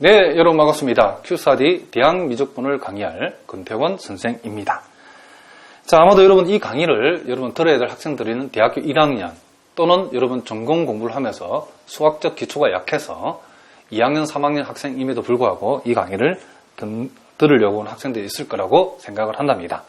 네, 여러분 반갑습니다. Q4D 대학미적분을 강의할 권태원 선생입니다. 자, 아마도 여러분 이 강의를 여러분 들어야 될 학생들은 대학교 1학년 또는 여러분 전공 공부를 하면서 수학적 기초가 약해서 2학년, 3학년 학생임에도 불구하고 이 강의를 들으려고 하는 학생들이 있을 거라고 생각을 한답니다.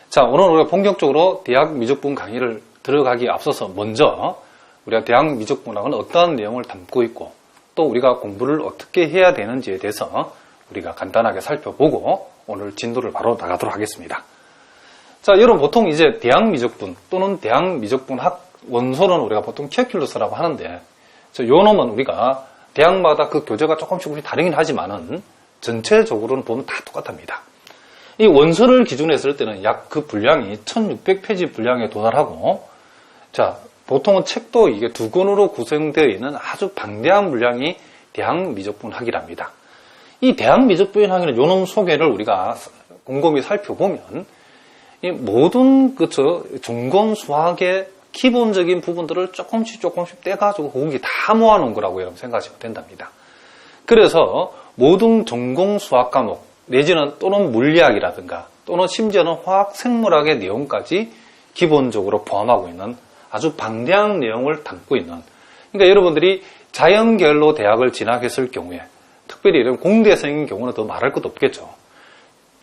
자, 오늘 우리가 본격적으로 대학미적분 강의를 들어가기에 앞서서 먼저 우리가 대학미적분학은 어떠한 내용을 담고 있고 또 우리가 공부를 어떻게 해야 되는지에 대해서 우리가 간단하게 살펴보고 오늘 진도를 바로 나가도록 하겠습니다. 자, 여러분 보통 이제 대학미적분 또는 대학미적분학 원소는 우리가 보통 캘큘러스라고 하는데 요 놈은 우리가 대학마다 그 교재가 조금씩 다르긴 하지만은 전체적으로는 보면 다 똑같답니다. 이 원서를 기준으로 했을 때는 약 그 분량이 1600페이지 분량에 도달하고 자, 보통은 책도 이게 2권으로 구성되어 있는 아주 방대한 분량이 대학미적분학이랍니다. 이 대학미적분학에는 요놈 소개를 우리가 곰곰이 살펴보면 이 모든 전공 수학의 기본적인 부분들을 조금씩 떼가지고 거기 다 모아놓은 거라고 여러분 생각하시면 된답니다. 그래서 모든 전공 수학 과목 내지는 또는 물리학이라든가 또는 심지어는 화학 생물학의 내용까지 기본적으로 포함하고 있는 아주 방대한 내용을 담고 있는 그러니까 여러분들이 자연계열로 대학을 진학했을 경우에 특별히 이런 공대생인 경우는 더 말할 것도 없겠죠.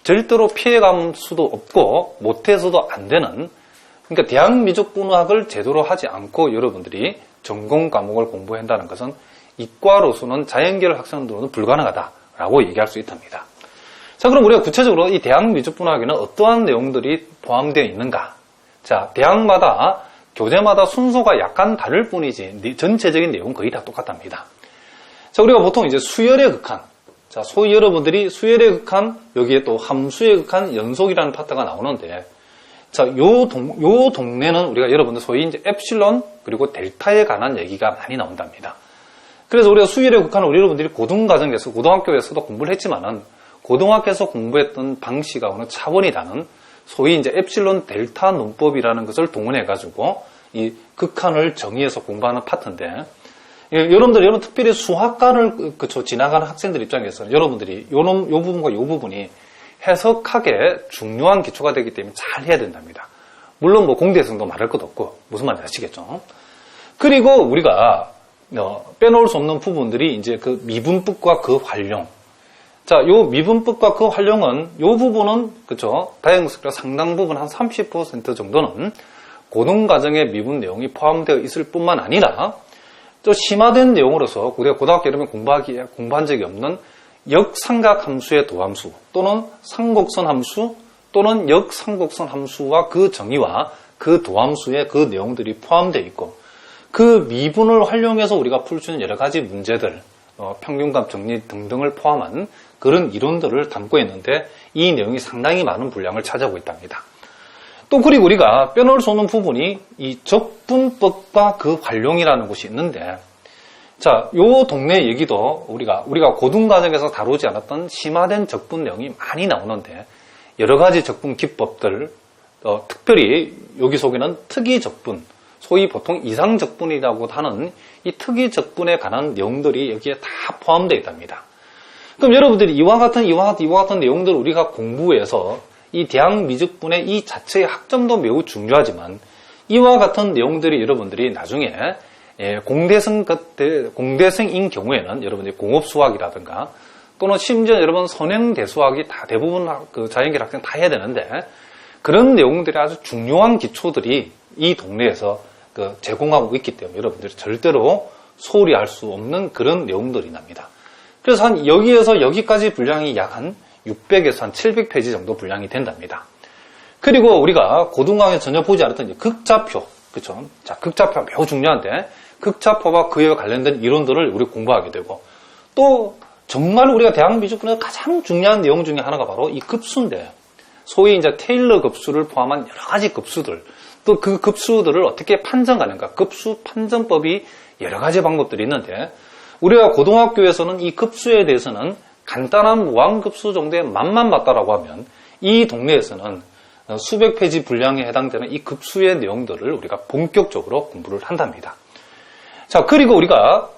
절대로 피해갈 수도 없고 못해서도 안 되는 그러니까 대학미적분학을 제대로 하지 않고 여러분들이 전공 과목을 공부한다는 것은 이과로서는 자연계열 학생들로는 불가능하다라고 얘기할 수 있답니다. 자, 그럼 우리가 구체적으로 이 대학미적분학에는 어떠한 내용들이 포함되어 있는가? 자, 대학마다 교재마다 순서가 약간 다를 뿐이지 전체적인 내용은 거의 다 똑같답니다. 자, 우리가 보통 이제 수열의 극한, 자, 소위 여러분들이 수열의 극한, 여기에 또 함수의 극한 연속이라는 파트가 나오는데, 자, 요 동네는 우리가 여러분들 소위 이제 엡실론 그리고 델타에 관한 얘기가 많이 나온답니다. 그래서 우리가 수열의 극한을 우리 여러분들이 고등과정에서 고등학교에서도 공부를 했지만은 고등학교에서 공부했던 방식하고는 차원이 다른 소위 이제 엡실론 델타 논법이라는 것을 동원해가지고 이 극한을 정의해서 공부하는 파트인데, 여러분 특별히 수학과를 지나가는 학생들 입장에서는 여러분들이 요 부분과 요 부분이 해석하게 중요한 기초가 되기 때문에 잘 해야 된답니다. 물론 뭐 공대생도 말할 것도 없고 무슨 말인지 아시겠죠? 그리고 우리가 빼놓을 수 없는 부분들이 이제 그 미분법과 그 활용. 자, 요 미분법과 그 활용은 요 부분은 그쵸 다양성과 상당 부분 한 30% 정도는 고등과정의 미분 내용이 포함되어 있을 뿐만 아니라 또 심화된 내용으로서 우리가 고등학교 여름에 공부한 적이 없는 역삼각 함수의 도함수 또는 삼곡선 함수 또는 역삼곡선 함수와 그 정의와 그 도함수의 그 내용들이 포함되어 있고 그 미분을 활용해서 우리가 풀 수 있는 여러 가지 문제들 평균값 정리 등등을 포함한 그런 이론들을 담고 있는데 이 내용이 상당히 많은 분량을 차지하고 있답니다. 또 그리고 우리가 빼놓을 수 없는 부분이 이 적분법과 그 활용이라는 것이 있는데 자, 요 동네 얘기도 우리가 고등과정에서 다루지 않았던 심화된 적분 내용이 많이 나오는데 여러 가지 적분 기법들 특별히 여기 속에는 특이적분 소위 보통 이상적분이라고 하는 이 특이적분에 관한 내용들이 여기에 다 포함되어 있답니다. 그럼 여러분들이 이와 같은 내용들을 우리가 공부해서 이 대학미적분의 이 자체의 학점도 매우 중요하지만 이와 같은 내용들이 여러분들이 나중에 공대생인 경우에는 여러분들이 공업수학이라든가 또는 심지어 여러분 선행대수학이 다 대부분 그 자연계열 학생 다 해야 되는데 그런 내용들이 아주 중요한 기초들이 이 동네에서 제공하고 있기 때문에 여러분들이 절대로 소홀히 할 수 없는 그런 내용들이 납니다. 그래서 한 여기에서 여기까지 분량이 약 한 600에서 한 700페이지 정도 분량이 된답니다. 그리고 우리가 고등학교에 전혀 보지 않았던 극좌표, 그쵸? 자, 극좌표 매우 중요한데 극좌표와 그에 관련된 이론들을 우리 공부하게 되고 또 정말 우리가 대학미적분의 가장 중요한 내용 중에 하나가 바로 이 급수인데 소위 이제 테일러 급수를 포함한 여러 가지 급수들 또 그 급수들을 어떻게 판정하는가 급수 판정법이 여러 가지 방법들이 있는데 우리가 고등학교에서는 이 급수에 대해서는 간단한 무한급수 정도의 맛만 봤다라고 하면 이 동네에서는 수백 페이지 분량에 해당되는 이 급수의 내용들을 우리가 본격적으로 공부를 한답니다. 자, 그리고 우리가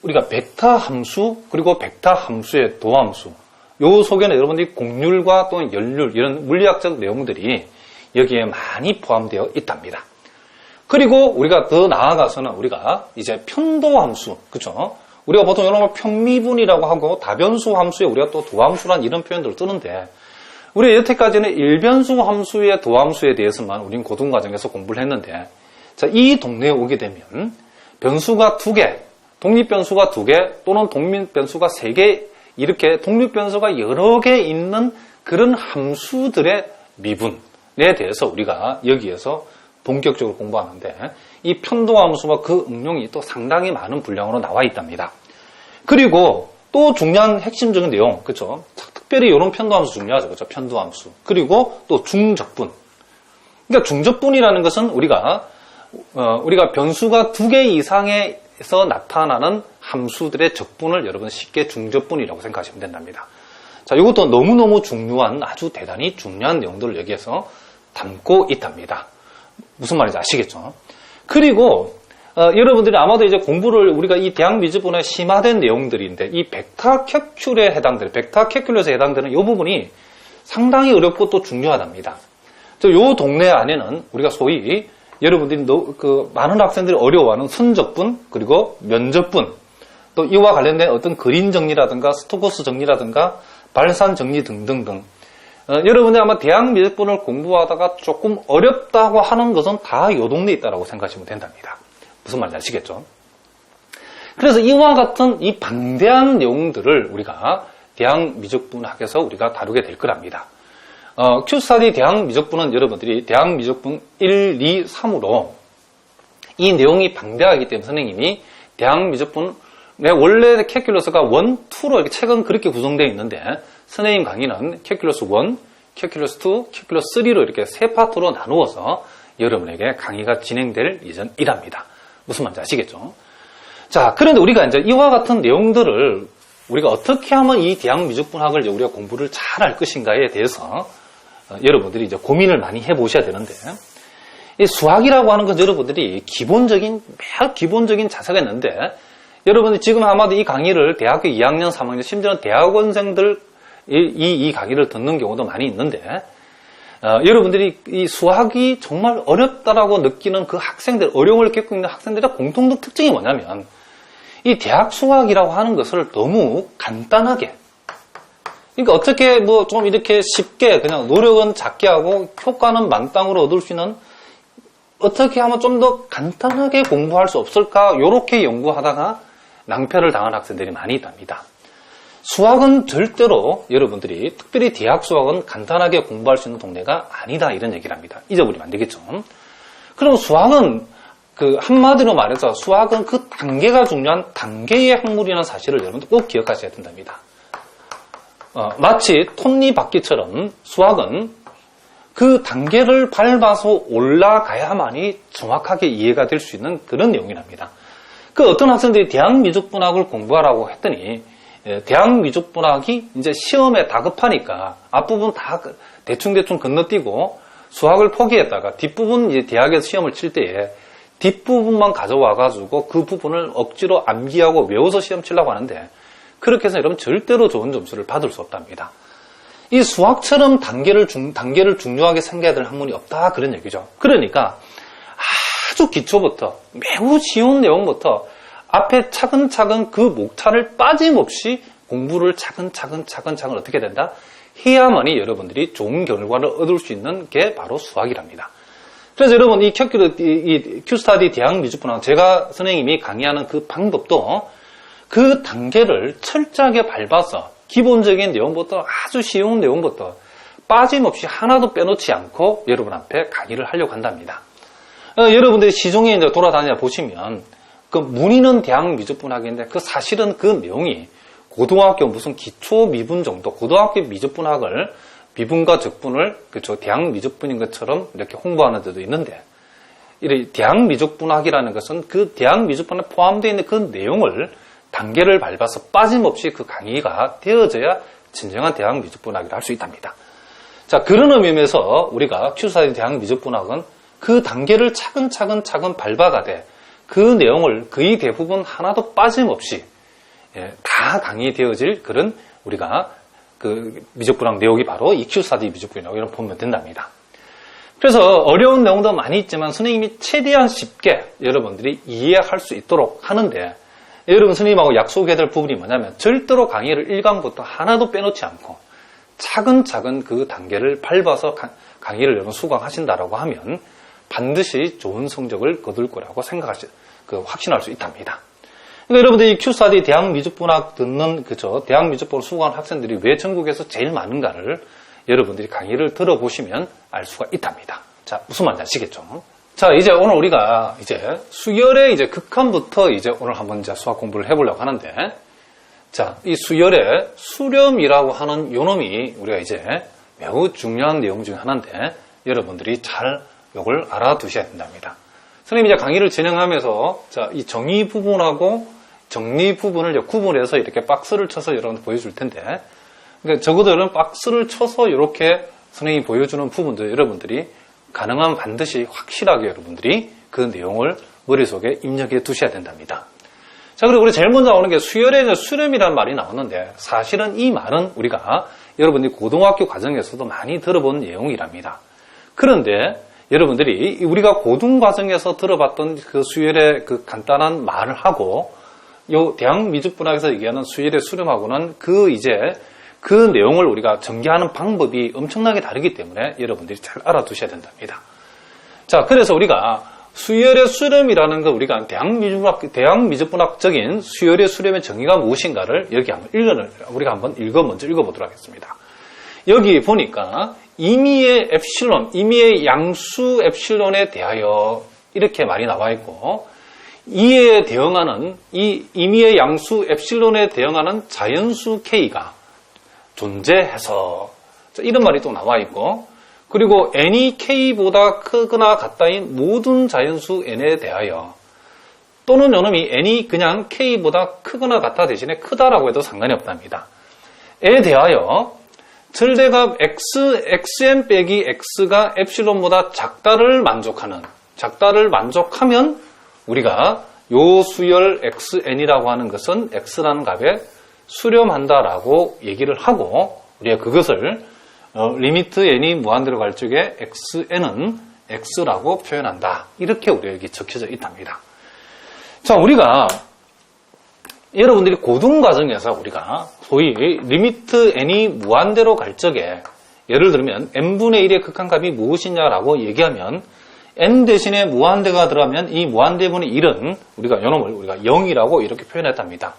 우리가 벡터 함수 그리고 벡터 함수의 도함수 요 속에는 여러분들이 곡률과 또는 연률 이런 물리학적 내용들이 여기에 많이 포함되어 있답니다. 그리고 우리가 더 나아가서는 우리가 이제 편도함수, 그쵸? 우리가 보통 이런 걸 편미분이라고 하고 다변수 함수에 우리가 또 도함수란 이런 표현들을 쓰는데 우리 여태까지는 일변수 함수의 도함수에 대해서만 우리는 고등과정에서 공부를 했는데 자, 이 동네에 오게 되면 변수가 2개, 독립변수가 2개 또는 독립변수가 3개 이렇게 독립변수가 여러 개 있는 그런 함수들의 미분에 대해서 우리가 여기에서 본격적으로 공부하는데 이 편도함수와 그 응용이 또 상당히 많은 분량으로 나와 있답니다. 그리고 또 중요한 핵심적인 내용, 그렇죠? 특별히 이런 편도함수 중요하죠, 그렇죠? 편도함수. 그리고 또 중적분. 그러니까 중적분이라는 것은 우리가 변수가 2개 이상에서 나타나는 함수들의 적분을 여러분 쉽게 중적분이라고 생각하시면 된답니다. 자, 이것도 너무너무 중요한 아주 대단히 중요한 내용들을 여기에서 담고 있답니다. 무슨 말인지 아시겠죠? 그리고 여러분들이 아마도 이제 공부를 우리가 이 대학 미적분에 심화된 내용들인데 이 벡터 캘큘에 해당되는 벡터 캘큘러스에 해당되는 이 부분이 상당히 어렵고 또 중요하답니다. 이 동네 안에는 우리가 소위 여러분들이 많은 학생들이 어려워하는 선적분 그리고 면적분 또 이와 관련된 어떤 그림 정리라든가 스토커스 정리라든가 발산 정리 등등등 여러분들 아마 대학 미적분을 공부하다가 조금 어렵다고 하는 것은 다 이 동네에 있다고 생각하시면 된답니다. 무슨 말인지 아시겠죠? 그래서 이와 같은 이 방대한 내용들을 우리가 대학 미적분학에서 우리가 다루게 될 거랍니다. Q스타디 대학 미적분은 여러분들이 대학 미적분 1, 2, 3으로 이 내용이 방대하기 때문에 선생님이 대학 미적분 원래 캘큘러스가 1, 2로 이렇게 책은 그렇게 구성되어 있는데 선생님 강의는 캘큘러스 1, 캘큘러스 2, 캘큘러스 3로 이렇게 세 파트로 나누어서 여러분에게 강의가 진행될 예정이랍니다. 무슨 말인지 아시겠죠? 자, 그런데 우리가 이제 이와 같은 내용들을 우리가 어떻게 하면 이 대학 미적분학을 이제 우리가 공부를 잘 할 것인가에 대해서 여러분들이 이제 고민을 많이 해보셔야 되는데 이 수학이라고 하는 건 여러분들이 매우 기본적인 자세가 있는데 여러분들 지금 아마도 이 강의를 대학교 2학년, 3학년, 심지어는 대학원생들 이 강의를 듣는 경우도 많이 있는데 여러분들이 이 수학이 정말 어렵다라고 느끼는 그 학생들, 어려움을 겪고 있는 학생들의 공통적 특징이 뭐냐면 이 대학 수학이라고 하는 것을 너무 간단하게 그러니까 어떻게 뭐 좀 이렇게 쉽게 그냥 노력은 작게 하고 효과는 만땅으로 얻을 수 있는 어떻게 하면 좀 더 간단하게 공부할 수 없을까 이렇게 연구하다가 낭패를 당한 학생들이 많이 있답니다. 수학은 절대로 여러분들이 특별히 대학 수학은 간단하게 공부할 수 있는 동네가 아니다 이런 얘기를 합니다. 잊어버리면 안 되겠죠. 그럼 수학은 한마디로 말해서 수학은 그 단계가 중요한 단계의 학문이라는 사실을 여러분들 꼭 기억하셔야 된답니다. 마치 톱니바퀴처럼 수학은 그 단계를 밟아서 올라가야만이 정확하게 이해가 될 수 있는 그런 내용이랍니다. 어떤 학생들이 대학 미적분학을 공부하라고 했더니 대학 미적분학이 이제 시험에 다급하니까 앞부분 다 대충 건너뛰고 수학을 포기했다가 뒷부분 이제 대학에서 시험을 칠 때에 뒷부분만 가져와가지고 그 부분을 억지로 암기하고 외워서 시험 치려고 하는데 그렇게 해서 여러분 절대로 좋은 점수를 받을 수 없답니다. 이 수학처럼 단계를 중요하게 생각해야 될 학문이 없다 그런 얘기죠. 그러니까 아주 기초부터 매우 쉬운 내용부터 앞에 차근차근 그 목차를 빠짐없이 공부를 차근차근 어떻게 된다? 해야만이 여러분들이 좋은 결과를 얻을 수 있는 게 바로 수학이랍니다. 그래서 여러분 이 Q스타디 대학 미적분학 제가 선생님이 강의하는 그 방법도 그 단계를 철저하게 밟아서 기본적인 내용부터 아주 쉬운 내용부터 빠짐없이 하나도 빼놓지 않고 여러분 앞에 강의를 하려고 한답니다. 여러분들이 시중에 이제 돌아다녀 보시면 그 문의는 대학 미적분학인데 사실은 그 내용이 고등학교 무슨 기초 미분 정도 고등학교 미적분학을 미분과 적분을 그쵸 대학 미적분인 것처럼 이렇게 홍보하는 데도 있는데 대학 미적분학이라는 것은 그 대학 미적분에 포함되어 있는 그 내용을 단계를 밟아서 빠짐없이 그 강의가 되어져야 진정한 대학 미적분학을 할 수 있답니다. 자, 그런 의미에서 우리가 Q스타디 대학 미적분학은 그 단계를 차근차근 밟아가되 그 내용을 거의 대부분 하나도 빠짐없이 다 강의되어질 그런 우리가 그 미적분학 내용이 바로 이 Q4D 미적분이라고 이렇게 보면 된답니다. 그래서 어려운 내용도 많이 있지만 선생님이 최대한 쉽게 여러분들이 이해할 수 있도록 하는데, 여러분 선생님하고 약속해야 될 부분이 뭐냐면 절대로 강의를 1강부터 하나도 빼놓지 않고 차근차근 그 단계를 밟아서 강의를 여러분 수강하신다라고 하면 반드시 좋은 성적을 거둘 거라고 확신할 수 있답니다. 그러니까 여러분들이 Q4D 대학 미적분학 듣는 대학 미적분을 수강하는 학생들이 왜 전국에서 제일 많은가를 여러분들이 강의를 들어보시면 알 수가 있답니다. 자, 무슨 말인지 아시겠죠? 자, 이제 오늘 우리가 수열의 극한부터 오늘 한번 수학 공부를 해보려고 하는데, 자, 이 수열의 수렴이라고 하는 요놈이 우리가 매우 중요한 내용 중에 하나인데, 여러분들이 잘 이걸 알아두셔야 된답니다. 선생님이 강의를 진행하면서, 자, 이 정의 부분하고 정리 부분을 구분해서 이렇게 박스를 쳐서 여러분들 보여줄 텐데, 그러니까 적어도 이런 박스를 쳐서 이렇게 선생님이 보여주는 부분들 여러분들이 가능하면 반드시 확실하게 여러분들이 그 내용을 머릿속에 입력해 두셔야 된답니다. 자, 그리고 우리 제일 먼저 나오는 게 수열의 수렴이라는 말이 나오는데, 사실은 이 말은 우리가 여러분들이 고등학교 과정에서도 많이 들어본 내용이랍니다. 그런데 여러분들이 우리가 고등 과정에서 들어봤던 그 수열의 그 간단한 말을 하고 요 대학 미적분학에서 얘기하는 수열의 수렴하고는 그 내용을 우리가 전개하는 방법이 엄청나게 다르기 때문에 여러분들이 잘 알아두셔야 된답니다. 자, 그래서 우리가 수열의 수렴이라는 거 우리가 대학 미적분학적인 수열의 수렴의 정의가 무엇인가를 여기 우리가 한번 먼저 읽어보도록 하겠습니다. 여기 보니까 임의의 엡실론, 임의의 양수 엡실론에 대하여 이렇게 말이 나와 있고, 이에 대응하는 이 임의의 양수 엡실론에 대응하는 자연수 K가 존재해서, 이런 말이 또 나와 있고, 그리고 n이 K보다 크거나 같다인 모든 자연수 n에 대하여, 또는 요놈이 n이 그냥 K보다 크거나 같다 대신에 크다라고 해도 상관이 없답니다. 에 대하여 절대값 xn 빼기 x가 엡실론보다 작다를 만족하면 우리가 요 수열 xn이라고 하는 것은 x라는 값에 수렴한다라고 얘기를 하고, 우리가 그것을 리미트 n이 무한대로 갈 적에 xn은 x라고 표현한다. 이렇게 우리가 여기 적혀져 있답니다. 자, 우리가 여러분들이 고등 과정에서 우리가 소위 리미트 n이 무한대로 갈 적에 예를 들면 n분의 1의 극한값이 무엇이냐라고 얘기하면 n 대신에 무한대가 들어가면 이 무한대분의 1은 우리가 요놈을 우리가 0이라고 이렇게 표현했답니다.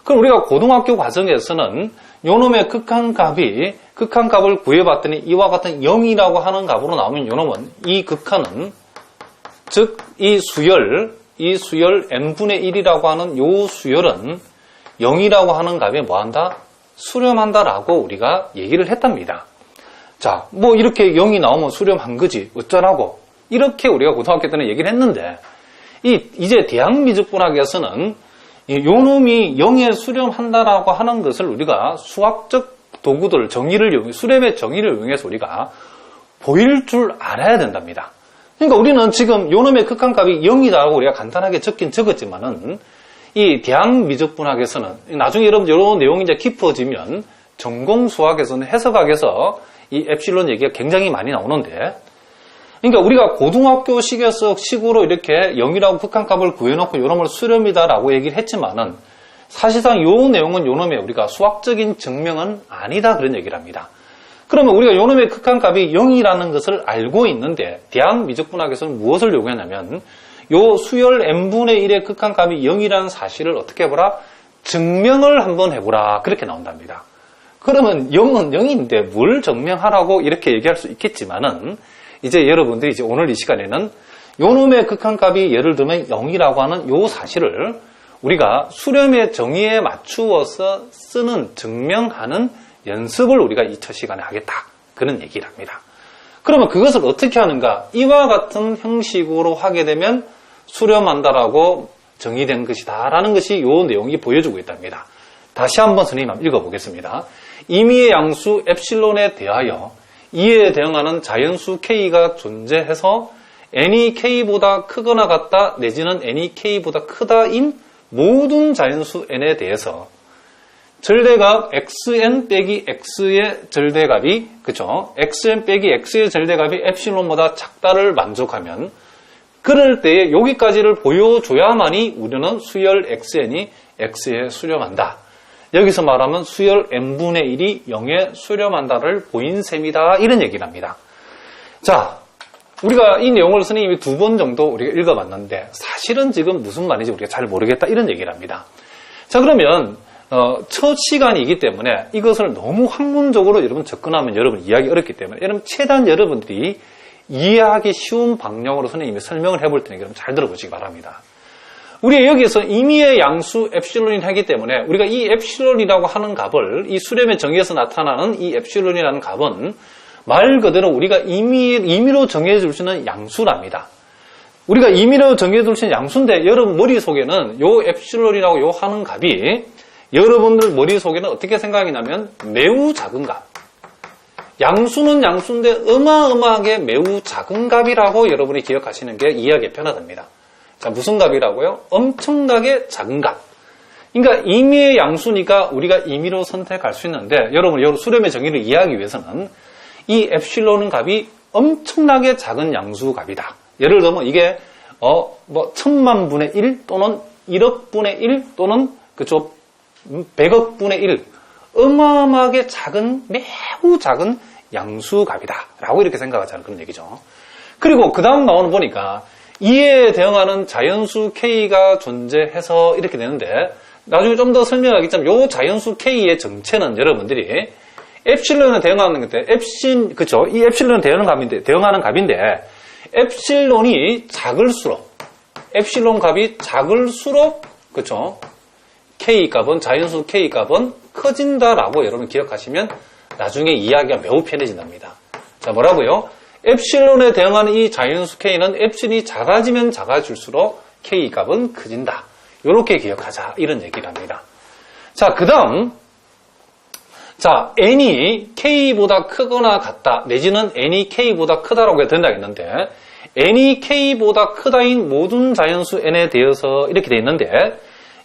그럼 우리가 고등학교 과정에서는 요놈의 극한값을 구해봤더니 이와 같은 0이라고 하는 값으로 나오면 요놈은 이 극한은 즉 이 수열 n분의 1이라고 하는 요 수열은 0이라고 하는 값에 뭐한다? 수렴한다라고 우리가 얘기를 했답니다. 자, 뭐 이렇게 0이 나오면 수렴한 거지 어쩌라고 이렇게 우리가 고등학교 때는 얘기를 했는데, 이제 대학 미적분학에서는 요놈이 0에 수렴한다라고 하는 것을 우리가 수학적 도구들 수렴의 정의를 이용해서 우리가 보일 줄 알아야 된답니다. 그러니까 우리는 지금 요놈의 극한값이 0이다라고 우리가 간단하게 적었지만은 이 대학 미적분학에서는 나중에 여러분 이런 내용이 이제 깊어지면 전공 수학에서는 해석학에서 이 엡실론 얘기가 굉장히 많이 나오는데, 그러니까 우리가 고등학교 식으로 이렇게 0이라고 극한값을 구해놓고 요놈을 수렴이다라고 얘기를 했지만은 사실상 요 내용은 요놈의 우리가 수학적인 증명은 아니다 그런 얘기를 합니다. 그러면 우리가 요놈의 극한값이 0이라는 것을 알고 있는데 대학 미적분학에서는 무엇을 요구했냐면 요 수열 n분의 1의 극한값이 0이라는 사실을 어떻게 해보라? 증명을 한번 해보라. 그렇게 나온답니다. 그러면 0은 0인데 뭘 증명하라고 이렇게 얘기할 수 있겠지만은 이제 여러분들이 오늘 이 시간에는 요놈의 극한값이 예를 들면 0이라고 하는 요 사실을 우리가 수렴의 정의에 맞추어서 증명하는 연습을 우리가 2차 시간에 하겠다. 그런 얘기를 합니다. 그러면 그것을 어떻게 하는가? 이와 같은 형식으로 하게 되면 수렴한다라고 정의된 것이다라는 것이 요 내용이 보여주고 있답니다. 다시 한번 선생님 한번 읽어보겠습니다. 임의의 양수 엡실론에 대하여 이에 대응하는 자연수 K가 존재해서 n이 k보다 크거나 같다 내지는 n이 k보다 크다인 모든 자연수 n에 대해서 절대값 xn 빼기 x의 절대값이 그쵸? xn 빼기 x의 절대값이 엡실론보다 작다를 만족하면 그럴 때에 여기까지를 보여줘야만이 우리는 수열 xn이 x에 수렴한다. 여기서 말하면 수열 n분의 1이 0에 수렴한다를 보인 셈이다. 이런 얘기를 합니다. 자, 우리가 이 내용을 선생님이 2번 정도 우리가 읽어봤는데 사실은 지금 무슨 말인지 우리가 잘 모르겠다. 이런 얘기를 합니다. 자, 그러면 첫 시간이기 때문에 이것을 너무 학문적으로 여러분 접근하면 여러분 이해하기 어렵기 때문에 여러분 최대한 여러분들이 이해하기 쉬운 방향으로 선생님이 설명을 해볼 테니까 여러분 잘 들어보시기 바랍니다. 우리 여기에서 임의의 양수 엡실론이 하기 때문에 우리가 이 엡실론이라고 하는 값을 이 수렴의 정의에서 나타나는 이 엡실론이라는 값은 말 그대로 우리가 임의로 정해줄 수 있는 양수랍니다. 우리가 임의로 정해줄 수 있는 양수인데 여러분 머릿속에는 요 엡실론이라고 요 하는 값이 여러분들 머릿속에는 어떻게 생각이 나면 매우 작은 값. 양수는 양수인데 어마어마하게 매우 작은 값이라고 여러분이 기억하시는 게 이해하기 편하답니다. 자, 무슨 값이라고요? 엄청나게 작은 값. 그러니까 임의의 양수니까 우리가 임의로 선택할 수 있는데 여러분 수렴의 정의를 이해하기 위해서는 이 엡실론은 값이 엄청나게 작은 양수 값이다. 예를 들면 이게 1000만 분의 1 또는 1억 분의 1 또는 그쵸 100억 분의 1 어마어마하게 작은 매우 작은 양수값이다 라고 이렇게 생각하자는 그런 얘기죠. 그리고 그 다음 나오는 보니까 이에 대응하는 자연수 K가 존재해서 이렇게 되는데 나중에 좀 더 설명하겠지만 이 자연수 K의 정체는 여러분들이 엡실론에 대응하는 건데 그쵸? 이 엡실론에 대응하는 값인데 엡실론이 작을수록 엡실론 값이 작을수록 그쵸? K값은 자연수 K값은 커진다라고 여러분 기억하시면 나중에 이야기가 매우 편해진답니다. 자, 뭐라고요? 엡실론에 대응하는 이 자연수 K는 엡실이 작아지면 작아질수록 K값은 커진다. 이렇게 기억하자. 이런 얘기를 합니다. 자, 그 다음 자, n이 K보다 크거나 같다. 내지는 n이 K보다 크다라고 된다 했는데 n이 K보다 크다인 모든 자연수 n에 대해서 이렇게 돼 있는데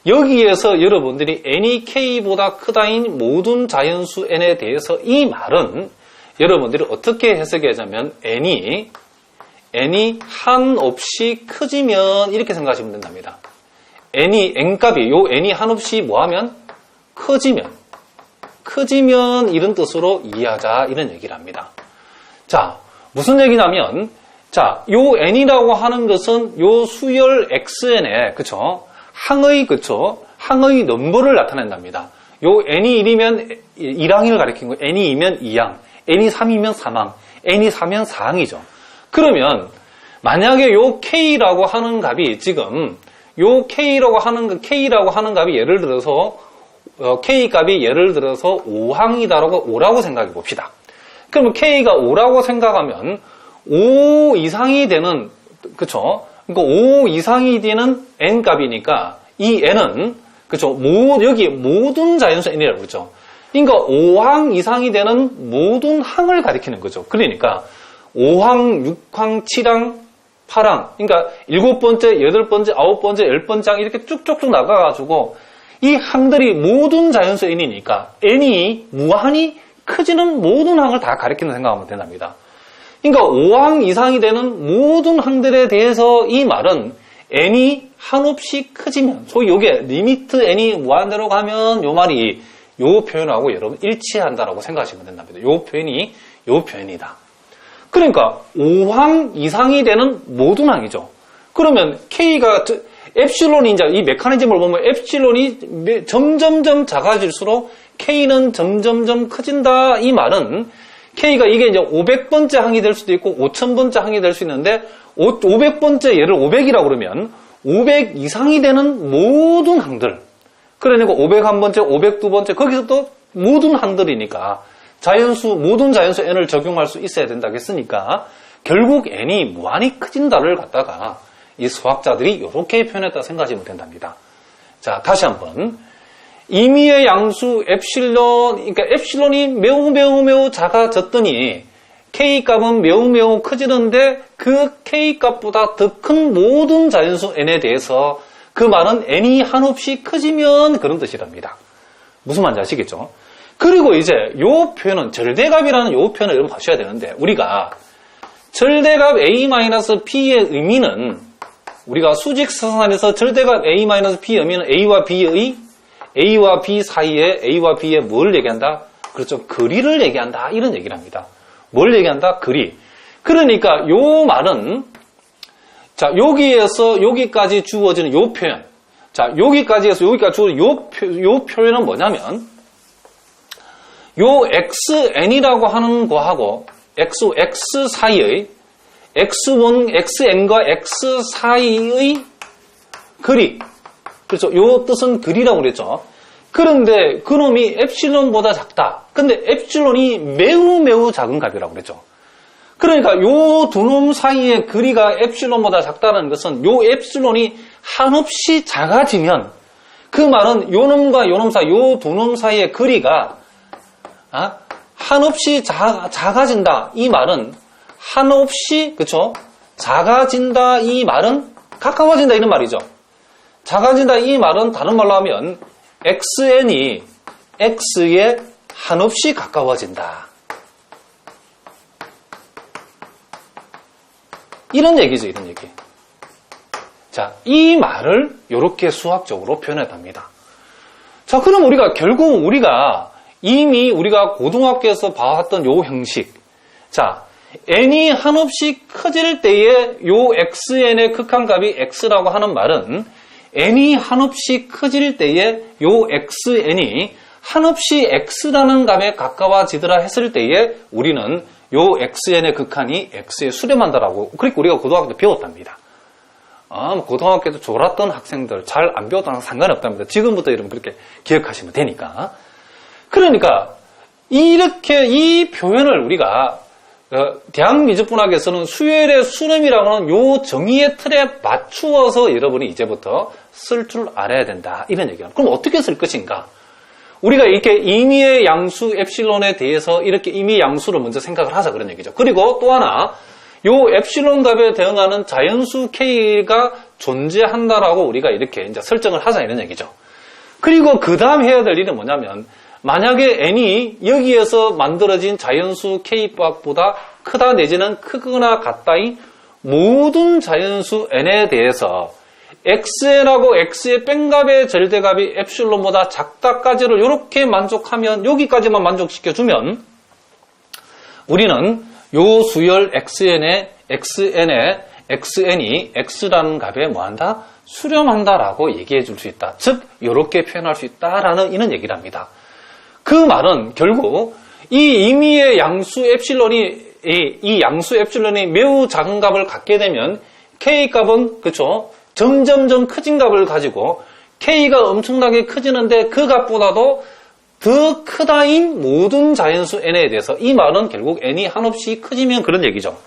여기에서 여러분들이 n이 K보다 크다인 모든 자연수 n에 대해서 이 말은 여러분들이 어떻게 해석하자면 n이 한없이 커지면 이렇게 생각하시면 된답니다. n값이 요 n이 한없이 뭐하면 커지면 이런 뜻으로 이해하자 이런 얘기를 합니다. 자, 무슨 얘기냐면 자, 요 n이라고 하는 것은 요 수열 xn에 그쵸? 항의 넘버를 나타낸답니다. 요 n이 1이면 1항을 가리킨 거예요. n이 2면 2항, n이 3이면 3항, n이 4면 4항이죠. 그러면 만약에 요 k라고 하는 값이 지금 요 k라고 하는 값이 예를 들어서 K값이 예를 들어서 5항이다라고 5라고 생각해 봅시다. 그러면 K가 5라고 생각하면 5 이상이 되는 그쵸? 그러니까 5 이상이 되는 N값이니까 이 N은 그쵸? 여기 모든 자연수 N이라고 그러죠. 그러니까 5항 이상이 되는 모든 항을 가리키는 거죠. 그러니까 5항, 6항, 7항, 8항 그러니까 7번째, 8번째, 9번째, 10번째 항 이렇게 쭉쭉쭉 나가가지고 이 항들이 모든 자연수 n이니까 n이 무한히 커지는 모든 항을 다 가리키는 생각하면 된답니다. 그러니까 5항 이상이 되는 모든 항들에 대해서 이 말은 n이 한없이 커지면 소위 이게 리미트 n이 무한대로 가면 요 말이 요 표현하고 여러분 일치한다라고 생각하시면 된답니다. 요 표현이다. 그러니까 5항 이상이 되는 모든 항이죠. 그러면 K가 엡실론이 이제 이 메커니즘을 보면 엡실론이 점점점 작아질수록 K는 점점점 커진다. 이 말은 K가 이게 이제 500번째 항이 될 수도 있고 5000번째 항이 될 수 있는데 500번째 얘를 500이라고 그러면 500 이상이 되는 모든 항들 그러니까 501번째, 502번째 거기서 또 모든 항들이니까 모든 자연수 n을 적용할 수 있어야 된다고 했으니까 결국 n이 무한히 커진다를 갖다가 이 수학자들이 이렇게 표현했다 생각하시면 된답니다. 자, 다시 한번. 임의의 양수 엡실론, 그러니까 엡실론이 매우 작아졌더니 K값은 매우 커지는데 그 K값보다 더 큰 모든 자연수 N에 대해서 그 말은 N이 한없이 커지면 그런 뜻이랍니다. 무슨 말인지 아시겠죠? 그리고 이제 요 표현은 절대값이라는 요 표현을 여러분 하셔야 되는데 우리가 절대값 A-P의 의미는 우리가 수직사선에서 절대값 A-P의 의미는 A와 B 사이에 A와 B의 뭘 얘기한다? 그렇죠. 거리를 얘기한다. 이런 얘기를 합니다. 뭘 얘기한다? 거리. 그러니까 요 말은 자, 여기에서 여기까지 주어지는 요 표현. 자, 여기까지 해서 여기까지 주어지는 요 표현은 뭐냐면 요 xn이라고 하는 거하고 x 사이의 x1, xn과 x 사이의 거리. 그렇죠. 요 뜻은 거리라고 그랬죠. 그런데 그놈이 엡실론보다 작다. 근데 엡실론이 매우 작은 값이라고 그랬죠. 그러니까 요 두 놈 사이의 거리가 엡실론보다 작다는 것은 요 엡실론이 한없이 작아지면 그 말은 요 놈과 요 놈 사이, 요 두 놈 사이의 거리가 한없이 작아진다. 이 말은 한없이 그쵸? 작아진다. 이 말은 가까워진다. 이런 말이죠. 작아진다. 이 말은 다른 말로 하면 xn이 x에 한없이 가까워진다. 이런 얘기죠. 이런 얘기. 자, 이 말을 이렇게 수학적으로 표현했답니다. 자, 그럼 우리가 결국 이미 우리가 고등학교에서 봐왔던 요 형식. 자, n이 한없이 커질 때에 요 xn의 극한값이 x라고 하는 말은 n이 한없이 커질 때에 요 xn이 한없이 x라는 값에 가까워지더라 했을 때에 우리는 요 xn의 극한이 x에 수렴한다라고 그렇게 우리가 고등학교 때 배웠답니다. 고등학교 때 졸았던 학생들 잘 안 배웠다는 상관없답니다. 지금부터 여러분 그렇게 기억하시면 되니까. 그러니까 이렇게 이 표현을 우리가 대학미적분학에서는 수열의 수렴이라고 하는 요 정의의 틀에 맞추어서 여러분이 이제부터 쓸 줄 알아야 된다. 이런 얘기예요. 그럼 어떻게 쓸 것인가? 우리가 이렇게 임의의 양수 엡실론에 대해서 이렇게 임의 양수를 먼저 생각을 하자 그런 얘기죠. 그리고 또 하나 요 엡실론 값에 대응하는 자연수 K가 존재한다라고 우리가 이렇게 이제 설정을 하자 이런 얘기죠. 그리고 그 다음 해야 될 일은 뭐냐면 만약에 n이 여기에서 만들어진 자연수 K값보다 크다 내지는 크거나 같다인 모든 자연수 n에 대해서 xn하고 x의 뺀값의 절대값이 엡실론보다 작다까지를 이렇게 만족하면 여기까지만 만족시켜주면 우리는 요 수열 xn의 xn이 x라는 값에 뭐한다? 수렴한다라고 얘기해 줄 수 있다. 즉 이렇게 표현할 수 있다라는 이런 얘기를 합니다. 그 말은 결국 이 임의의 양수 엡실론이 이 양수 엡실론이 매우 작은 값을 갖게 되면 K값은 그쵸? 점점점 커진 값을 가지고 K가 엄청나게 커지는데 그 값보다도 더 크다인 모든 자연수 N에 대해서 이 말은 결국 N이 한없이 커지면 그런 얘기죠.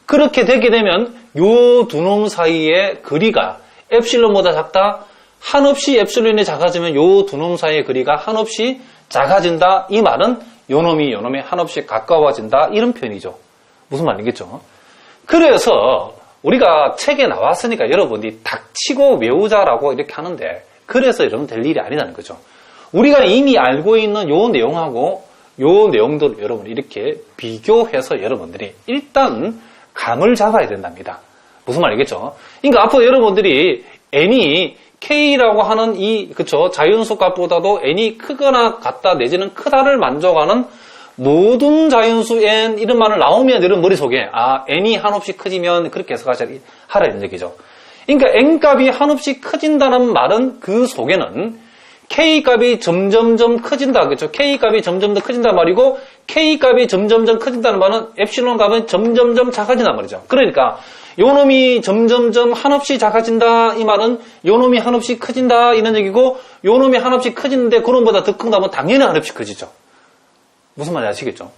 그렇게 되게 되면 요 두 놈 사이의 거리가 엡실론보다 작다. 한없이 엡실론이 작아지면 요 두 놈 사이의 거리가 한없이 작아진다. 이 말은 요놈이 한없이 가까워진다. 이런 표현이죠. 무슨 말이겠죠? 그래서 우리가 책에 나왔으니까 여러분이 닥치고 외우자라고 이렇게 하는데 그래서 여러분 될 일이 아니라는 거죠. 우리가 이미 알고 있는 요 내용하고 요 내용들 여러분 이렇게 비교해서 여러분들이 일단 감을 잡아야 된답니다. 무슨 말이겠죠? 그러니까 앞으로 여러분들이 n이 K라고 하는 그쵸 자연수 값보다도 n이 크거나 같다 내지는 크다를 만족하는 모든 자연수 n 이런 말을 나오면 여러분 머릿속에 n이 한없이 커지면 그렇게 해석하라 이런 얘기죠. 그러니까 n값이 한없이 커진다는 말은 그 속에는 K값이 점점점 커진다. 그렇죠? K값이 점점 더 커진단 말이고 K값이 점점점 커진다는 말은 엡실론 값은 점점점 작아진단 말이죠. 그러니까 요놈이 점점점 한없이 작아진다. 이 말은 요놈이 한없이 커진다. 이런 얘기고 요놈이 한없이 커지는데 그놈보다 더 큰다면 당연히 한없이 커지죠. 무슨 말인지 아시겠죠?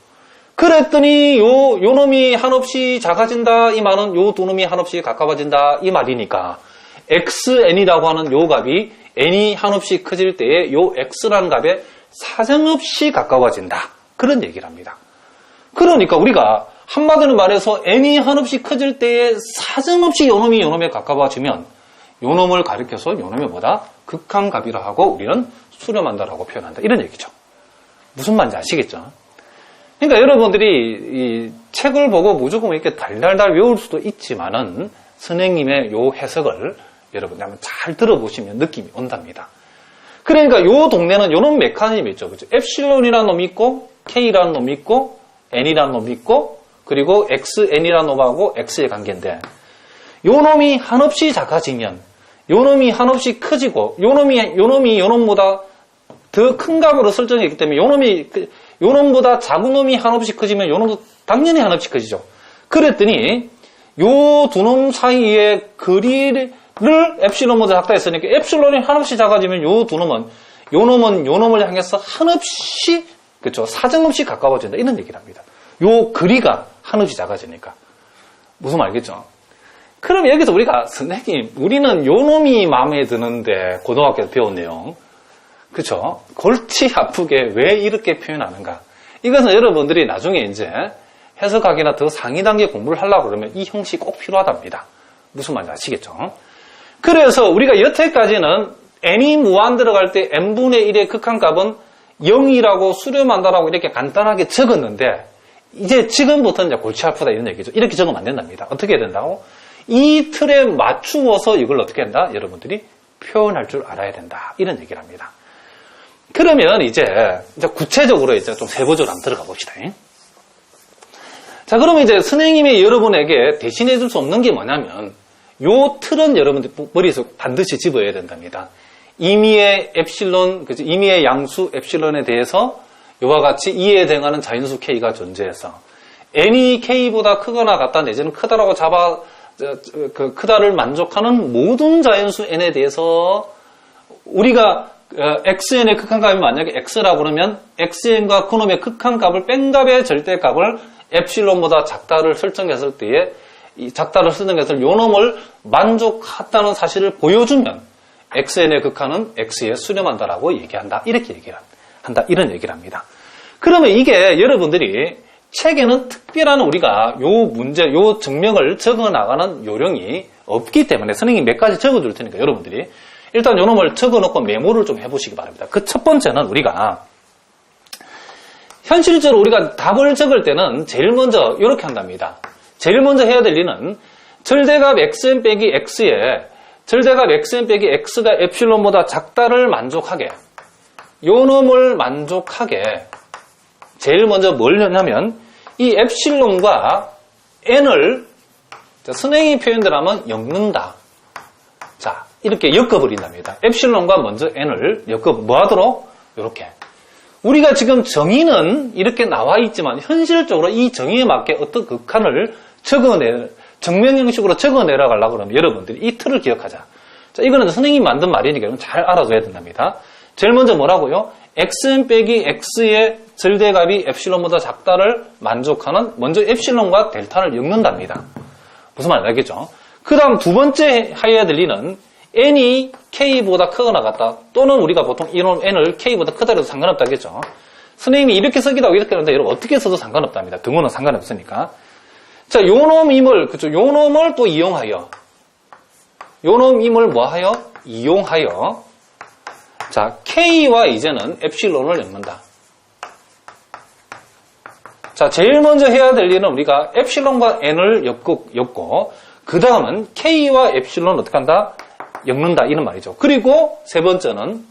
그랬더니 요놈이 한없이 작아진다. 이 말은 요 두 놈이 한없이 가까워진다. 이 말이니까 xn이라고 하는 요 값이 n이 한없이 커질 때에 요 x라는 값에 사정없이 가까워진다. 그런 얘기를 합니다. 그러니까 우리가 한마디로 말해서 n이 한없이 커질 때에 사정없이 요놈이 요놈에 가까워지면 요놈을 가리켜서 요놈이 뭐다? 극한값이라 하고 우리는 수렴한다라고 표현한다. 이런 얘기죠. 무슨 말인지 아시겠죠? 그러니까 여러분들이 이 책을 보고 무조건 이렇게 달달달 외울 수도 있지만은 선생님의 요 해석을 여러분들 한번 잘 들어보시면 느낌이 온답니다. 그러니까 요 동네는 요런 메커니즘이 있죠. 그죠? 엡실론이라는 놈이 있고 K라는 놈이 있고 N이라는 놈이 있고 그리고 XN이라는 놈하고 X의 관계인데 요 놈이 한없이 작아지면 요 놈이 한없이 커지고 요 놈이 요 놈보다 더 큰 값으로 설정했기 때문에 요 놈보다 작은 놈이 한없이 커지면 요 놈도 당연히 한없이 커지죠. 그랬더니 요 두 놈 사이의 거리를 엡실론보다 작다 했으니까 엡실론이 한없이 작아지면 요 두 놈은 요 놈을 향해서 한없이 그렇죠. 사정없이 가까워진다. 이런 얘기를 합니다. 요 거리가 한없이 작아지니까. 무슨 말 알겠죠? 그럼 여기서 우리가 선생님 우리는 요 놈이 마음에 드는데 고등학교에서 배운 내용 그렇죠? 골치 아프게 왜 이렇게 표현하는가? 이것은 여러분들이 나중에 이제 해석학이나 더 상위 단계 공부를 하려고 그러면 이 형식이 꼭 필요하답니다. 무슨 말인지 아시겠죠? 그래서 우리가 여태까지는 n이 무한 들어갈 때 n분의 1의 극한값은 0이라고 수렴한다라고 이렇게 간단하게 적었는데 이제 지금부터는 이제 골치 아프다 이런 얘기죠. 이렇게 적으면 안 된답니다. 어떻게 해야 된다고? 이 틀에 맞추어서 이걸 어떻게 한다? 여러분들이 표현할 줄 알아야 된다. 이런 얘기를 합니다. 그러면 이제 구체적으로 이제 좀 세부적으로 한번 들어가 봅시다. 자, 그러면 이제 선생님이 여러분에게 대신해 줄 수 없는 게 뭐냐면 요 틀은 여러분들 머릿속 반드시 집어야 된답니다. 임의의 엡실론, 임의의 양수 엡실론에 대해서 이와 같이 이에 해당하는 자연수 K가 존재해서 n이 K보다 크거나 같다 내지는 크다라고 크다를 만족하는 모든 자연수 n에 대해서 우리가 xn의 극한값이 만약에 x라고 그러면 xn과 그놈의 극한값을 뺀 값의 절대값을 엡실론보다 작다를 설정했을 때에 이 작다를 설정했을 요 놈을 만족한다는 사실을 보여주면 xn의 극한은 x에 수렴한다라고 얘기한다. 이렇게 얘기를 한다. 이런 얘기를 합니다. 그러면 이게 여러분들이 책에는 특별한 우리가 요 문제, 요 증명을 적어 나가는 요령이 없기 때문에 선생님이 몇 가지 적어 줄 테니까 여러분들이 일단 요 놈을 적어 놓고 메모를 좀 해보시기 바랍니다. 그 첫 번째는 우리가 현실적으로 우리가 답을 적을 때는 제일 먼저 이렇게 한답니다. 제일 먼저 해야 될 일은 절대값 xn 빼기 x에 절대값 xn 빼기 x가 엡실론보다 작다를 만족하게 요 놈을 만족하게 제일 먼저 뭘 하냐면 이 엡실론과 n을 선생님이 표현대로 하면 엮는다. 자, 이렇게 엮어버린답니다. 엡실론과 먼저 n을 뭐 하도록? 이렇게. 우리가 지금 정의는 이렇게 나와 있지만 현실적으로 이 정의에 맞게 어떤 극한을 정명 형식으로 적어내려 가려고 그러면 여러분들이 이 틀을 기억하자. 자, 이거는 선생님이 만든 말이니까 여러분 잘 알아둬야 된답니다. 제일 먼저 뭐라고요? xn 빼기 x의 절대값이 엡실론보다 작다를 만족하는 먼저 엡실론과 델타를 엮는답니다. 무슨 말인지 알겠죠? 그 다음 두 번째 해야 될 일은 n이 k보다 크거나 같다. 또는 우리가 보통 이런 n을 k보다 크다 해도 상관없다겠죠. 선생님이 이렇게 쓰기도 하고 이렇게 하는데 여러분 어떻게 써도 상관없답니다. 등호는 상관없으니까. 자, 요 놈임을, 그쵸. 요 놈을 또 이용하여. 요 놈임을 뭐하여? 이용하여. 자, K와 이제는 엡실론을 엮는다. 자, 제일 먼저 해야 될 일은 우리가 엡실론과 n을 엮고, 그 다음은 K와 엡실론을 어떻게 한다? 엮는다. 이런 말이죠. 그리고 세 번째는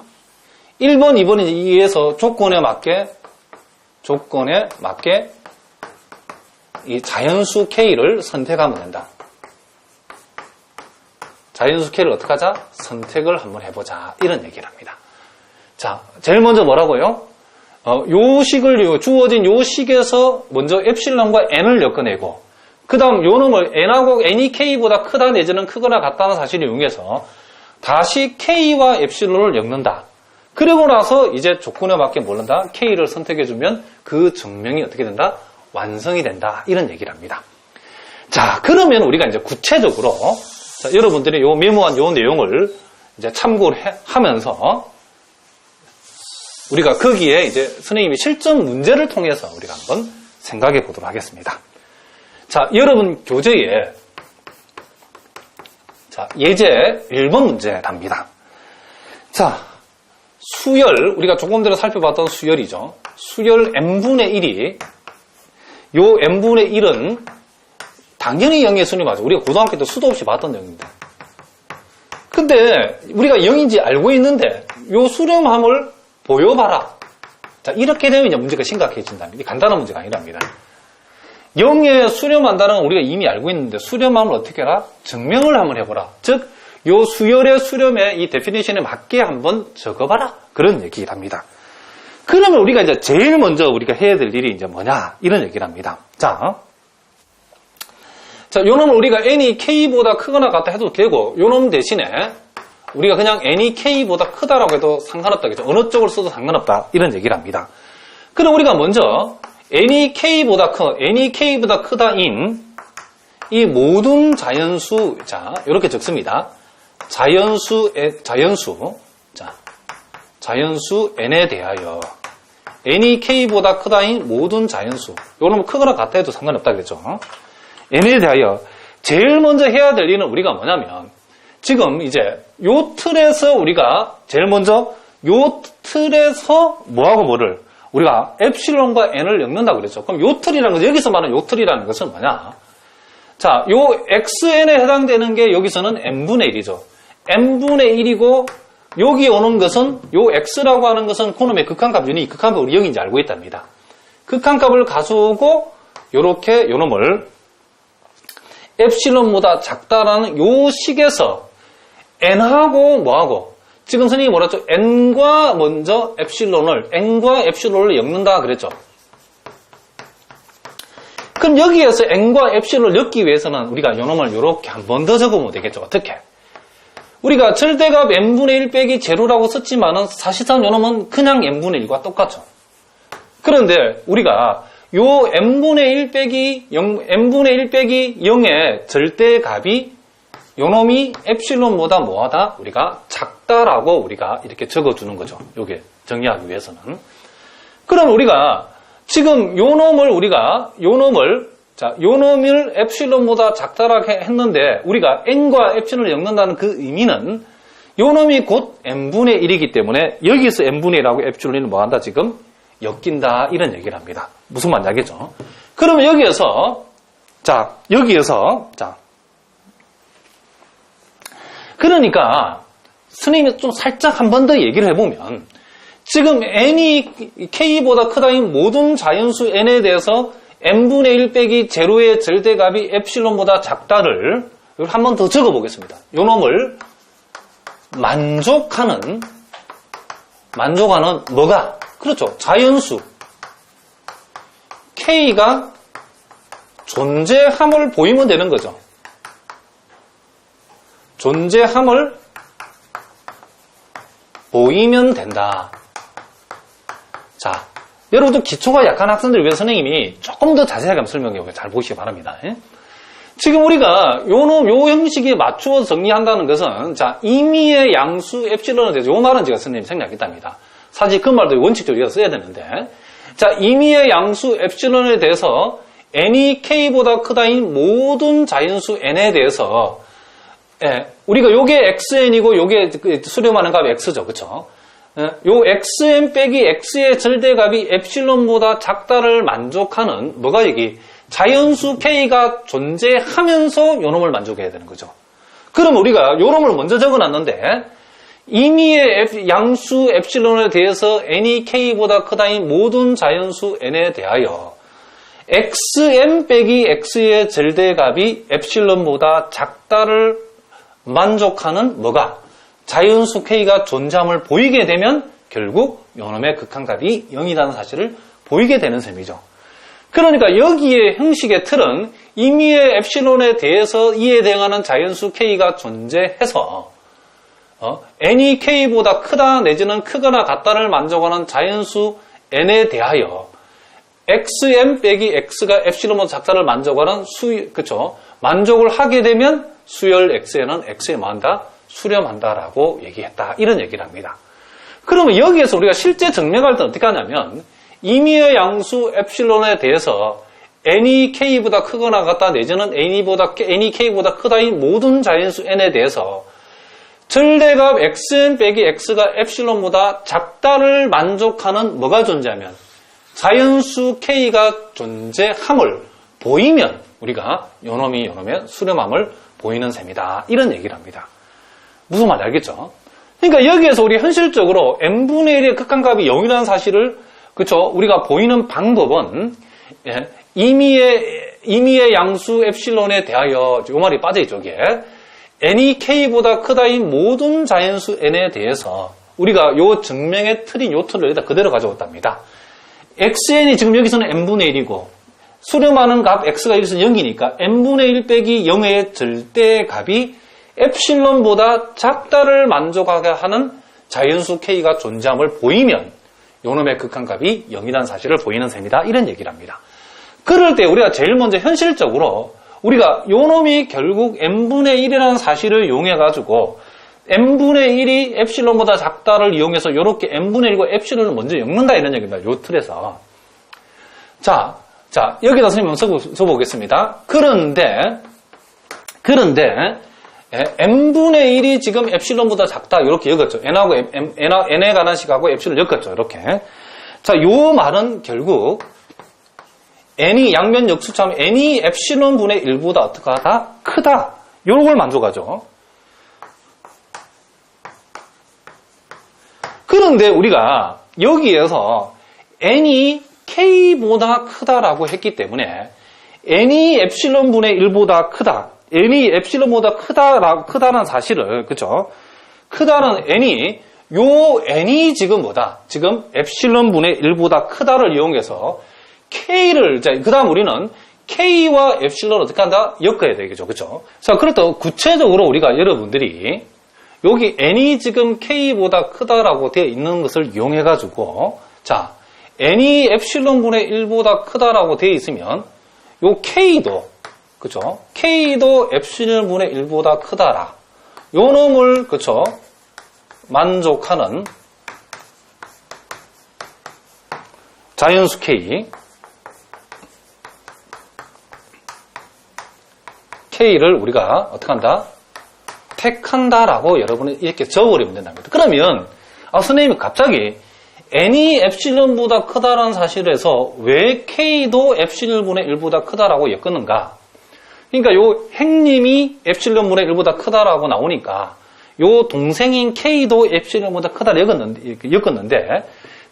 1번, 2번에 의해서 조건에 맞게 이 자연수 K를 선택하면 된다. 자연수 K를 어떻게 하자? 선택을 한번 해보자. 이런 얘기를 합니다. 자, 제일 먼저 뭐라고요? 요 식을, 주어진 요 식에서 먼저 엡실론과 n을 엮어내고, 그 다음 요 놈을 n하고 n이 K보다 크다 내지는 크거나 같다는 사실을 이용해서 다시 K와 엡실론을 엮는다. 그리고 나서 이제 조건에 맞게 모른다. K를 선택해주면 그 증명이 어떻게 된다? 완성이 된다. 이런 얘기를 합니다. 자, 그러면 우리가 이제 구체적으로 자, 여러분들이 요 메모한 요 내용을 이제 참고를 하면서 우리가 거기에 이제 선생님이 실전 문제를 통해서 우리가 한번 생각해 보도록 하겠습니다. 자, 여러분 교재에 자, 예제 1번 문제 답니다. 자, 수열, 우리가 조금 전에 살펴봤던 수열이죠. 수열 n분의 1이, 요 n분의 1은 당연히 0의 수렴 맞아. 우리가 고등학교 때 수도 없이 봤던 내용인데. 근데 우리가 0인지 알고 있는데 요 수렴함을 보여봐라. 자, 이렇게 되면 이제 문제가 심각해진답니다. 이게 간단한 문제가 아니랍니다. 0에 수렴한다는 건 우리가 이미 알고 있는데 수렴함을 어떻게 해라? 증명을 한번 해보라. 즉, 요 수열의 수렴의 이 데피니션에 맞게 한번 적어봐라. 그런 얘기를 합니다. 그러면 우리가 이제 제일 먼저 우리가 해야 될 일이 이제 뭐냐? 이런 얘기를 합니다. 자, 요 놈을 우리가 n이 k보다 크거나 같다 해도 되고, 요 놈 대신에 우리가 그냥 n이 k보다 크다라고 해도 상관없다겠죠. 어느 쪽을 써도 상관없다. 이런 얘기를 합니다. 그럼 우리가 먼저 n이 k보다 크다인 이 모든 자연수, 자, 이렇게 적습니다. 자연수 n에 대하여 n이 k보다 크다인 모든 자연수, 요놈은 크거나 같다 해도 상관없다 그랬죠. n에 대하여 제일 먼저 해야 될 일은 우리가 뭐냐면 지금 이제 요 틀에서 우리가 제일 먼저 요 틀에서 뭐하고 뭐를 우리가 엡실론과 n을 엮는다고 그랬죠. 그럼 요 틀이라는 것은 여기서 말하는 요 틀이라는 것은 뭐냐? 자, 요 xn에 해당되는 게 여기서는 n분의 1이죠. n분의 1이고 여기 오는 것은 요 x라고 하는 것은 그놈의 극한값 유닛, 극한값 우리 0인지 알고 있답니다. 극한값을 가져오고 요렇게 요놈을 엡실론보다 작다라는 요 식에서 n하고 뭐하고 지금 선생님이 뭐라 했죠? n과 먼저 n과 엡실론을 엮는다 그랬죠. 그럼 여기에서 n과 엡실론을 엮기 위해서는 우리가 요놈을 요렇게 한 번 더 적어보면 되겠죠. 어떻게? 우리가 절대값 n분의 1 빼기 제로라고 썼지만은 사실상 요놈은 그냥 n분의 1과 똑같죠. 그런데 우리가 요 n분의 1 빼기 0의 절대값이 요놈이 엡실론보다 뭐하다? 우리가 작다라고 우리가 이렇게 적어주는 거죠. 요게 정리하기 위해서는. 그럼 우리가 지금 요놈을 엡실론보다 작다라고 했는데 우리가 n과 엡실론을 엮는다는 그 의미는 요놈이 곧 n분의 1이기 때문에 여기서 n분의 1하고 엡실론이 뭐한다 지금? 엮인다 이런 얘기를 합니다. 무슨 말인지 알겠죠? 그러면 여기에서 그러니까 스님이 좀 살짝 한 번 더 얘기를 해보면 지금 n이 k보다 크다인 모든 자연수 n에 대해서 n분의 1 빼기 제로의 절대값이 엡실론보다 작다를 한 번 더 적어보겠습니다. 요 놈을 만족하는 뭐가? 그렇죠. 자연수 k가 존재함을 보이면 되는 거죠. 존재함을 보이면 된다. 자, 여러분들 기초가 약한 학생들을 위해 선생님이 조금 더 자세하게 한번 설명해 잘 보시기 바랍니다. 지금 우리가 요 형식에 맞추어 정리한다는 것은 자, 임의의 양수 엡실론에 대해서 요 말은 제가 선생님 생략했답니다. 사실 그 말도 원칙적으로 써야 되는데 자, 임의의 양수 엡실론에 대해서 n이 k보다 크다인 모든 자연수 n에 대해서 우리가 요게 xn이고 요게 수렴하는 값이 x죠. 그쵸? 요 xn 빼기 x의 절대값이 엡실론보다 작다를 만족하는 뭐가 여기 자연수 k가 존재하면서 요놈을 만족해야 되는 거죠. 그럼 우리가 요놈을 먼저 적어놨는데 임의의 양수 엡실론에 대해서 n이 k보다 크다인 모든 자연수 n에 대하여 xn 빼기 x의 절대값이 엡실론보다 작다를 만족하는 뭐가? 자연수 k가 존재함을 보이게 되면 결국 요놈의 극한값이 0이라는 사실을 보이게 되는 셈이죠. 그러니까 여기에 형식의 틀은 임의의 엡실론에 대해서 이에 대응하는 자연수 k가 존재해서 n이 k보다 크다 내지는 크거나 같다를 만족하는 자연수 n에 대하여 xn 빼기 x가 엡실론보다 작다를 만족하는 그쵸? 만족을 하게 되면 수열 x에는 x에 뭐한다? 수렴한다라고 얘기했다. 이런 얘기를 합니다. 그러면 여기에서 우리가 실제 증명할 때 어떻게 하냐면 임의의 양수 엡실론에 대해서 n이 k보다 크거나 같다 내지는 n이 k보다 크다인 모든 자연수 n에 대해서 절대값 xn 빼기 x가 엡실론보다 작다를 만족하는 뭐가 존재하면 자연수 k가 존재함을 보이면 우리가 요놈이 요놈의 수렴함을 보이는 셈이다. 이런 얘기를 합니다. 무슨 말인지 알겠죠? 그러니까 여기에서 우리 현실적으로 n분의 1의 극한값이 0이라는 사실을 그쵸? 우리가 보이는 방법은 임의의 양수 엡실론에 대하여 요 말이 빠져있죠. 이게 n이 k보다 크다인 모든 자연수 n에 대해서 우리가 요 증명의 틀인 요 틀을 여기다 그대로 가져왔답니다. xn이 지금 여기서는 n분의 1이고 수렴하는 값 x가 여기서 0이니까 n분의 1 빼기 0의 절대값이 엡실론보다 작다를 만족하게 하는 자연수 k가 존재함을 보이면 요놈의 극한값이 0이라는 사실을 보이는 셈이다. 이런 얘기를 합니다. 그럴 때 우리가 제일 먼저 현실적으로 우리가 요놈이 결국 n분의 1이라는 사실을 이용해가지고 n분의 1이 엡실론보다 작다를 이용해서 이렇게 n분의 1과 엡실론을 먼저 엮는다 이런 얘기입니다. 요 틀에서. 자, 여기다 선생님 한번 써보겠습니다. 그런데 n분의 1이 지금 엡실론보다 작다 이렇게 엮었죠. n에 관한 식하고 엡실론 엮었죠. 이렇게. 자, 요 말은 결국 n이 양면 역수차면 n이 엡실론 분의 1보다 어떻게 하다? 크다. 요걸 만족하죠. 그런데 우리가 여기에서 n이 k보다 크다라고 했기 때문에 n이 엡실론 분의 1보다 크다. n이 엡실론보다 크다는 사실을, 그죠? 크다는 n이, n이 지금 뭐다? 지금 엡실론 분의 1보다 크다를 이용해서 k를, 그 다음 우리는 k와 엡실론을 어떻게 한다? 엮어야 되겠죠. 그죠? 자, 그렇다고 구체적으로 우리가 여러분들이 여기 n이 지금 k보다 크다라고 되어 있는 것을 이용해가지고, 자, n이 엡실론 분의 1보다 크다라고 되어 있으면, 요 k도, 그쵸? k도 엡실론 분의 1보다 크다라. 요 놈을, 그쵸? 만족하는 자연수 k를 우리가 어떻게 한다? 택한다라고 여러분이 이렇게 적어버리면 된답니다. 그러면, 선생님이 갑자기 n이 엡실론보다 크다라는 사실에서 왜 k도 엡실론 분의 1보다 크다라고 엮었는가? 그러니까 요 행님이 엡실론 분의 1보다 크다라고 나오니까 요 동생인 k도 엡실론보다 크다를 엮었는데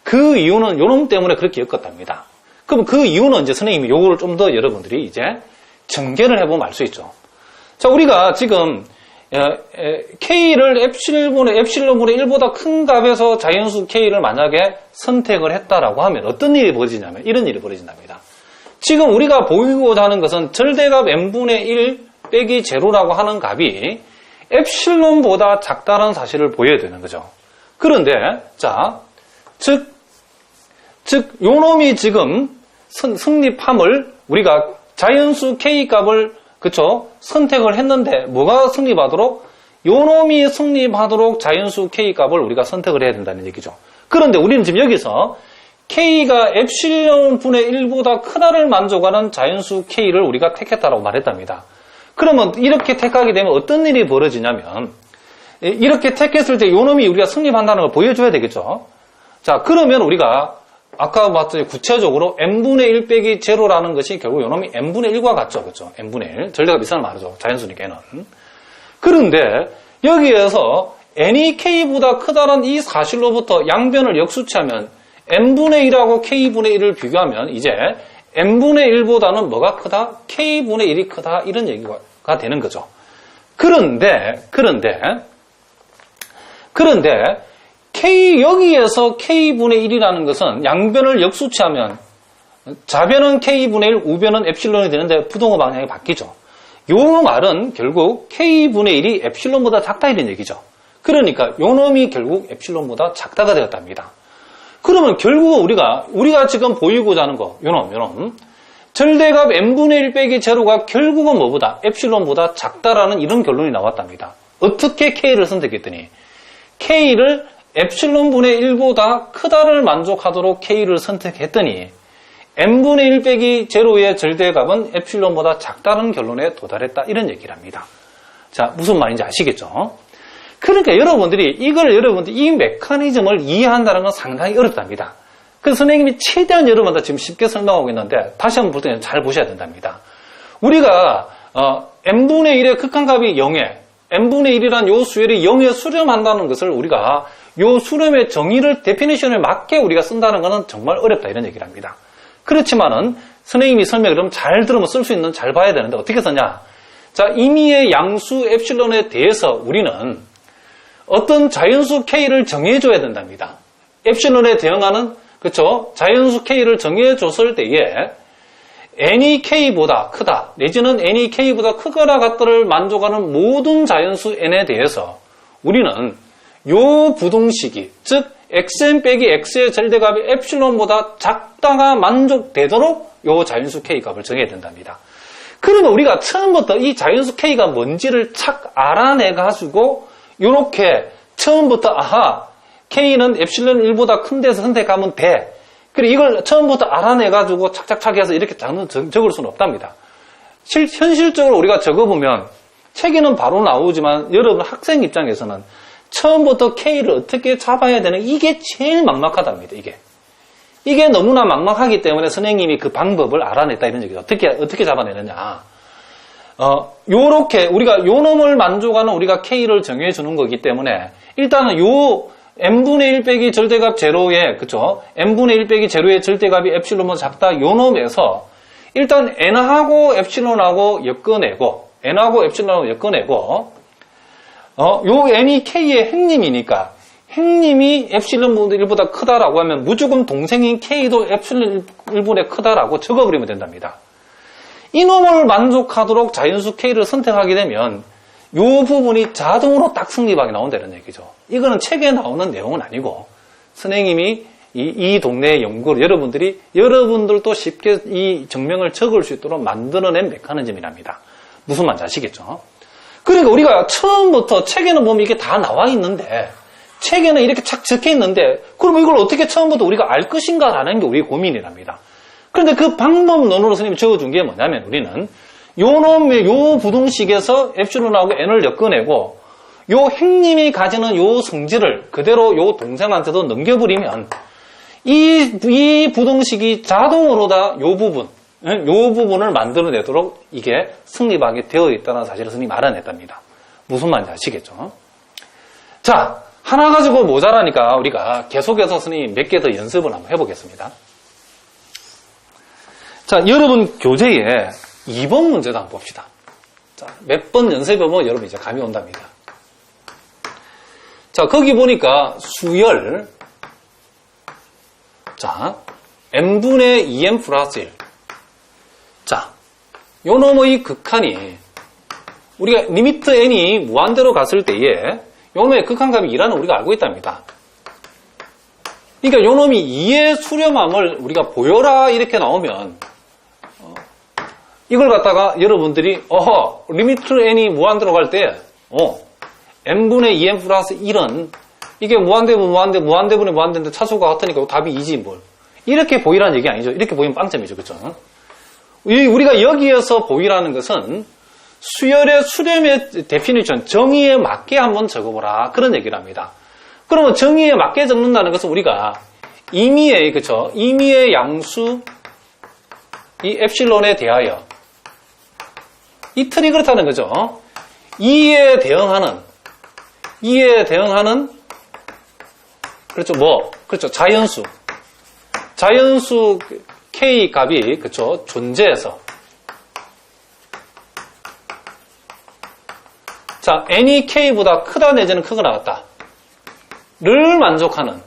그 이유는 요놈 때문에 그렇게 엮었답니다. 그럼 그 이유는 이제 선생님이 요거를 좀 더 여러분들이 이제 전개를 해보면 알 수 있죠. 자, 우리가 지금 k를 엡실론 분의 1보다 큰 값에서 자연수 k를 만약에 선택을 했다라고 하면 어떤 일이 벌어지냐면 이런 일이 벌어진답니다. 지금 우리가 보이고자 하는 것은 절대값 n분의 1 빼기 제로라고 하는 값이 엡실론보다 작다는 사실을 보여야 되는 거죠. 그런데 자, 즉 요놈이 지금 성립함을 우리가 자연수 k 값을 그쵸? 선택을 했는데 뭐가 성립하도록? 요놈이 성립하도록 자연수 k 값을 우리가 선택을 해야 된다는 얘기죠. 그런데 우리는 지금 여기서 k가 엡실론 분의 1보다 크다를 만족하는 자연수 k를 우리가 택했다라고 말했답니다. 그러면 이렇게 택하게 되면 어떤 일이 벌어지냐면 이렇게 택했을 때 요놈이 우리가 성립한다는 걸 보여줘야 되겠죠. 자, 그러면 우리가 아까 봤더니 구체적으로 n분의 1 빼기 제로라는 것이 결국 요놈이 n분의 1과 같죠. 그렇죠? n분의 1. 절대값 비싼 말이죠. 자연수니까 n은. 그런데 여기에서 n이 k보다 크다는 이 사실로부터 양변을 역수치하면 n분의 1하고 k분의 1을 비교하면 이제 n분의 1보다는 뭐가 크다? k분의 1이 크다. 이런 얘기가 되는 거죠. 그런데 여기에서 k분의 1이라는 것은 양변을 역수치하면 좌변은 k분의 1, 우변은 엡실론이 되는데 부동호 방향이 바뀌죠. 요 말은 결국 k분의 1이 엡실론보다 작다 이런 얘기죠. 그러니까 요 놈이 결국 엡실론보다 작다가 되었답니다. 그러면 결국 우리가 지금 보이고자 하는 거, 요놈. 절대값 n분의 1 빼기 제로가 결국은 뭐보다? 엡실론보다 작다라는 이런 결론이 나왔답니다. 어떻게 k를 선택했더니 k를 엡실론 분의 1보다 크다를 만족하도록 k를 선택했더니 n분의 1 빼기 제로의 절대값은 엡실론보다 작다는 결론에 도달했다. 이런 얘기를 합니다. 자, 무슨 말인지 아시겠죠? 그러니까 여러분들이 이 메커니즘을 이해한다는 건 상당히 어렵답니다. 그래서 선생님이 최대한 여러분들 지금 쉽게 설명하고 있는데 다시 한번 볼 때 잘 보셔야 된답니다. 우리가 n분의 1의 극한값이 0에 n분의 1이란 요 수열이 0에 수렴한다는 것을 우리가 요 수렴의 정의를 데피니션에 맞게 우리가 쓴다는 것은 정말 어렵다 이런 얘기를 합니다. 그렇지만은 선생님이 설명을 그럼 잘 들으면 쓸 수 있는 잘 봐야 되는데 어떻게 쓰냐? 자, 임의의 양수 엡실론에 대해서 우리는 어떤 자연수 K를 정해줘야 된답니다. 엡실론에 대응하는 그렇죠? 자연수 K를 정해줬을 때에 n이 K보다 크다 내지는 n이 K보다 크거나 같다를 만족하는 모든 자연수 n에 대해서 우리는 요 부등식이 즉 xn 빼기 x의 절대값이 엡실론보다 작다가 만족되도록 요 자연수 K 값을 정해야 된답니다. 그러면 우리가 처음부터 이 자연수 K가 뭔지를 착 알아내가지고 요렇게 처음부터 아하 K는 엡실론 1보다 큰 데서 선택하면 돼. 그리고 이걸 처음부터 알아내가지고 착착착 해서 이렇게 적을 수는 없답니다. 현실적으로 우리가 적어보면 책에는 바로 나오지만 여러분 학생 입장에서는 처음부터 K를 어떻게 잡아야 되는 이게 제일 막막하답니다. 이게 너무나 막막하기 때문에 선생님이 그 방법을 알아냈다 이런 얘기죠. 어떻게 잡아내느냐. 요렇게 우리가 요 놈을 만족하는 우리가 K를 정해주는 거기 때문에 일단은 요 n분의 1 빼기 절대값 제로의 그쵸? n분의 1 빼기 제로의 절대값이 엡실론보다 작다 요 놈에서 일단 n하고 엡실론하고 엮어내고 n하고 엡실론하고 엮어내고 요 n이 K의 행님이니까 행님이 엡실론 1보다 크다라고 하면 무조건 동생인 K도 엡실론 1분의 크다라고 적어버리면 된답니다. 이놈을 만족하도록 자연수 K를 선택하게 되면 이 부분이 자동으로 딱 성립하게 나온다는 얘기죠. 이거는 책에 나오는 내용은 아니고 선생님이 이 동네의 연구를 여러분들도 쉽게 이 증명을 적을 수 있도록 만들어낸 메커니즘이랍니다. 무슨 말인지 아시겠죠? 그러니까 우리가 처음부터 책에는 보면 이게 다 나와 있는데 책에는 이렇게 착 적혀 있는데 그럼 이걸 어떻게 처음부터 우리가 알 것인가라는 게 우리의 고민이랍니다. 그런데 그 방법론으로 선생님이 적어준 게 뭐냐면 우리는 요 부등식에서 엡실론하고 n을 엮어내고 요 행님이 가지는 요 성질을 그대로 요 동생한테도 넘겨버리면 이 부등식이 자동으로 다 요 부분을 만들어내도록 이게 성립하게 되어 있다는 사실을 선생님이 알아냈답니다. 무슨 말인지 아시겠죠? 자, 하나 가지고 모자라니까 우리가 계속해서 선생님 몇 개 더 연습을 한번 해보겠습니다. 자, 여러분 교재에 2번 문제도 한번 봅시다. 자, 몇 번 연습해보면 여러분 이제 감이 온답니다. 자, 거기 보니까 수열, 자, n분의 2n 플러스 1. 자, 요 놈의 극한이, 우리가 리미트 n이 무한대로 갔을 때에, 요 놈의 극한값이 2라는 우리가 알고 있답니다. 그러니까 요 놈이 2의 수렴함을 우리가 보여라 이렇게 나오면, 이걸 갖다가 여러분들이 리미트 n이 무한대로 갈 때 n분의 2n 플러스 1은 이게 무한대분의 무한대인데 차수가 같으니까 답이 2지 뭘. 이렇게 보이라는 얘기 아니죠. 이렇게 보이면 빵점이죠. 그렇죠? 우리가 여기에서 보이라는 것은 수열의 수렴의 데피니션, 정의에 맞게 한번 적어보라. 그런 얘기를 합니다. 그러면 정의에 맞게 적는다는 것은 우리가 임의의 양수 이 엡실론에 대하여 이 틀이 그렇다는 거죠. 이에 대응하는 그렇죠 자연수 K 값이 그렇죠 존재해서 자 n이 K보다 크다 내지는 크거나 같다를 만족하는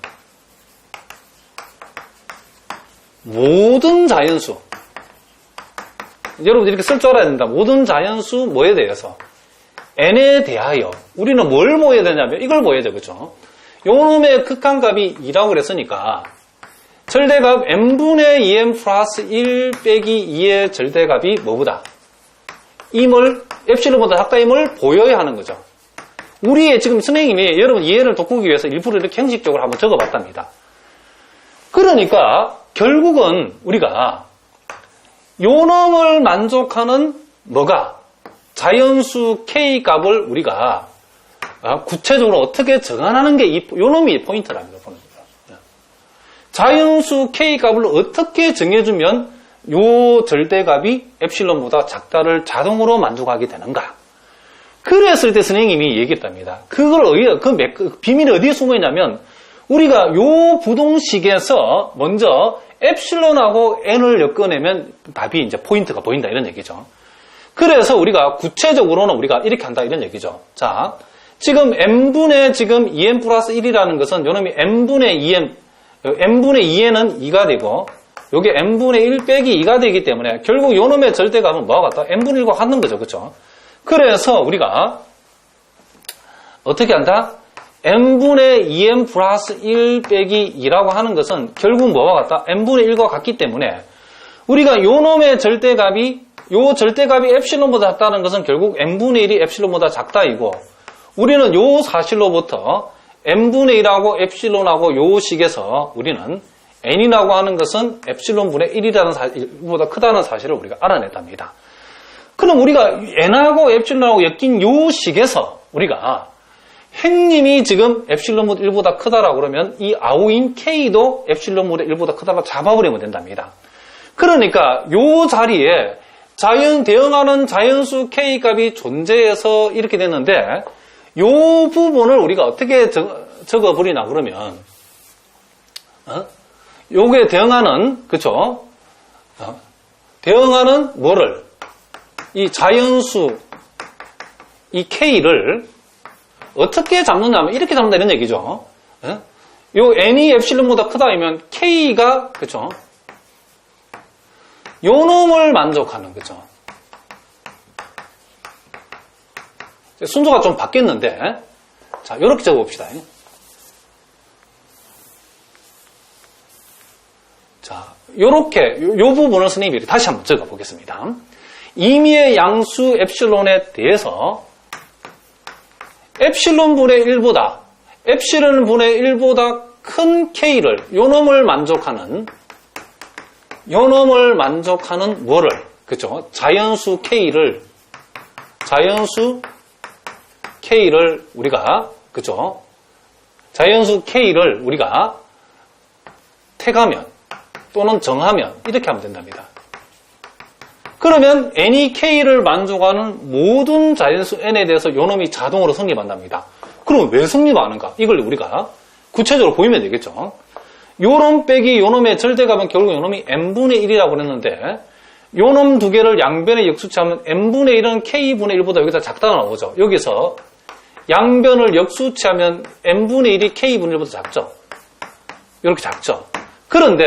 모든 자연수 여러분들 이렇게 쓸 줄 알아야 된다. 모든 자연수 뭐에 대해서? n에 대하여. 우리는 뭘 모여야 되냐면 이걸 모여야죠. 그렇죠? 요 놈의 극한값이 2라고 그랬으니까 절대값 n분의 2n 플러스 1 빼기 2의 절대값이 뭐보다? 임을 엡실론보다 작다임을 보여야 하는 거죠. 우리의 지금 선생님이 여러분 이해를 돕기 위해서 일부러 이렇게 형식적으로 한번 적어봤답니다. 그러니까 결국은 우리가 요놈을 만족하는 뭐가? 자연수 K 값을 우리가 구체적으로 어떻게 정하는 게 요놈이 포인트랍니다. 자연수 K 값을 어떻게 정해주면 요 절대값이 엡실론보다 작다를 자동으로 만족하게 되는가? 그랬을 때 선생님이 얘기했답니다. 그 비밀이 어디에 숨어있냐면 우리가 요 부동식에서 먼저 엡실론하고 n을 엮어내면 답이 이제 포인트가 보인다 이런 얘기죠. 그래서 우리가 구체적으로는 우리가 이렇게 한다 이런 얘기죠. 자, 지금 n분의 지금 2n 플러스 1이라는 것은 요놈이 n분의 2n, n분의 2n은 2가 되고 요게 n분의 1 빼기 2가 되기 때문에 결국 요놈의 절대값은 뭐가 같다? n분의 1과 같는 거죠. 그렇죠? 그래서 우리가 어떻게 한다? n분의 2n 플러스 1 빼기 2라고 하는 것은 결국 뭐와 같다? n분의 1과 같기 때문에 우리가 요놈의 절대값이 요 절대값이 엡실론보다 작다는 것은 결국 n분의 1이 엡실론보다 작다이고 우리는 요 사실로부터 n분의 1하고 엡실론하고 요 식에서 우리는 n이라고 하는 것은 엡실론분의 1이라는 사실보다 크다는 사실을 우리가 알아냈답니다. 그럼 우리가 n하고 엡실론하고 엮인 요 식에서 우리가 행님이 지금 엡실론분의 1보다 크다라고 그러면 이 아우인 k도 엡실론분의 1보다 크다고 잡아버리면 된답니다. 그러니까 요 자리에 대응하는 자연수 k 값이 존재해서 이렇게 됐는데 요 부분을 우리가 어떻게 적어버리나 그러면 요게 대응하는 그쵸? 대응하는 뭐를 이 자연수 이 k를 어떻게 잡느냐면 이렇게 잡는다 이런 얘기죠. 요 n이 엡실론보다 크다면 k가 그쵸? 요 놈을 만족하는 거죠. 순서가 좀 바뀌었는데 자 요렇게 적어봅시다. 자 요렇게 요 부분을 선생님이 다시 한번 적어보겠습니다. 임의의 양수 엡실론에 대해서 엡실론분의 1보다 엡실론분의 1보다 큰 k를 요 놈을 만족하는 뭐를 그죠? 자연수 k를 우리가 그죠? 자연수 k를 우리가 택하면 또는 정하면 이렇게 하면 된답니다. 그러면 n이 k를 만족하는 모든 자연수 n에 대해서 요놈이 자동으로 성립한답니다. 그럼 왜 성립하는가? 이걸 우리가 구체적으로 보이면 되겠죠. 요놈 빼기 요놈의 절대값은 결국 요놈이 n분의 1이라고 그랬는데 요놈 두 개를 양변에 역수치하면 n분의 1은 k분의 1보다 여기서 작다가 나오죠. 여기서 양변을 역수치하면 n분의 1이 k분의 1보다 작죠. 이렇게 작죠. 그런데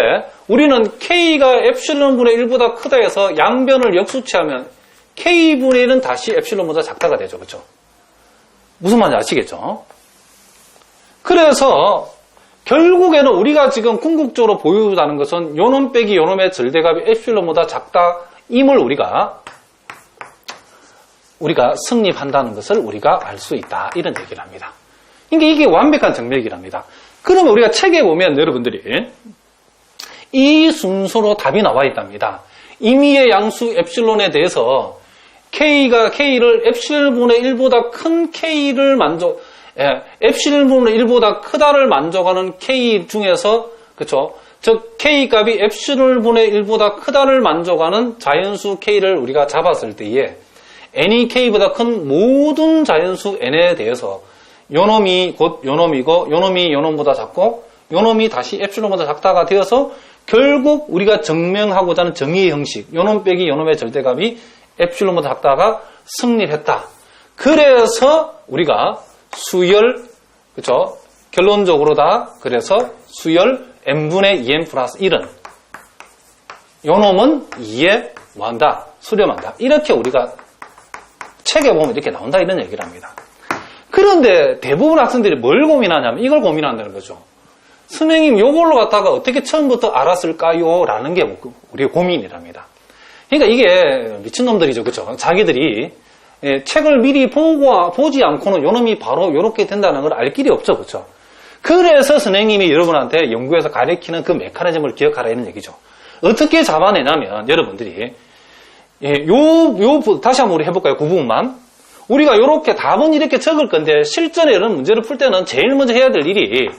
우리는 k가 엡실론분의 1보다 크다 해서 양변을 역수치하면 k분의 1은 다시 엡실론보다 작다가 되죠. 그렇죠? 무슨 말인지 아시겠죠? 그래서 결국에는 우리가 지금 궁극적으로 보유하는 것은 요놈 빼기 요놈의 절대값이 엡실론보다 작다임을 우리가 성립한다는 것을 우리가 알 수 있다. 이런 얘기를 합니다. 그러니까 이게 완벽한 정맥이랍니다. 그러면 우리가 책에 보면 여러분들이 이 순서로 답이 나와 있답니다. 임의의 양수 엡실론에 대해서 k를 엡실분의 1보다 큰 k를 엡실분의 1보다 크다를 만족하는 k 중에서 그쵸? 즉 k 값이 엡실분의 1보다 크다를 만족하는 자연수 k를 우리가 잡았을 때에 n이 k보다 큰 모든 자연수 n에 대해서 요놈이 곧 요놈이고 요놈이 요놈보다 작고 요놈이 다시 엡실론보다 작다가 되어서 결국 우리가 증명하고자 하는 정의의 형식 요놈 빼기 요놈의 절대값이 엡실론보다 작다가 성립했다. 그래서 우리가 수열 그쵸? 결론적으로 다 그래서 수열 n분의 2n 플러스 1은 요놈은 2에 뭐한다? 수렴한다. 이렇게 우리가 책에 보면 이렇게 나온다 이런 얘기를 합니다. 그런데 대부분 학생들이 뭘 고민하냐면 이걸 고민한다는 거죠. 선생님 요걸로 갖다가 어떻게 처음부터 알았을까요? 라는 게 우리의 고민이랍니다. 그러니까 이게 미친놈들이죠. 그렇죠? 자기들이 책을 미리 보지 않고는 요놈이 바로 요렇게 된다는 걸 알 길이 없죠. 그렇죠? 그래서 선생님이 여러분한테 연구에서 가르치는 그 메커니즘을 기억하라 이런 얘기죠. 어떻게 잡아내냐면 여러분들이 다시 한번 우리 해볼까요? 그 부분만. 우리가 이렇게 답은 이렇게 적을 건데 실전에 이런 문제를 풀 때는 제일 먼저 해야 될 일이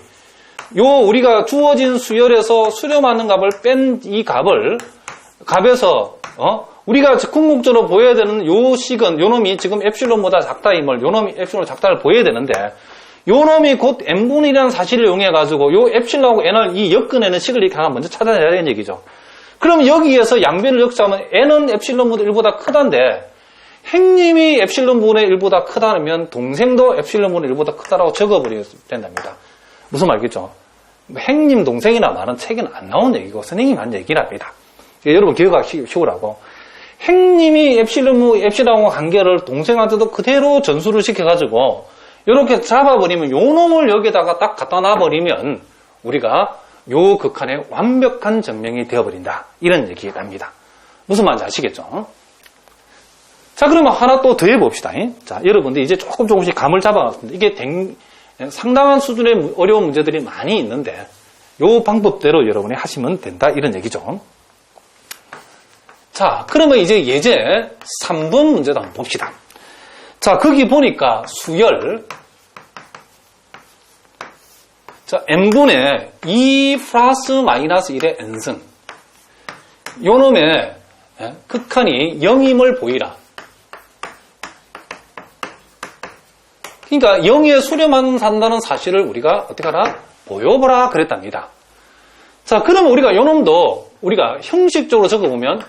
우리가 주어진 수열에서 수렴하는 값을 뺀 이 값에서 우리가 궁극적으로 보여야 되는 요 식은 요 놈이 지금 엡실론보다 작다임을 요 놈이 엡실론 작다를 보여야 되는데 요 놈이 곧 n분의 1이라는 사실을 이용해 가지고 요 엡실론하고 n을 이 엮어내는 식을 이렇게 먼저 찾아내야 되는 얘기죠. 그럼 여기에서 양변을 역수하면 n은 엡실론보다 1보다 크다인데 행님이 엡실론분의 1보다 크다면 동생도 엡실론분의 1보다 크다라고 적어버려야 된답니다. 무슨 말이겠죠? 행님 동생이나 말은 책에는 안 나온 얘기고 선생님이 한 얘기랍니다. 여러분 기억하기 쉬우라고. 행님이 엡실론하고 관계를 동생한테도 그대로 전수를 시켜가지고 이렇게 잡아버리면 요 놈을 여기다가 딱 갖다 놔버리면 우리가 요 극한의 완벽한 증명이 되어버린다. 이런 얘기랍니다. 무슨 말인지 아시겠죠? 자, 그러면 하나 또 더 해봅시다. 자, 여러분들 이제 조금씩 감을 잡아갔습니다. 이게 상당한 수준의 어려운 문제들이 많이 있는데 요 방법대로 여러분이 하시면 된다. 이런 얘기죠. 자, 그러면 이제 예제 3번 문제도 한번 봅시다. 자, 거기 보니까 수열. 자, n분의 2 플러스 마이너스 1의 n승. 요 놈의 극한이 0임을 보이라. 그러니까 0에 수렴한다는 사실을 우리가 어떻게 하라? 보여보라 그랬답니다. 자, 그러면 우리가 요 놈도 우리가 형식적으로 적어보면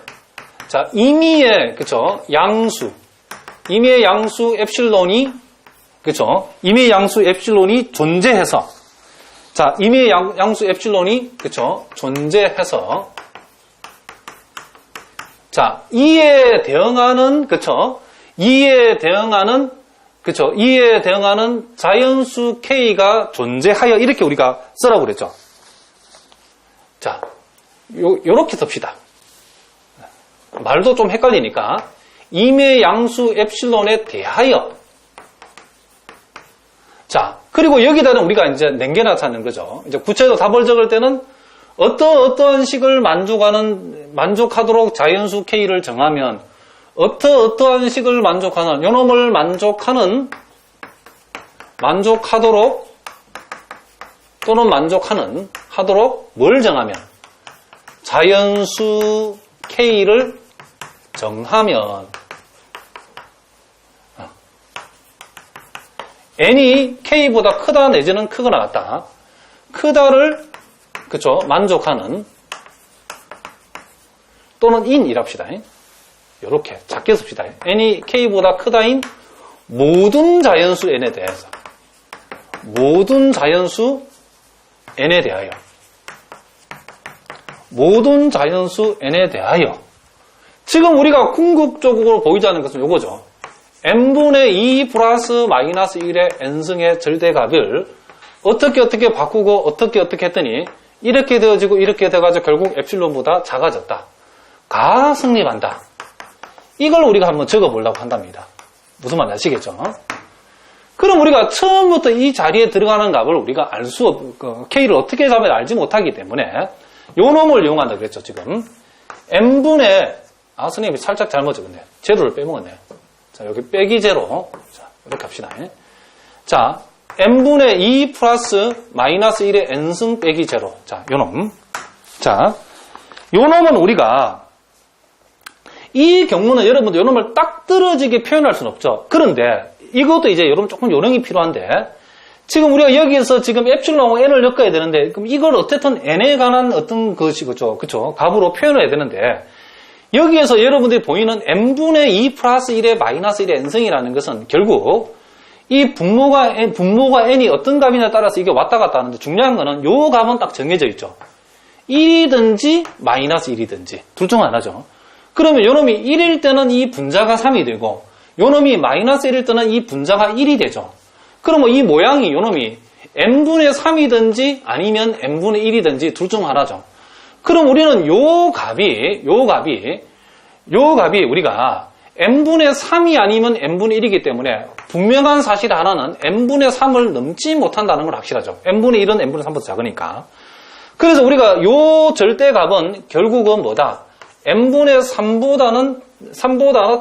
자, 임의의 그쵸? 임의의 양수 엡실론이 그쵸? 임의의 양수 엡실론이 존재해서 자, 임의의 양수 엡실론이 그쵸? 존재해서 자, 이에 대응하는 그쵸? 이에 대응하는 자연수 K가 존재하여 이렇게 우리가 쓰라고 그랬죠. 자, 요렇게 씁시다. 말도 좀 헷갈리니까 임의 양수 엡실론에 대하여 자, 그리고 여기다는 우리가 이제 냉개나 찾는 거죠. 이제 구체적으로 답을 적을 때는 어떠한 식을 만족하도록 자연수 K를 정하면 어떠한 식을 만족하는 요놈을 만족하도록 또는 하도록 뭘 정하면 자연수 K를 정하면 n이 K보다 크다 내지는 크거나 같다. 크다를 그쵸 만족하는 또는 in이랍시다. 이렇게 작게 씁시다. n이 K보다 크다인 모든 자연수 n에 대해서 모든 자연수 n에 대하여 지금 우리가 궁극적으로 보이자는 것은 이거죠. n분의 2 플러스 마이너스 1의 n승의 절대값을 어떻게 바꾸고 어떻게 했더니 이렇게 되어지고 이렇게 돼가지고 결국 엡실론보다 작아졌다. 가 성립한다. 이걸 우리가 한번 적어보려고 한답니다. 무슨 말인지 아시겠죠? 그럼 우리가 처음부터 이 자리에 들어가는 값을 우리가 K를 어떻게 잡아야 알지 못하기 때문에 요 놈을 이용한다 그랬죠, 지금. n분의, 선생님이 살짝 잘못 적었네. 제로를 빼먹었네. 자, 여기 빼기 제로. 자, 이렇게 합시다. 자, n분의 2 플러스 마이너스 1의 n승 빼기 제로. 자, 요 놈. 자, 요 놈은 우리가 이 경우는 여러분들 요 놈을 딱 떨어지게 표현할 수는 없죠. 그런데 이것도 이제 여러분 조금 요령이 필요한데 지금 우리가 여기에서 지금 엡실론하고 n을 엮어야 되는데 그럼 이걸 어쨌든 n에 관한 어떤 것이 그죠? 값으로 표현해야 되는데 여기에서 여러분들이 보이는 n분의 2 플러스 1의 마이너스 1의 n승이라는 것은 결국 이 분모가 n이 어떤 값이냐에 따라서 이게 왔다 갔다 하는데 중요한 거는 요 값은 딱 정해져 있죠. 1이든지 마이너스 1이든지 둘 중 하나죠. 그러면 요 놈이 1일 때는 이 분자가 3이 되고 요 놈이 마이너스 1일 때는 이 분자가 1이 되죠. 그러면 이 모양이 요 놈이 n분의 3이든지 아니면 n분의 1이든지 둘 중 하나죠. 그럼 우리는 요 값이 우리가 n분의 3이 아니면 n분의 1이기 때문에 분명한 사실 하나는 n분의 3을 넘지 못한다는 건 확실하죠. n분의 1은 n분의 3보다 작으니까. 그래서 우리가 요 절대값은 결국은 뭐다? n분의 3보다는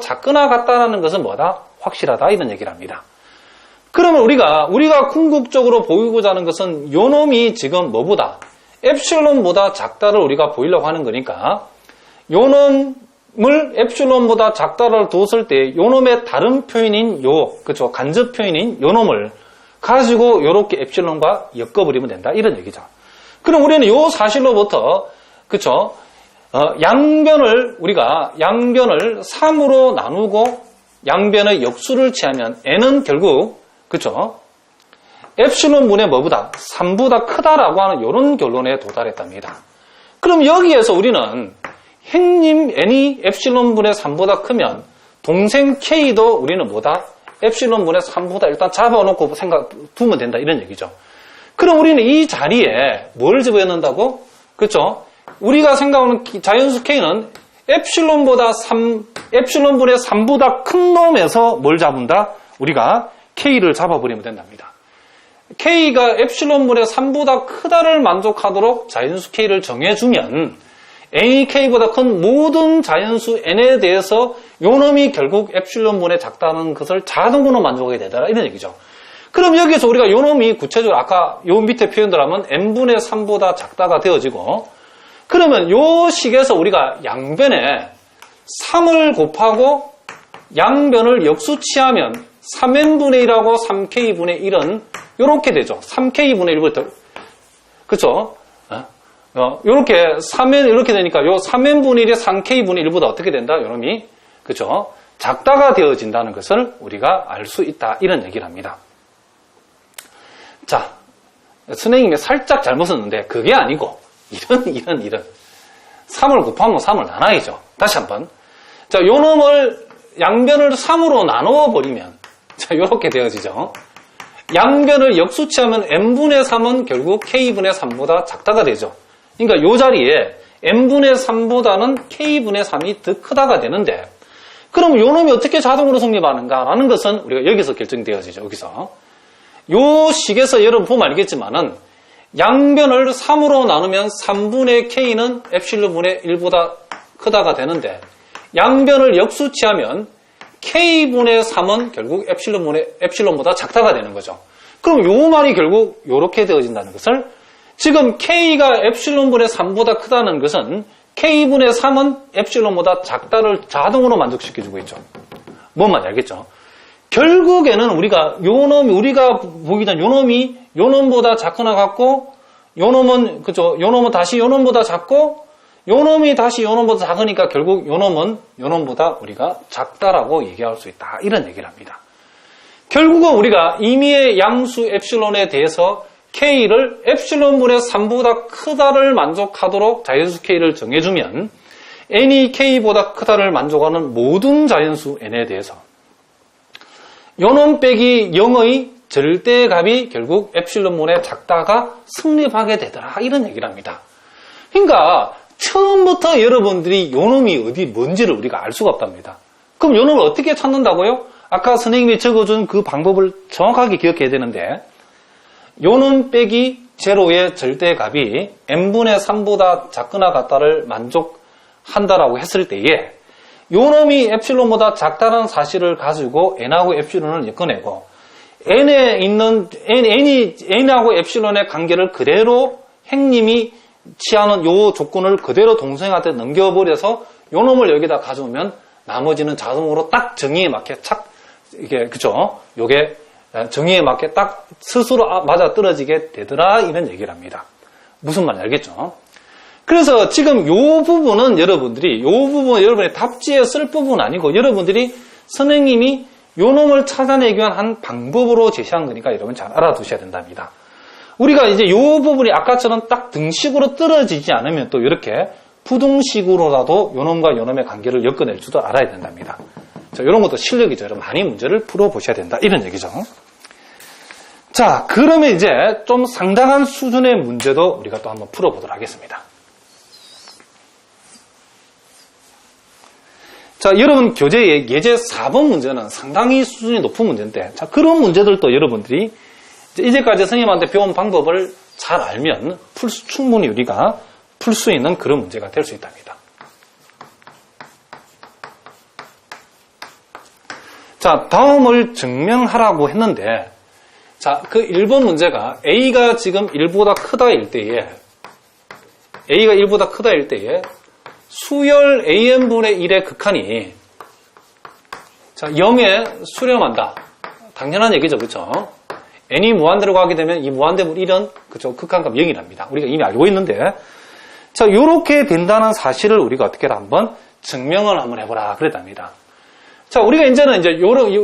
작거나 같다는 것은 뭐다? 확실하다 이런 얘기를 합니다. 그러면 우리가 궁극적으로 보이고자 하는 것은 요 놈이 지금 뭐보다? 엡실론보다 작다를 우리가 보이려고 하는 거니까 요 놈을 엡실론보다 작다를 뒀을 때 요 놈의 다른 표현인 그쵸? 간접 표현인 요 놈을 가지고 요렇게 엡실론과 엮어버리면 된다 이런 얘기죠. 그럼 우리는 요 사실로부터 그쵸? 우리가 양변을 3으로 나누고 양변의 역수를 취하면 n은 결국 그쵸? 엡실론분의 뭐보다? 3보다 크다라고 하는 이런 결론에 도달했답니다. 그럼 여기에서 우리는 행님 n이 엡실론분의 3보다 크면 동생 k도 우리는 뭐다? 엡실론분의 3보다 일단 잡아놓고 두면 된다 이런 얘기죠. 그럼 우리는 이 자리에 뭘 집어넣는다고? 그쵸? 우리가 생각하는 자연수 k는 엡실론분의 3보다 큰 놈에서 뭘 잡은다? 우리가 k를 잡아버리면 된답니다. k가 엡실론분의 3보다 크다를 만족하도록 자연수 k를 정해주면 n이 k보다 큰 모든 자연수 n에 대해서 요놈이 결국 엡실론분의 작다는 것을 자동으로 만족하게 되더라 이런 얘기죠. 그럼 여기서 우리가 요놈이 구체적으로 아까 요 밑에 표현대로 하면 n분의 3보다 작다가 되어지고 그러면 요 식에서 우리가 양변에 3을 곱하고 양변을 역수치하면 3n분의 1하고 3k분의 1은 요렇게 되죠. 3k분의 1부터 그쵸? 요렇게 3n 이렇게 되니까 요 3n분의 1이 3k분의 1보다 어떻게 된다? 요놈이 그쵸? 작다가 되어진다는 것을 우리가 알 수 있다. 이런 얘기를 합니다. 자, 선생님이 살짝 잘못 썼는데 그게 아니고 이런 3을 곱하면 3을 나눠야죠. 다시 한번. 자, 요 놈을 양변을 3으로 나누어 버리면 자, 요렇게 되어지죠. 양변을 역수치하면 n분의 3은 결국 k분의 3보다 작다가 되죠. 그러니까 요 자리에 n분의 3보다는 k분의 3이 더 크다가 되는데 그럼 요 놈이 어떻게 자동으로 성립하는가라는 것은 우리가 여기서 결정되어지죠. 여기서. 요 식에서 여러분 보면 알겠지만은 양변을 3으로 나누면 3분의 k는 엡실론분의 1보다 크다가 되는데 양변을 역수치하면 k분의 3은 결국 엡실론보다 작다가 되는 거죠. 그럼 요 말이 결국 요렇게 되어진다는 것을 지금 k가 엡실론분의 3보다 크다는 것은 k분의 3은 엡실론보다 작다를 자동으로 만족시켜주고 있죠. 뭔 말인지 알겠죠? 결국에는 우리가 보기 전 요 놈보다 작거나 같고 요 놈은 다시 요 놈보다 작고 요 놈이 다시 요 놈보다 작으니까 결국 요 놈보다 우리가 작다라고 얘기할 수 있다. 이런 얘기를 합니다. 결국은 우리가 임의의 양수 엡실론에 대해서 k를 엡실론분의 3보다 크다를 만족하도록 자연수 k를 정해주면 n이 k보다 크다를 만족하는 모든 자연수 n에 대해서 요놈 빼기 0의 절대값이 결국 엡실론분의 작다가 성립하게 되더라. 이런 얘기를 합니다. 그러니까 처음부터 여러분들이 요놈이 뭔지를 우리가 알 수가 없답니다. 그럼 요놈을 어떻게 찾는다고요? 아까 선생님이 적어준 그 방법을 정확하게 기억해야 되는데 요놈 빼기 제로의 절대값이 n분의 3보다 작거나 같다를 만족한다라고 했을 때에 요놈이 엡실론보다 작다는 사실을 가지고 n하고 엡실론을 엮어내고 n하고 엡실론의 관계를 그대로 행님이 취하는 요 조건을 그대로 동생한테 넘겨버려서 요놈을 여기다 가져오면 나머지는 자동으로 딱 정의에 맞게 이게 그죠? 요게 정의에 맞게 딱 스스로 맞아 떨어지게 되더라 이런 얘기를 합니다. 무슨 말인지 알겠죠? 그래서 지금 요 부분은 여러분의 답지에 쓸 부분은 아니고 여러분들이 선생님이 요 놈을 찾아내기 위한 한 방법으로 제시한 거니까 여러분 잘 알아두셔야 된답니다. 우리가 이제 요 부분이 아까처럼 딱 등식으로 떨어지지 않으면 또 이렇게 부등식으로라도 요 놈과 요 놈의 관계를 엮어낼 줄도 알아야 된답니다. 자, 이런 것도 실력이죠. 여러분 많이 문제를 풀어보셔야 된다. 이런 얘기죠. 자, 그러면 이제 좀 상당한 수준의 문제도 우리가 또 한번 풀어보도록 하겠습니다. 자, 여러분 교재의 예제 4번 문제는 상당히 수준이 높은 문제인데, 자, 그런 문제들도 여러분들이 이제까지 선생님한테 배운 방법을 잘 알면 충분히 우리가 풀 수 있는 그런 문제가 될 수 있답니다. 자, 다음을 증명하라고 했는데, 자, 그 1번 문제가 A가 지금 1보다 크다일 때에, A가 1보다 크다일 때에 수열 AN분의 1의 극한이, 자, 0에 수렴한다. 당연한 얘기죠, 그렇죠? n이 무한대로 가게 되면 이 무한대분 1은 그죠, 극한값 0이랍니다. 우리가 이미 알고 있는데, 자, 요렇게 된다는 사실을 우리가 어떻게 한번 증명을 한번 해보라 그랬답니다. 자, 우리가 이제는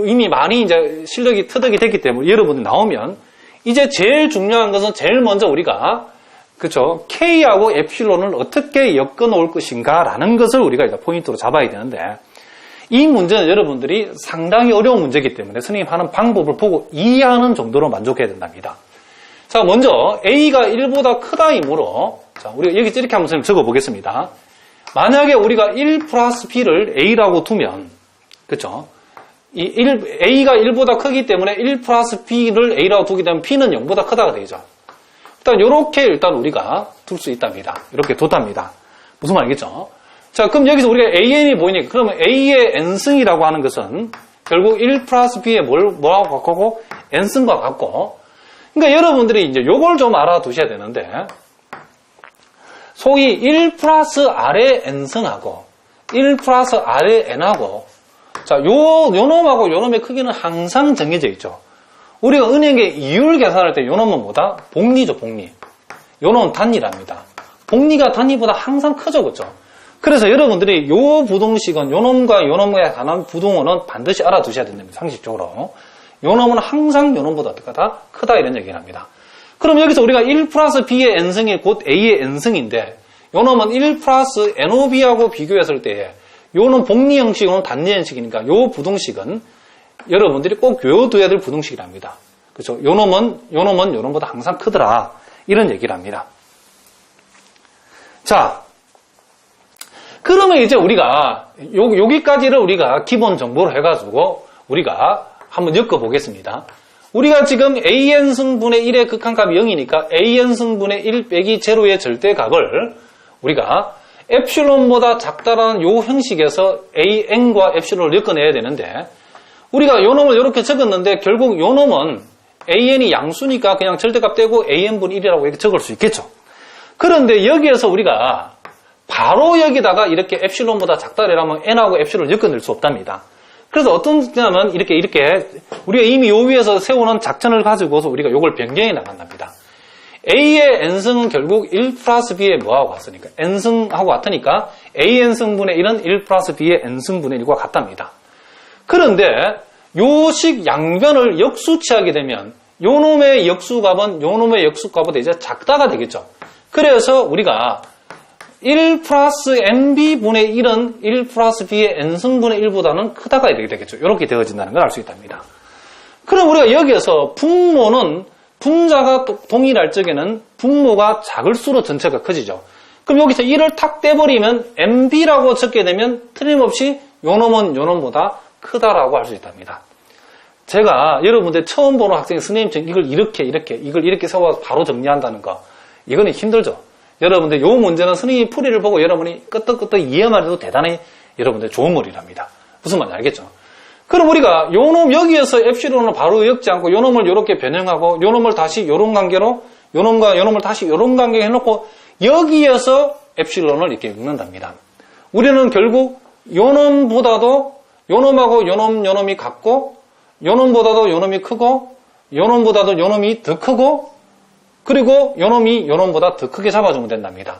이미 많이 이제 실력이 터득이 됐기 때문에 여러분들 나오면 이제 제일 중요한 것은 제일 먼저 우리가 그죠, K하고 엡실론을 어떻게 엮어 놓을 것인가라는 것을 우리가 이제 포인트로 잡아야 되는데, 이 문제는 여러분들이 상당히 어려운 문제이기 때문에 선생님 하는 방법을 보고 이해하는 정도로 만족해야 된답니다. 자, 먼저 A가 1보다 크다이므로, 자, 우리가 여기 이렇게 한번 적어 보겠습니다. 만약에 우리가 1 플러스 B를 A라고 두면, 그쵸? A가 1보다 크기 때문에 1 플러스 B를 A라고 두게 되면 B는 0보다 크다가 되죠. 일단 요렇게 일단 우리가 둘 수 있답니다. 이렇게 뒀답니다. 무슨 말이겠죠? 자, 그럼 여기서 우리가 AN이 보이니까, 그러면 A의 n승이라고 하는 것은 결국 1 플러스 B의 뭐라고 바꾸고? n승과 같고, 그러니까 여러분들이 이제 요걸 좀 알아두셔야 되는데, 소위 1 플러스 R의 n승하고, 1 플러스 R의 n하고, 자, 요 놈하고 요 놈의 크기는 항상 정해져 있죠. 우리가 은행의 이율 계산할 때 요 놈은 뭐다? 복리죠, 복리. 요 놈은 단위랍니다. 복리가 단위보다 항상 크죠, 그렇죠? 그래서 여러분들이 요 부동식은 요 놈과 요 놈에 관한 부동어는 반드시 알아두셔야 된답니다. 상식적으로. 요 놈은 항상 요 놈보다 어떻다? 크다 이런 얘기를 합니다. 그럼 여기서 우리가 1 플러스 B의 n승이 곧 A의 n승인데, 요 놈은 1 플러스 NOB하고 비교했을 때에 요는 복리 형식, 요는 단위 형식이니까 요 부동식은 여러분들이 꼭 외워둬야 될 부동식이랍니다. 그렇죠? 요 놈은 요 놈보다 항상 크더라. 이런 얘기를 합니다. 자, 그러면 이제 우리가 여기까지를 우리가 기본 정보로 해가지고 우리가 한번 엮어보겠습니다. 우리가 지금 AN승분의 1의 극한값이 0이니까 AN승분의 1 빼기 제로의 절대값을 우리가 엡실론보다 작다라는 요 형식에서 AN과 엡실론을 엮어내야 되는데, 우리가 요 놈을 이렇게 적었는데 결국 요 놈은 AN이 양수니까 그냥 절대값 떼고 AN분 1이라고 이렇게 적을 수 있겠죠. 그런데 여기에서 우리가 바로 여기다가 이렇게 엡실론보다 작다라면 n하고 엡실론을 엮어낼 수 없답니다. 그래서 어떤 거냐면 이렇게 우리가 이미 요 위에서 세우는 작전을 가지고서 우리가 요걸 변경해 나간답니다. A의 n승은 결국 1 플러스 B의 뭐하고 같으니까 n승하고 같으니까 AN승분의 1은 1 플러스 B의 n승분의 1과 같답니다. 그런데 요식 양변을 역수치하게 되면 요 놈의 역수값은 요 놈의 역수값보다 이제 작다가 되겠죠. 그래서 우리가 1 플러스 nb분의 1은 1 플러스 b의 n승분의 1보다는 크다가 이렇게 되겠죠. 이렇게 되어진다는 걸 알 수 있답니다. 그럼 우리가 여기에서 분모는 분자가 동일할 적에는 분모가 작을수록 전체가 커지죠. 그럼 여기서 1을 탁 떼버리면 nb라고 적게 되면 틀림없이 요 놈은 요 놈보다 크다라고 할 수 있답니다. 제가 여러분들 처음 보는 학생이 선생님 이걸 이렇게 세워서 바로 정리한다는 거, 이거는 힘들죠. 여러분들 요 문제는 선생님이 풀이를 보고 여러분이 끄떡끄떡 이해만 해도 대단히 여러분들 좋은 머리랍니다. 무슨 말인지 알겠죠? 그럼 우리가 요 놈 여기에서 엡실론을 바로 엮지 않고 요 놈을 요렇게 변형하고 요 놈을 다시 요런 관계로 요 놈과 요 놈을 다시 요런 관계에 해놓고 여기에서 엡실론을 이렇게 엮는답니다. 우리는 결국 요 놈보다도 요 놈하고 요 놈이 같고 요 놈보다도 요 놈이 크고 요 놈보다도 요 놈이 더 크고 그리고 요 놈이 요 놈보다 더 크게 잡아주면 된답니다.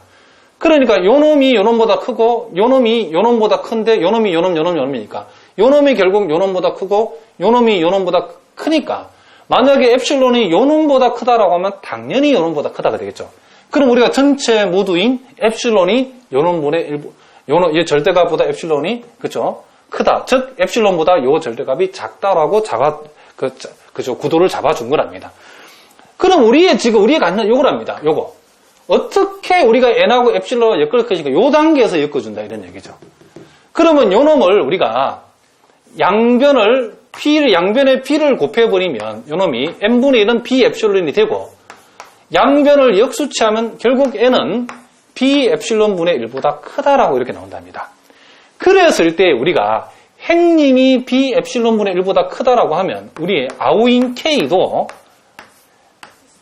그러니까 요 놈이 요 놈보다 크고 요 놈이 요 놈보다 큰데 요 놈이 요 놈이니까 요 놈이 결국 요 놈보다 크고 요 놈이 요 놈보다 크니까 만약에 엡실론이 요 놈보다 크다라고 하면 당연히 요 놈보다 크다가 되겠죠. 그럼 우리가 전체 모두인 엡실론이 요 놈분의 요 절대값보다 엡실론이 그죠? 크다. 즉 엡실론보다 요 절대값이 작다라고 그죠? 구도를 잡아준 거랍니다. 그럼 우리가 갖는 요거랍니다. 요거. 어떻게 우리가 n하고 엡실론을 엮을 것인가? 요 단계에서 엮어준다 이런 얘기죠. 그러면 요놈을 우리가 양변의 B를 곱해버리면 요놈이 n분의 1은 B 엡실론이 되고 양변을 역수치하면 결국 n은 B 엡실론분의 1보다 크다라고 이렇게 나온답니다. 그랬을 때 우리가 행님이 B 엡실론분의 1보다 크다라고 하면 우리 아우인 K도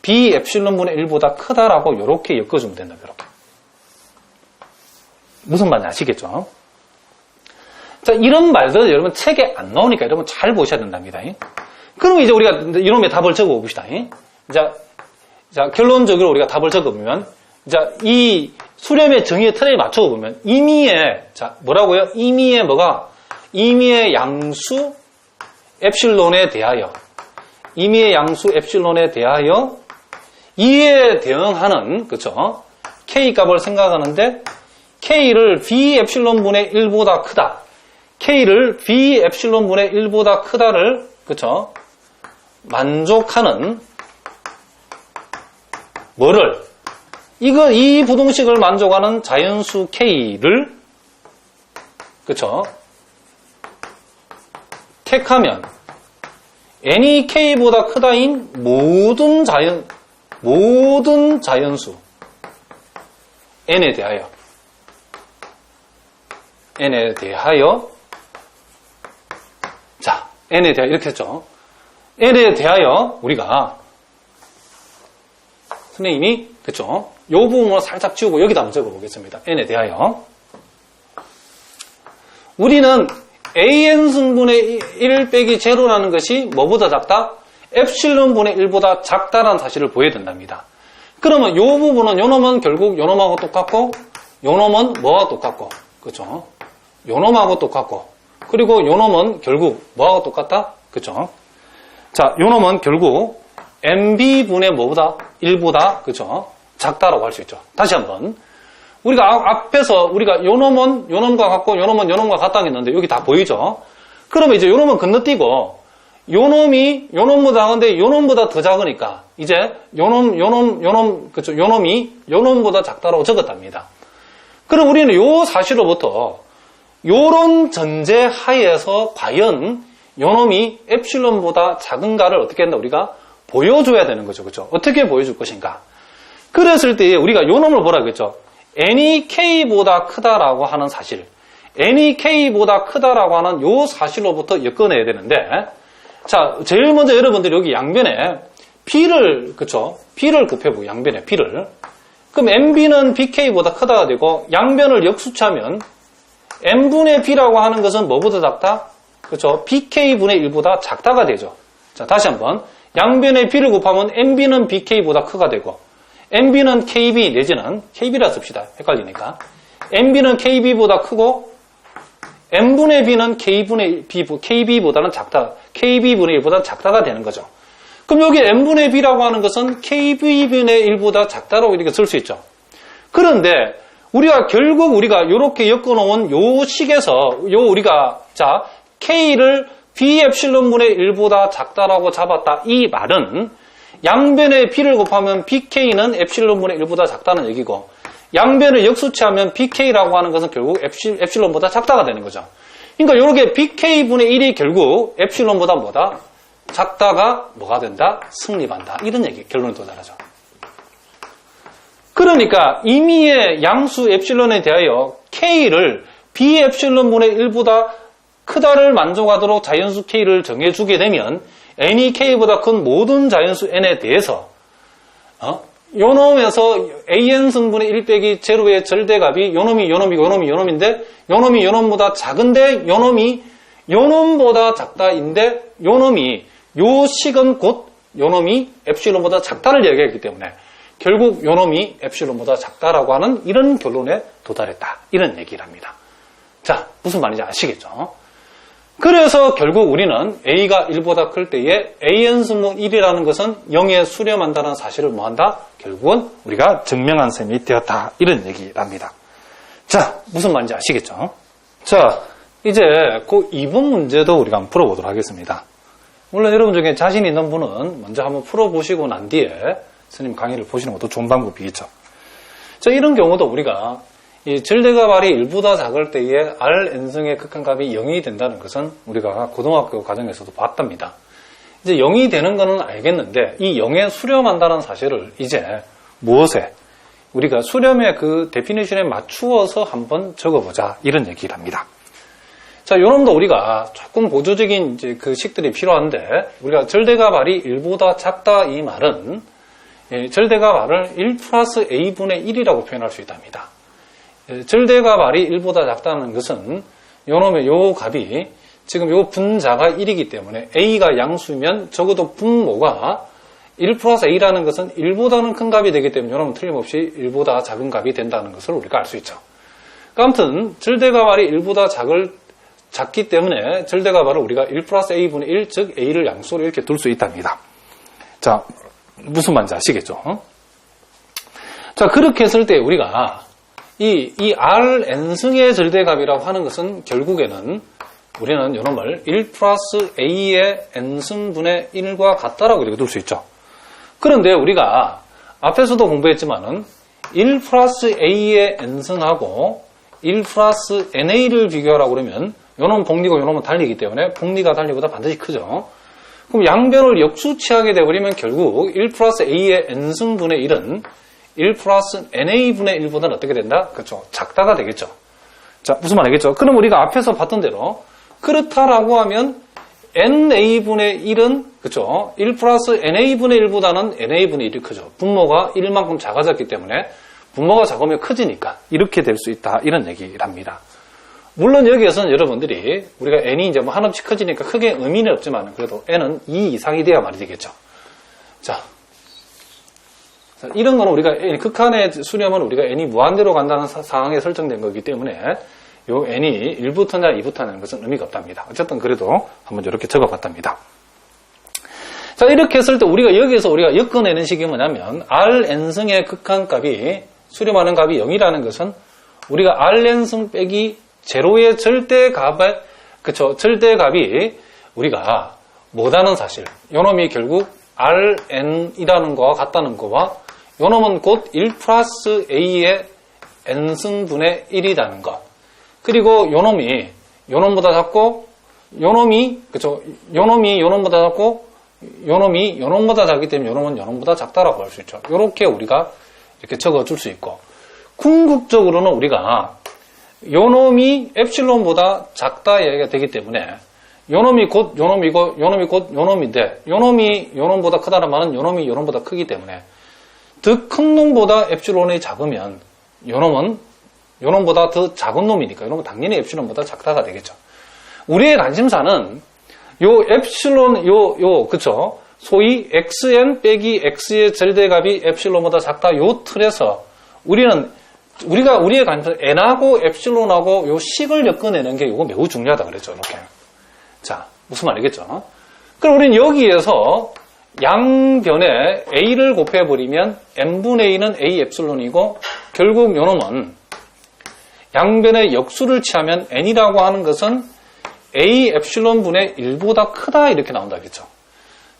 B 엡실론분의 1보다 크다라고 이렇게 엮어주면 된다. 이렇게. 무슨 말인지 아시겠죠? 자, 이런 말들은 여러분 책에 안 나오니까 여러분 잘 보셔야 된답니다. 그럼 이제 우리가 이놈의 답을 적어 봅시다. 자, 결론적으로 우리가 답을 적어보면, 자, 이 수렴의 정의의 틀에 맞춰보면, 뭐라고요? 임의의 양수 엡실론에 대하여, 이에 대응하는, 그쵸? K 값을 생각하는데, K를 B 엡실론분의 1보다 크다. K를 B 엡실론분의 1보다 크다를, 그쵸? 만족하는, 이 부등식을 만족하는 자연수 K를, 그쵸? 택하면, n이 K보다 크다인 모든 자연수, n에 대하여, 자, n에 대하여, 이렇게 했죠. n에 대하여, 우리가, 선생님이, 그쵸? 요 부분을 살짝 지우고 여기다 한번 적어보겠습니다. n에 대하여. 우리는 an승분의 1 빼기 제로라는 것이 뭐보다 작다? 엡실론분의 1보다 작다라는 사실을 보여야 된답니다. 그러면 요 부분은 요놈은 결국 요놈하고 똑같고, 요놈은 뭐와 똑같고, 그쵸? 요놈하고 똑같고, 그리고 요놈은 결국 뭐하고 똑같다? 그쵸? 자, 요놈은 결국 MB분의 뭐보다? 1보다, 그쵸? 작다라고 할 수 있죠. 다시 한번. 우리가 앞에서 우리가 요놈은 요놈과 같고, 요놈은 요놈과 같다고 했는데, 여기 다 보이죠? 그러면 이제 요놈은 건너뛰고, 요놈이 요놈보다 작은데, 요놈보다 더 작으니까, 이제 그쵸? 요놈이 요놈보다 작다라고 적었답니다. 그럼 우리는 요 사실로부터, 요런 전제 하에서 과연 요놈이 엡실론보다 작은가를 어떻게 한다? 우리가 보여줘야 되는 거죠. 그렇죠? 어떻게 보여줄 것인가? 그랬을 때 우리가 요놈을 뭐라 그랬죠? n이 K보다 크다라고 하는 사실, n이 K보다 크다라고 하는 요 사실로부터 엮어내야 되는데, 자, 제일 먼저 여러분들이 여기 양변에 B를, 그쵸? B를 곱해보고, 양변에 B를. 그럼 MB는 BK보다 크다가 되고, 양변을 역수치하면 N분의 B라고 하는 것은 뭐보다 작다? 그쵸? BK분의 1보다 작다가 되죠. 자, 다시 한번. 양변의 B를 곱하면 MB는 BK보다 크가 되고, MB는 KB 내지는 KB라 씁시다. 헷갈리니까. MB는 KB보다 크고, N분의 B는 KB보다는 작다. KB분의 1보다 작다가 되는 거죠. 그럼 여기 N분의 B라고 하는 것은 KB분의 1보다 작다라고 이렇게 쓸 수 있죠. 그런데 결국 우리가 이렇게 엮어놓은 요 식에서 우리가 K를 B 엡실론분의 1보다 작다라고 잡았다. 이 말은 양변에 B를 곱하면 BK는 엡실론분의 1보다 작다는 얘기고, 양변을 역수치하면 BK라고 하는 것은 결국 엡실론보다 작다가 되는 거죠. 그러니까 이렇게 BK분의 1이 결국 엡실론보다 뭐다? 작다가 뭐가 된다? 승립한다. 이런 얘기, 결론이 도달하죠. 그러니까 임의의 양수 엡실론에 대하여 K를 B 엡실론분의 1보다 크다를 만족하도록 자연수 K를 정해주게 되면 n이 K보다 큰 모든 자연수 N에 대해서 요놈에서 AN승분의 1 빼기 제로의 절대값이 요놈이 요놈인데 요놈이 요놈보다 작은데 요놈이 요놈보다 작다인데 요놈이 요 식은 곧 요놈이 엡실론보다 작다를 얘기했기 때문에 결국 요놈이 엡실론보다 작다라고 하는 이런 결론에 도달했다. 이런 얘기를 합니다. 자, 무슨 말인지 아시겠죠? 그래서 결국 우리는 A가 1보다 클 때에 AN승분 1이라는 것은 0에 수렴한다는 사실을 뭐한다? 결국은 우리가 증명한 셈이 되었다. 이런 얘기를 합니다. 자, 무슨 말인지 아시겠죠? 자, 이제 그 2번 문제도 우리가 한번 풀어보도록 하겠습니다. 물론 여러분 중에 자신 있는 분은 먼저 한번 풀어보시고 난 뒤에 스님 강의를 보시는 것도 좋은 방법이겠죠. 자, 이런 경우도 우리가 이 절대값 R이 1보다 작을 때에 R n승의 극한값이 0이 된다는 것은 우리가 고등학교 과정에서도 봤답니다. 이제 0이 되는 거는 알겠는데 이 0에 수렴한다는 사실을 이제 무엇에? 우리가 수렴의 그 데피니션에 맞추어서 한번 적어보자 이런 얘기를 합니다. 자, 요놈도 우리가 조금 보조적인 이제 그 식들이 필요한데 우리가 절대값 R이 1보다 작다 이 말은 절대값 R을 1 플러스 A분의 1이라고 표현할 수 있답니다. 절대값 R이 1보다 작다는 것은 요놈의 요 값이 지금 요 분자가 1이기 때문에 A가 양수면 적어도 분모가 1 플러스 A라는 것은 1보다는 큰 값이 되기 때문에 요놈은 틀림없이 1보다 작은 값이 된다는 것을 우리가 알 수 있죠. 아무튼 절대값 R이 1보다 작기 때문에 절대값 R을 우리가 1 플러스 A분의 1, 즉 A를 양수로 이렇게 둘 수 있답니다. 자, 무슨 말인지 아시겠죠? 자, 그렇게 했을 때 우리가 이 R n승의 절대값이라고 하는 것은 결국에는 우리는 요놈을 1 플러스 A의 n승분의 1과 같다라고 이렇게 둘 수 있죠. 그런데 우리가 앞에서도 공부했지만은 1 플러스 A의 n승하고 1 플러스 NA를 비교하라고 그러면 요놈은 복리고 요놈은 달리기 때문에 복리가 달리보다 반드시 크죠. 그럼 양변을 역수치하게 되어버리면 결국 1 플러스 A의 n승분의 1은 1 플러스 NA분의 1보다는 어떻게 된다? 그렇죠. 작다가 되겠죠. 자, 무슨 말 알겠죠? 그럼 우리가 앞에서 봤던 대로 그렇다라고 하면 NA분의 1은 그렇죠. 1 플러스 NA분의 1보다는 NA분의 1이 크죠. 분모가 1만큼 작아졌기 때문에 분모가 작으면 커지니까 이렇게 될 수 있다. 이런 얘기를 합니다. 물론 여기에서는 여러분들이 우리가 n이 이제 뭐 한없이 커지니까 크게 의미는 없지만 그래도 n은 2 이상이 돼야 말이 되겠죠. 자, 이런 거는 우리가 극한의 수렴은 우리가 n이 무한대로 간다는 상황에 설정된 거기 때문에 요 n이 1부터냐 2부터냐는 것은 의미가 없답니다. 어쨌든 그래도 한번 이렇게 적어봤답니다. 자, 이렇게 했을 때 우리가 여기에서 우리가 엮어내는 식이 뭐냐면 R n승의 극한값이 수렴하는 값이 0이라는 것은 우리가 R n승 빼기 제로의 절대값의 그쵸 절대값이 우리가 뭐다는 사실 요놈이 결국 Rn이라는 거와 같다는 거와 요놈은 곧 1 플러스 A의 n승분의 1이라는 것 그리고 요놈이 요놈보다 작고 요놈이 그쵸 요놈이 요놈보다 작고 요놈이 요놈보다 작기 때문에 요놈은 요놈보다 작다라고 할 수 있죠. 요렇게 우리가 이렇게 적어줄 수 있고 궁극적으로는 우리가 요놈이 엡실론보다 작다 얘기가 되기 때문에 요놈이 곧 요놈이고 요놈이 곧 요놈인데 요놈이 요놈보다 크다는 말은 요놈이 요놈보다 크기 때문에 더 큰 놈보다 엡실론이 작으면 요놈은 요놈보다 더 작은 놈이니까 요놈은 당연히 엡실론보다 작다가 되겠죠. 우리의 관심사는 요 엡실론 그쵸 소위 xn 빼기 x의 절대값이 엡실론보다 작다 요 틀에서 우리의 관점, n하고 엡실론하고 요 식을 엮어내는 게 이거 매우 중요하다 그랬죠, 이렇게. 자, 무슨 말이겠죠? 그럼 우리는 여기에서 양변에 a를 곱해버리면 n분의 a는 a 엡실론이고, 결국 요놈은 양변에 역수를 취하면 n이라고 하는 것은 a 엡실론분의 1보다 크다, 이렇게 나온다겠죠.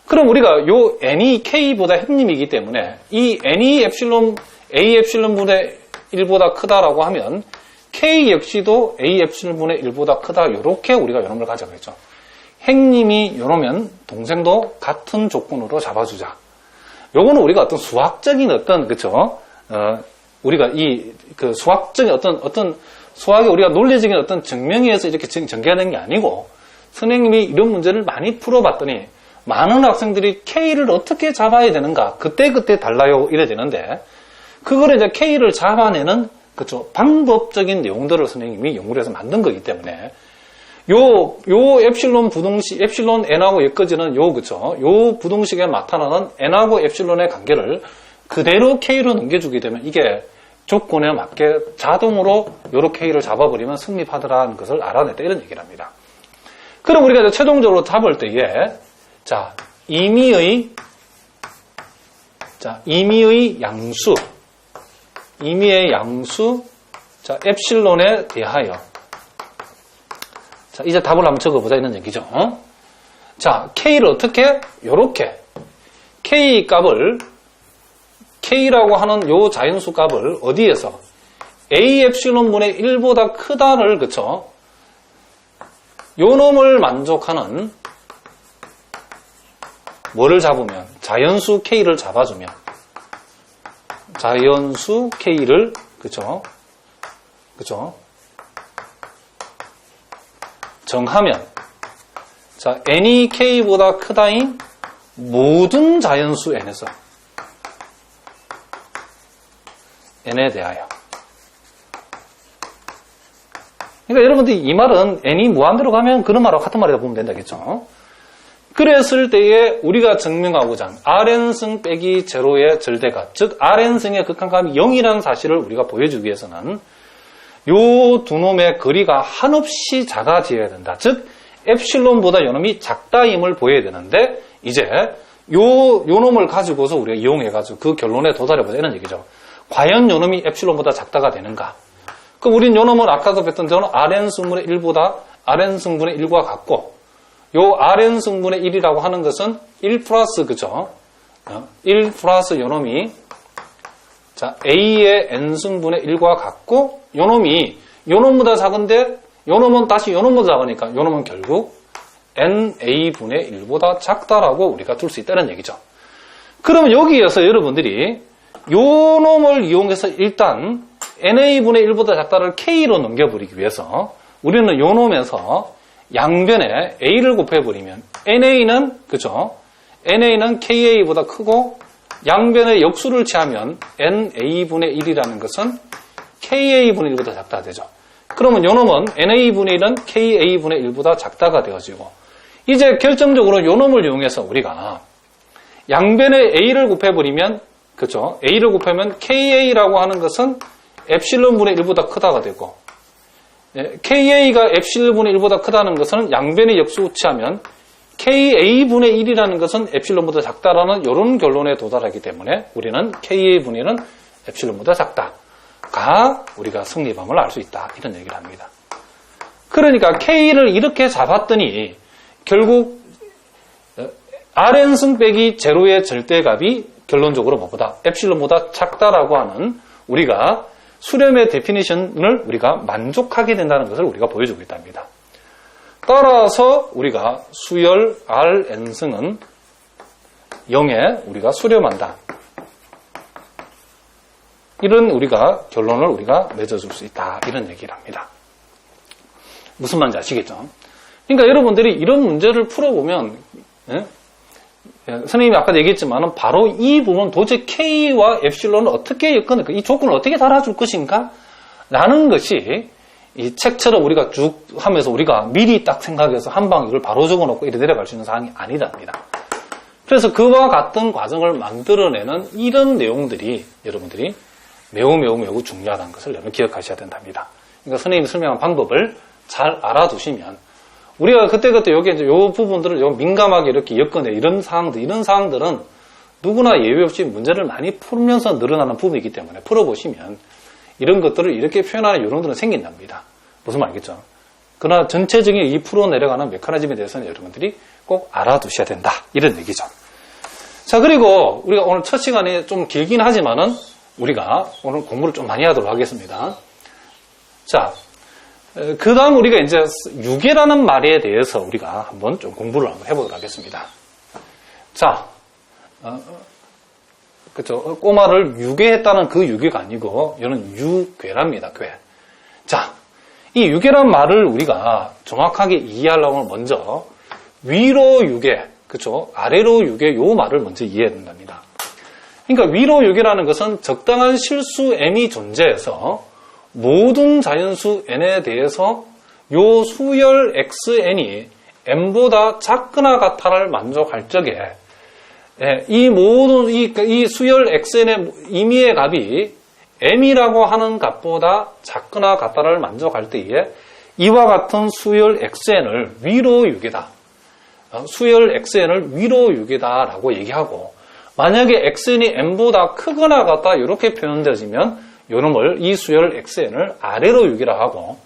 그럼 우리가 요 n이 k보다 햄림이기 때문에 이 n이 a 엡실론분의 1보다 크다라고 하면 K 역시도 A 엡실론분의 1보다 크다 이렇게 우리가 요놈을 가져가겠죠. 행님이 요러면 동생도 같은 조건으로 잡아주자. 요거는 우리가 어떤 수학적인 어떤 그쵸? 우리가 이 그 수학적인 어떤 수학의 우리가 논리적인 어떤 증명에 의해서 이렇게 전개하는 게 아니고 선생님이 이런 문제를 많이 풀어봤더니 많은 학생들이 K를 어떻게 잡아야 되는가 그때 달라요 이래 되는데. 그걸 이제 K를 잡아내는, 그쵸, 방법적인 내용들을 선생님이 연구를 해서 만든 거기 때문에, 요 엡실론 부등식, 엡실론 n하고 엮어지는 그쵸, 요 부등식에 나타나는 n하고 엡실론의 관계를 그대로 K로 넘겨주게 되면 이게 조건에 맞게 자동으로 요로 K를 잡아버리면 성립하더라는 것을 알아냈다 이런 얘기를 합니다. 그럼 우리가 이제 최종적으로 잡을 때에, 자, 임의의 양수, 임의의 양수, 자, 엡실론에 대하여. 자, 이제 답을 한번 적어보자, 이런 얘기죠. 자, K를 어떻게? 요렇게. K 값을, K라고 하는 요 자연수 값을 어디에서? A 엡실론분의 1보다 크다를, 그쵸? 요 놈을 만족하는 뭐를 잡으면? 자연수 K를 잡아주면. 자연수 K를, 그쵸? 그쵸? 정하면. 자, n이 K보다 크다인 모든 자연수 n에서. n에 대하여. 그러니까 여러분들이 이 말은 n이 무한대로 가면 그런 말하고 같은 말이다 보면 된다겠죠. 그랬을 때에 우리가 증명하고자 하는 Rn승 빼기 제로의 절대값, 즉 Rn승의 극한값이 0이라는 사실을 우리가 보여주기 위해서는 요 두 놈의 거리가 한없이 작아져야 된다. 즉 엡실론보다 요 놈이 작다임을 보여야 되는데 이제 요 놈을 가지고서 우리가 이용해가지고 그 결론에 도달해보자 이런 얘기죠. 과연 요 놈이 엡실론보다 작다가 되는가? 그럼 우린 요 놈은 아까도 뵀던 저는 Rn승분의 1보다 Rn승분의 1과 같고 요 Rn승분의 1이라고 하는 것은 1 플러스 그죠? 1 플러스 요 놈이 자 A의 N승분의 1과 같고 요 놈이 요 놈보다 작은데 요 놈은 다시 요 놈보다 작으니까 요 놈은 결국 NA분의 1보다 작다라고 우리가 둘 수 있다는 얘기죠. 그러면 여기에서 여러분들이 요 놈을 이용해서 일단 NA분의 1보다 작다를 K로 넘겨버리기 위해서 우리는 요 놈에서 양변에 A를 곱해버리면 NA는 그죠? NA는 KA보다 크고 양변에 역수를 취하면 NA분의 1이라는 것은 KA분의 1보다 작다 되죠. 그러면 요 놈은 NA분의 1은 KA분의 1보다 작다가 되어지고 이제 결정적으로 요 놈을 이용해서 우리가 양변에 A를 곱해버리면 그죠? A를 곱하면 KA라고 하는 것은 엡실론분의 1보다 크다가 되고 KA가 엡실론분의 1보다 크다는 것은 양변에 역수 취하면 KA분의 1이라는 것은 엡실론보다 작다라는 이런 결론에 도달하기 때문에 우리는 KA분의 1은 엡실론보다 작다가 우리가 성립함을 알 수 있다. 이런 얘기를 합니다. 그러니까 K를 이렇게 잡았더니 결국 Rn승 빼기 제로의 절대값이 결론적으로 뭐보다 엡실론보다 작다라고 하는 우리가 수렴의 데피니션을 우리가 만족하게 된다는 것을 우리가 보여주고 있답니다. 따라서 우리가 수열 Rn승은 0에 우리가 수렴한다. 이런 우리가 결론을 우리가 맺어줄 수 있다. 이런 얘기를 합니다. 무슨 말인지 아시겠죠? 그러니까 여러분들이 이런 문제를 풀어보면 선생님이 아까 얘기했지만 바로 이 부분 도대체 K와 엡실론을 어떻게 엮어낼까? 이 조건을 어떻게 달아줄 것인가? 라는 것이 이 책처럼 우리가 쭉 하면서 우리가 미리 딱 생각해서 한 방 이걸 바로 적어놓고 이렇게 내려갈 수 있는 사항이 아니랍니다. 그래서 그와 같은 과정을 만들어내는 이런 내용들이 여러분들이 매우 중요하다는 것을 여러분 기억하셔야 된답니다. 그러니까 선생님이 설명한 방법을 잘 알아두시면 우리가 그때그때 여기 이제 요 부분들을 요 민감하게 이렇게 엮어내 이런 사항들은 누구나 예외 없이 문제를 많이 풀면서 늘어나는 부분이기 때문에 풀어보시면 이런 것들을 이렇게 표현하는 요령들은 생긴답니다. 무슨 말이겠죠? 그러나 전체적인 이 풀어내려가는 메커니즘에 대해서는 여러분들이 꼭 알아두셔야 된다. 이런 얘기죠. 자, 그리고 우리가 오늘 첫 시간에 좀 길긴 하지만은 우리가 오늘 공부를 좀 많이 하도록 하겠습니다. 자, 그 다음 우리가 이제 유괴라는 말에 대해서 우리가 한번 좀 공부를 한번 해보도록 하겠습니다. 자, 그쵸. 꼬마를 유괴했다는 그 유괴가 아니고, 이거는 유괴랍니다, 괴. 자, 이 유괴란 말을 우리가 정확하게 이해하려면 먼저, 위로 유괴, 그쵸. 아래로 유괴, 요 말을 먼저 이해해야 된답니다. 그러니까 위로 유괴라는 것은 적당한 실수 m이 존재해서, 모든 자연수 n에 대해서 요 수열 xn이 m보다 작거나 같다를 만족할 적에 이 모든 이 수열 xn의 임의의 값이 m이라고 하는 값보다 작거나 같다를 만족할 때에 이와 같은 수열 xn을 위로 유괴다. 수열 xn을 위로 유괴다라고 얘기하고 만약에 xn이 m보다 크거나 같다 이렇게 표현되어지면 요놈을 이 수열 xn을 아래로 유괴라 하고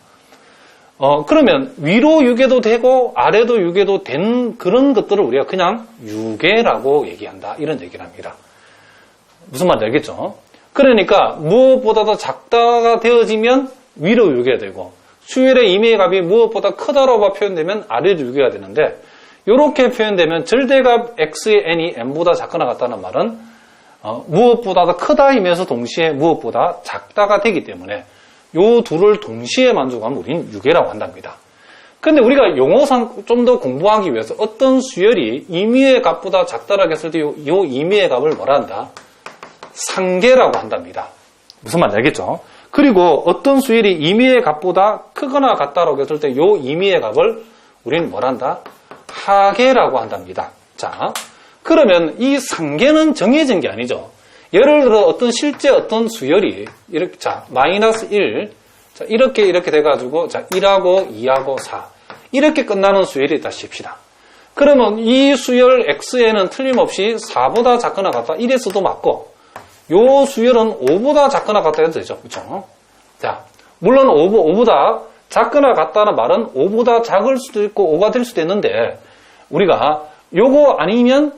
그러면 위로 유괴도 되고 아래도 유괴도 된 그런 것들을 우리가 그냥 유괴라고 얘기한다. 이런 얘기를 합니다. 무슨 말인지 알겠죠? 그러니까 무엇보다도 작다가 되어지면 위로 유기가 되고 수열의 임의의 값이 무엇보다 크다라고 표현되면 아래로 유기가 되는데 이렇게 표현되면 절대값 x의 n이 n보다 작거나 같다는 말은 무엇보다도 크다이면서 동시에 무엇보다 작다가 되기 때문에 요 둘을 동시에 만족하면 우리는 유계라고 한답니다. 근데 우리가 용어상 좀 더 공부하기 위해서 어떤 수열이 임의의 값보다 작다라고 했을 때 요 임의의 값을 뭐라 한다? 상계라고 한답니다. 무슨 말인지 알겠죠? 그리고 어떤 수열이 임의의 값보다 크거나 같다라고 했을 때 요 임의의 값을 우리는 뭐라 한다? 하계라고 한답니다. 자, 그러면 이 상계는 정해진 게 아니죠. 예를 들어 어떤 실제 어떤 수열이 이렇게 자 마이너스 1 자, 이렇게 돼가지고 자 1하고 2하고 4 이렇게 끝나는 수열이 있다 칩시다. 그러면 이 수열 x에는 틀림없이 4보다 작거나 같다 1에서도 맞고 요 수열은 5보다 작거나 같다 해도 되죠. 그렇죠? 자, 물론 5보다 작거나 같다는 말은 5보다 작을 수도 있고 5가 될 수도 있는데 우리가 요거 아니면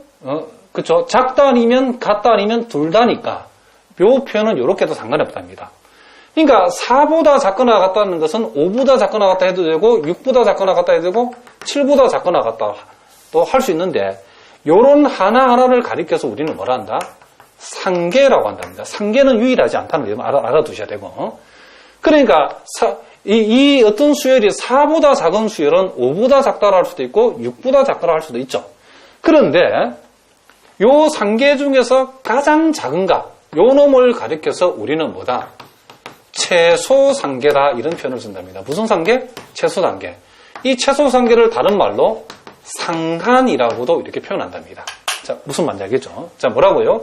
그쵸? 작다 아니면 같다 아니면 둘 다니까 요 표현은 요렇게도 상관이 없답니다. 그러니까 4보다 작거나 같다는 것은 5보다 작거나 같다 해도 되고 6보다 작거나 같다 해도 되고 7보다 작거나 같다 또 할 수 있는데 요런 하나하나를 가리켜서 우리는 뭐라 한다? 상계라고 한답니다. 상계는 유일하지 않다는 걸 알아두셔야 되고 그러니까 이 어떤 수열이 4보다 작은 수열은 5보다 작다라 할 수도 있고 6보다 작다라 할 수도 있죠. 그런데 요 상계 중에서 가장 작은 값, 요 놈을 가리켜서 우리는 뭐다? 최소 상계다 이런 표현을 쓴답니다. 무슨 상계? 최소 상계. 이 최소 상계를 다른 말로 상한이라고도 이렇게 표현한답니다. 자, 무슨 말인지 알겠죠? 자, 뭐라고요?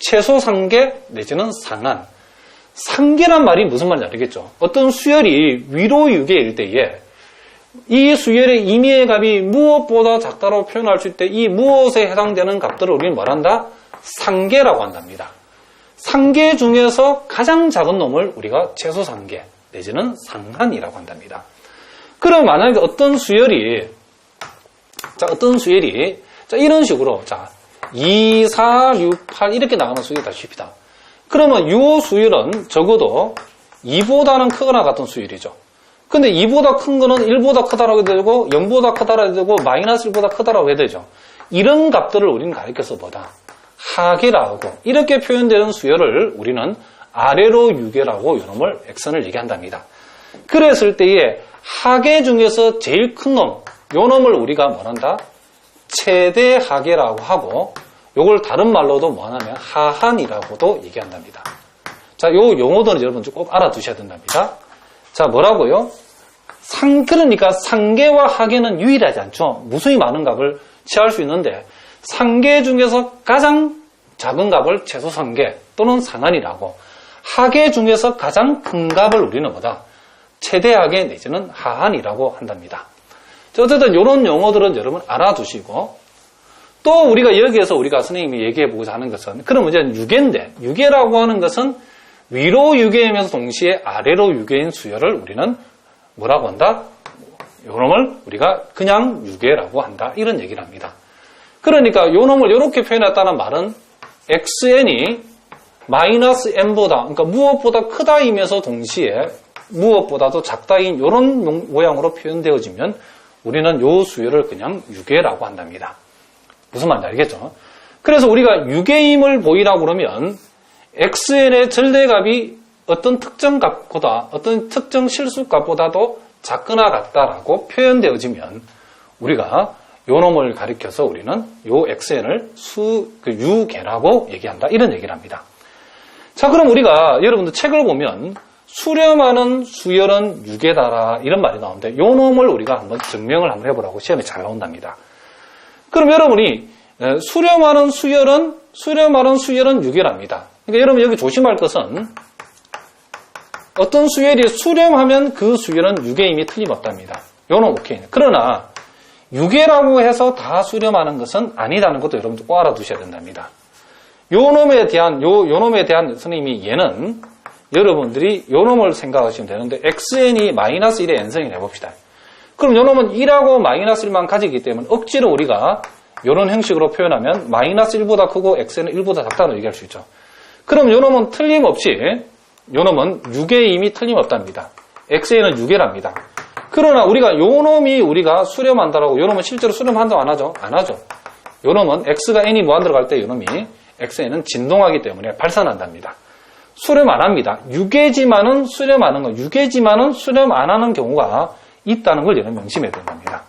최소 상계 내지는 상한. 상계란 말이 무슨 말인지 알겠죠? 어떤 수열이 위로 유계일 때에 이 수열의 임의의 값이 무엇보다 작다고 표현할 수 있을 때 이 무엇에 해당되는 값들을 우리는 뭐란다? 상계라고 한답니다. 상계 중에서 가장 작은 놈을 우리가 최소 상계 내지는 상한이라고 한답니다. 그럼 만약에 어떤 수열이 자, 이런 식으로 자 2, 4, 6, 8 이렇게 나가는 수열이다 칩시다. 그러면 이 수열은 적어도 2보다는 크거나 같은 수열이죠. 근데 2보다 큰 거는 1보다 크다라고 해도 되고 0보다 크다라고 해도 되고 마이너스 1보다 크다라고 해도 되죠. 이런 값들을 우리는 가리켜서 뭐다? 하계라고 이렇게 표현되는 수열을 우리는 아래로 유계라고 이놈을 x선을 얘기한답니다. 그랬을 때에 하계 중에서 제일 큰 놈, 요 놈을 우리가 뭐란다? 최대 하계라고 하고 요걸 다른 말로도 뭐하냐면 하한이라고도 얘기한답니다. 자, 요 용어들은 여러분 꼭 알아두셔야 된답니다. 자, 뭐라고요? 그러니까 상계와 하계는 유일하지 않죠. 무수히 많은 값을 취할 수 있는데 상계 중에서 가장 작은 값을 최소 상계 또는 상한이라고 하계 중에서 가장 큰 값을 우리는 뭐다? 최대하계 내지는 하한이라고 한답니다. 어쨌든 이런 용어들은 여러분 알아두시고 또 우리가 여기에서 우리가 선생님이 얘기해보고자 하는 것은 그럼 이제 유계인데 유계라고 하는 것은 위로 유계이면서 동시에 아래로 유계인 수열을 우리는 뭐라고 한다? 요놈을 우리가 그냥 유계라고 한다. 이런 얘기를 합니다. 그러니까 요놈을 이렇게 표현했다는 말은 xn이 마이너스 n보다 그러니까 무엇보다 크다이면서 동시에 무엇보다도 작다인 이런 모양으로 표현되어지면 우리는 요 수열을 그냥 유계라고 한답니다. 무슨 말인지 알겠죠? 그래서 우리가 유계임을 보이라고 그러면 xn의 절대값이 어떤 특정 값보다 어떤 특정 실수값보다도 작거나 같다라고 표현되어지면 우리가 요 놈을 가리켜서 우리는 요 xn을 유계라고 얘기한다. 이런 얘기를 합니다. 자, 그럼 우리가 여러분들 책을 보면 수렴하는 수열은 유계다라 이런 말이 나오는데 요 놈을 우리가 한번 증명을 한번 해보라고 시험에 잘 나온답니다. 그럼 여러분이 수렴하는 수열은 유계랍니다. 그러니까 여러분 여기 조심할 것은 어떤 수열이 수렴하면 그 수열은 유계임이 틀림없답니다. 요는 오케이. 그러나 유계라고 해서 다 수렴하는 것은 아니라는 것도 여러분들 꼭 알아두셔야 된답니다. 요 놈에 대한 선생님이 얘는 여러분들이 요 놈을 생각하시면 되는데 xn이 마이너스 1의 n승을 해봅시다. 그럼 요 놈은 1하고 마이너스 1만 가지기 때문에 억지로 우리가 이런 형식으로 표현하면 마이너스 1보다 크고 x는 1보다 작다고 얘기할 수 있죠. 그럼 요놈은 틀림없이 요놈은 유괴 이미 틀림없답니다. x에는 6개랍니다. 그러나 우리가 요놈이 우리가 수렴한다라고 요놈은 실제로 수렴한다고 안 하죠? 안 하죠. 요놈은 x가 n이 무한대로 갈 때 요놈이 x에는 진동하기 때문에 발산한답니다. 수렴 안 합니다. 유괴지만은 수렴하는 거, 유괴지만은 수렴 안 하는 경우가 있다는 걸 여러분 명심해야 된답니다.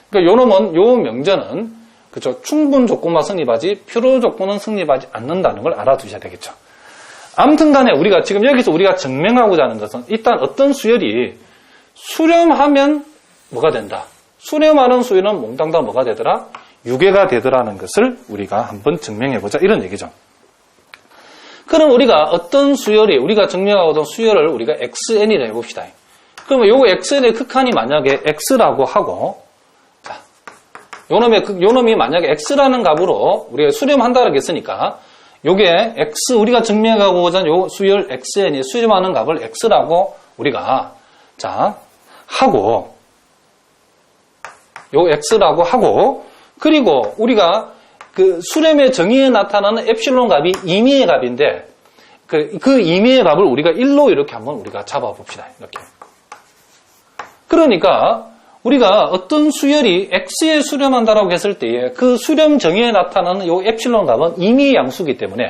그러니까 요놈은 요 명제는 그죠? 충분 조건만 성립하지 필요 조건은 성립하지 않는다는 걸 알아두셔야 되겠죠. 아무튼 간에 우리가 지금 여기서 우리가 증명하고자 하는 것은 일단 어떤 수열이 수렴하면 뭐가 된다. 수렴하는 수열은 몽땅 다 뭐가 되더라? 유괴가 되더라는 것을 우리가 한번 증명해보자 이런 얘기죠. 그럼 우리가 어떤 수열이 우리가 증명하고던 수열을 우리가 xn이라 해봅시다. 그러면 요 xn의 극한이 만약에 x라고 하고 자, 요놈이 만약에 x라는 값으로 우리가 수렴한다고 했으니까 요게 x 우리가 증명하고자 하는 요 수열 xn이 수렴하는 값을 x라고 우리가 자 하고 요 x라고 하고 그리고 우리가 그 수렴의 정의에 나타나는 엡실론 값이 임의의 값인데 그 임의의 값을 우리가 1로 이렇게 한번 우리가 잡아봅시다. 이렇게. 그러니까 우리가 어떤 수열이 x에 수렴한다라고 했을 때에 그 수렴 정의에 나타나는 요 엡실론 값은 임의의 양수이기 때문에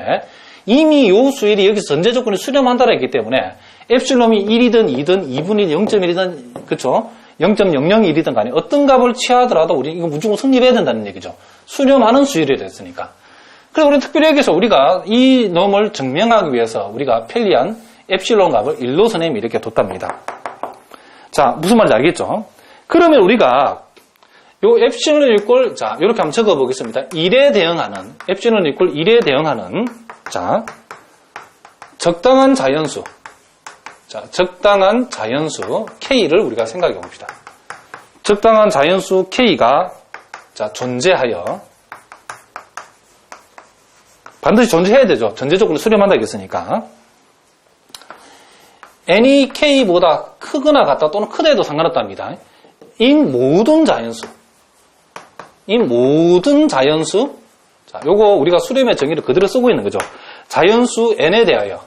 이미 요 수열이 여기서 전제 조건이 수렴한다라 했기 때문에 엡실론이 1이든 2든 2분의 0.1이든 그쵸? 0.001이든 간에 어떤 값을 취하더라도 우리 이거 무조건 성립해야 된다는 얘기죠. 수렴하는 수열이 됐으니까. 그래서 우리는 특별히 여기서 우리가 이 놈을 증명하기 위해서 우리가 편리한 엡실론 값을 1로 선생님이 이렇게 뒀답니다. 자, 무슨 말인지 알겠죠? 그러면 우리가 요 엡실론 이꼴 자, 이렇게 한번 적어 보겠습니다. 1에 대응하는 엡실론 이꼴 1에 대응하는 자, 적당한 자연수. 자, 적당한 자연수 K를 우리가 생각해 봅시다. 적당한 자연수 K가 자, 존재하여 반드시 존재해야 되죠. 전제 조건을 수렴한다 했으니까. n이 K보다 크거나 같다 또는 크다 해도 상관없답니다. 인 모든 자연수. 인 모든 자연수. 자, 요거 우리가 수렴의 정의를 그대로 쓰고 있는 거죠. 자연수 n에 대하여.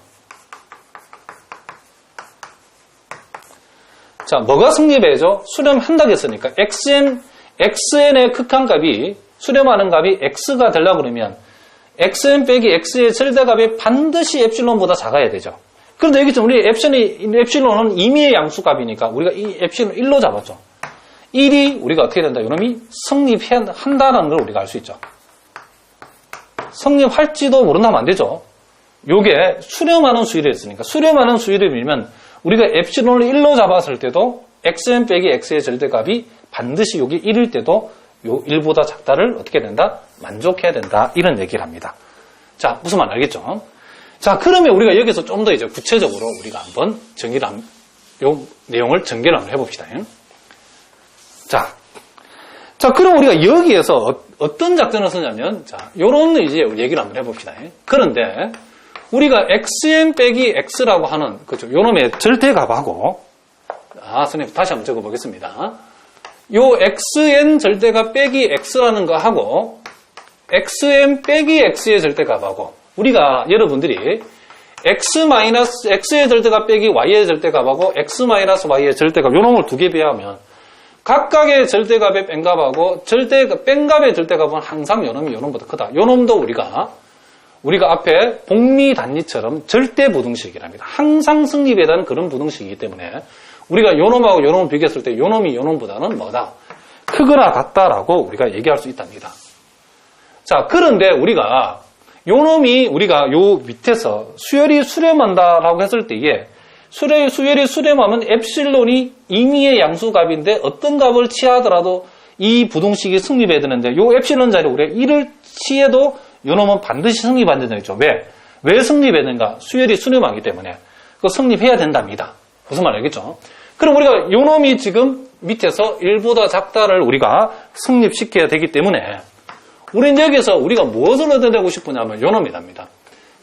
자, 뭐가 성립해야죠? 수렴한다고 했으니까 xn의 극한값이 수렴하는 값이 x가 되려고 그러면 xn 빼기 x의 절대값이 반드시 엡실론보다 작아야 되죠. 그런데 여기 좀 우리 엡실론은 임의의 양수값이니까 우리가 이 엡실론 1로 잡았죠. 1이 우리가 어떻게 된다? 이놈이 성립한다는 걸 우리가 알 수 있죠. 성립할지도 모른다면 안 되죠. 요게 수렴하는 수열이었으니까 수렴하는 수열이면 우리가 엡실론을 1로 잡았을 때도 xn 빼기 x의 절대값이 반드시 여기 1일 때도 요 1보다 작다를 어떻게 된다? 만족해야 된다. 이런 얘기를 합니다. 자, 무슨 말 알겠죠? 자, 그러면 우리가 여기서 좀 더 이제 구체적으로 우리가 한번 요 내용을 전개를 한번 해봅시다. 자, 그럼 우리가 여기에서 어떤 작전을 쓰냐면, 자, 요런 이제 얘기를 한번 해봅시다. 그런데 우리가 xn 빼기 x라고 하는, 그죠? 요놈의 절대값하고, 선생님 다시 한번 적어보겠습니다. 요 xn 절대값 빼기 x라는 거 하고, xn 빼기 x의 절대값하고, 우리가 여러분들이 x의 절대값 빼기 y의 절대값하고 x-y의 절대값, 요 놈을 두 개 비하면, 각각의 절대값의 뺀값하고 뺀값의 절대값은 항상 요 놈이 요 놈보다 크다. 요 놈도 우리가 앞에 복리 단위처럼 절대 부등식이랍니다. 항상 성립에 대한 그런 부등식이기 때문에 우리가 요 놈하고 요 놈을 비교했을 때 요 놈이 요 놈보다는 뭐다? 크거나 같다라고 우리가 얘기할 수 있답니다. 자, 그런데 우리가 요 놈이 우리가 요 밑에서 수열이 수렴한다라고 했을 때에 수열이 수렴하면 엡실론이 임의의 양수값인데 어떤 값을 취하더라도 이 부등식이 성립해야 되는데 요 엡실론 자리에 우리가 1을 취해도 요 놈은 반드시 성립 안 된다고 했죠. 왜 성립해야 되는가? 수열이 수렴하기 때문에 그거 성립해야 된답니다. 무슨 말 알겠죠? 그럼 우리가 요 놈이 지금 밑에서 1보다 작다를 우리가 성립시켜야 되기 때문에 우리는 여기서 우리가 무엇을 얻어내고 싶으냐면 요 놈이랍니다.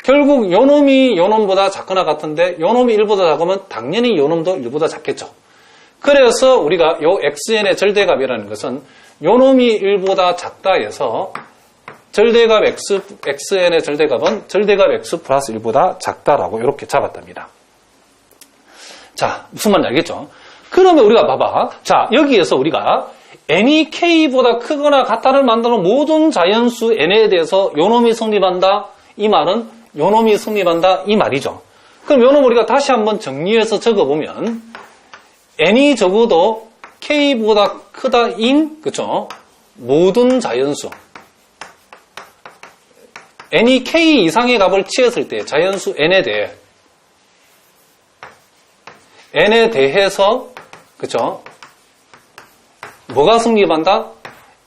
결국 요 놈이 요 놈보다 작거나 같은데 요 놈이 1보다 작으면 당연히 요 놈도 1보다 작겠죠. 그래서 우리가 요 xn의 절대값이라는 것은 요 놈이 1보다 작다 해서 절대값 xn의 절대값은 절대값 x 플러스 1보다 작다라고 이렇게 잡았답니다. 자, 무슨 말인지 알겠죠? 그러면 우리가 봐봐. 자, 여기에서 우리가 n이 k보다 크거나 같다를 만드는 모든 자연수 n에 대해서 요놈이 성립한다. 이 말은 요놈이 성립한다. 이 말이죠. 그럼 요놈 우리가 다시 한번 정리해서 적어보면 n이 적어도 k보다 크다인, 그쵸? 모든 자연수. n이 k 이상의 값을 취했을 때 자연수 n에 대해서, 그쵸? 뭐가 성립한다?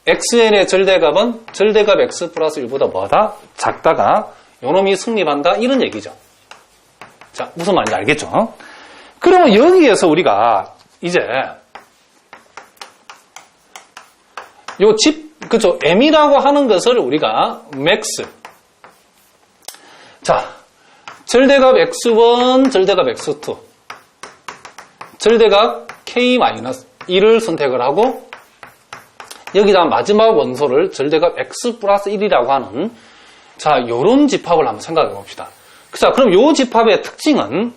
xn의 절대값은 절대값 x 플러스 1보다 뭐다? 작다가 요놈이 성립한다. 이런 얘기죠. 자, 무슨 말인지 알겠죠? 그러면 여기에서 우리가 이제 요 그쵸? m이라고 하는 것을 우리가 max. 자, 절대값 x1, 절대값 x2, 절대값 k-1을 선택을 하고 여기다 마지막 원소를 절대값 x 플러스 1이라고 하는 자, 요런 집합을 한번 생각해 봅시다. 자, 그럼 요 집합의 특징은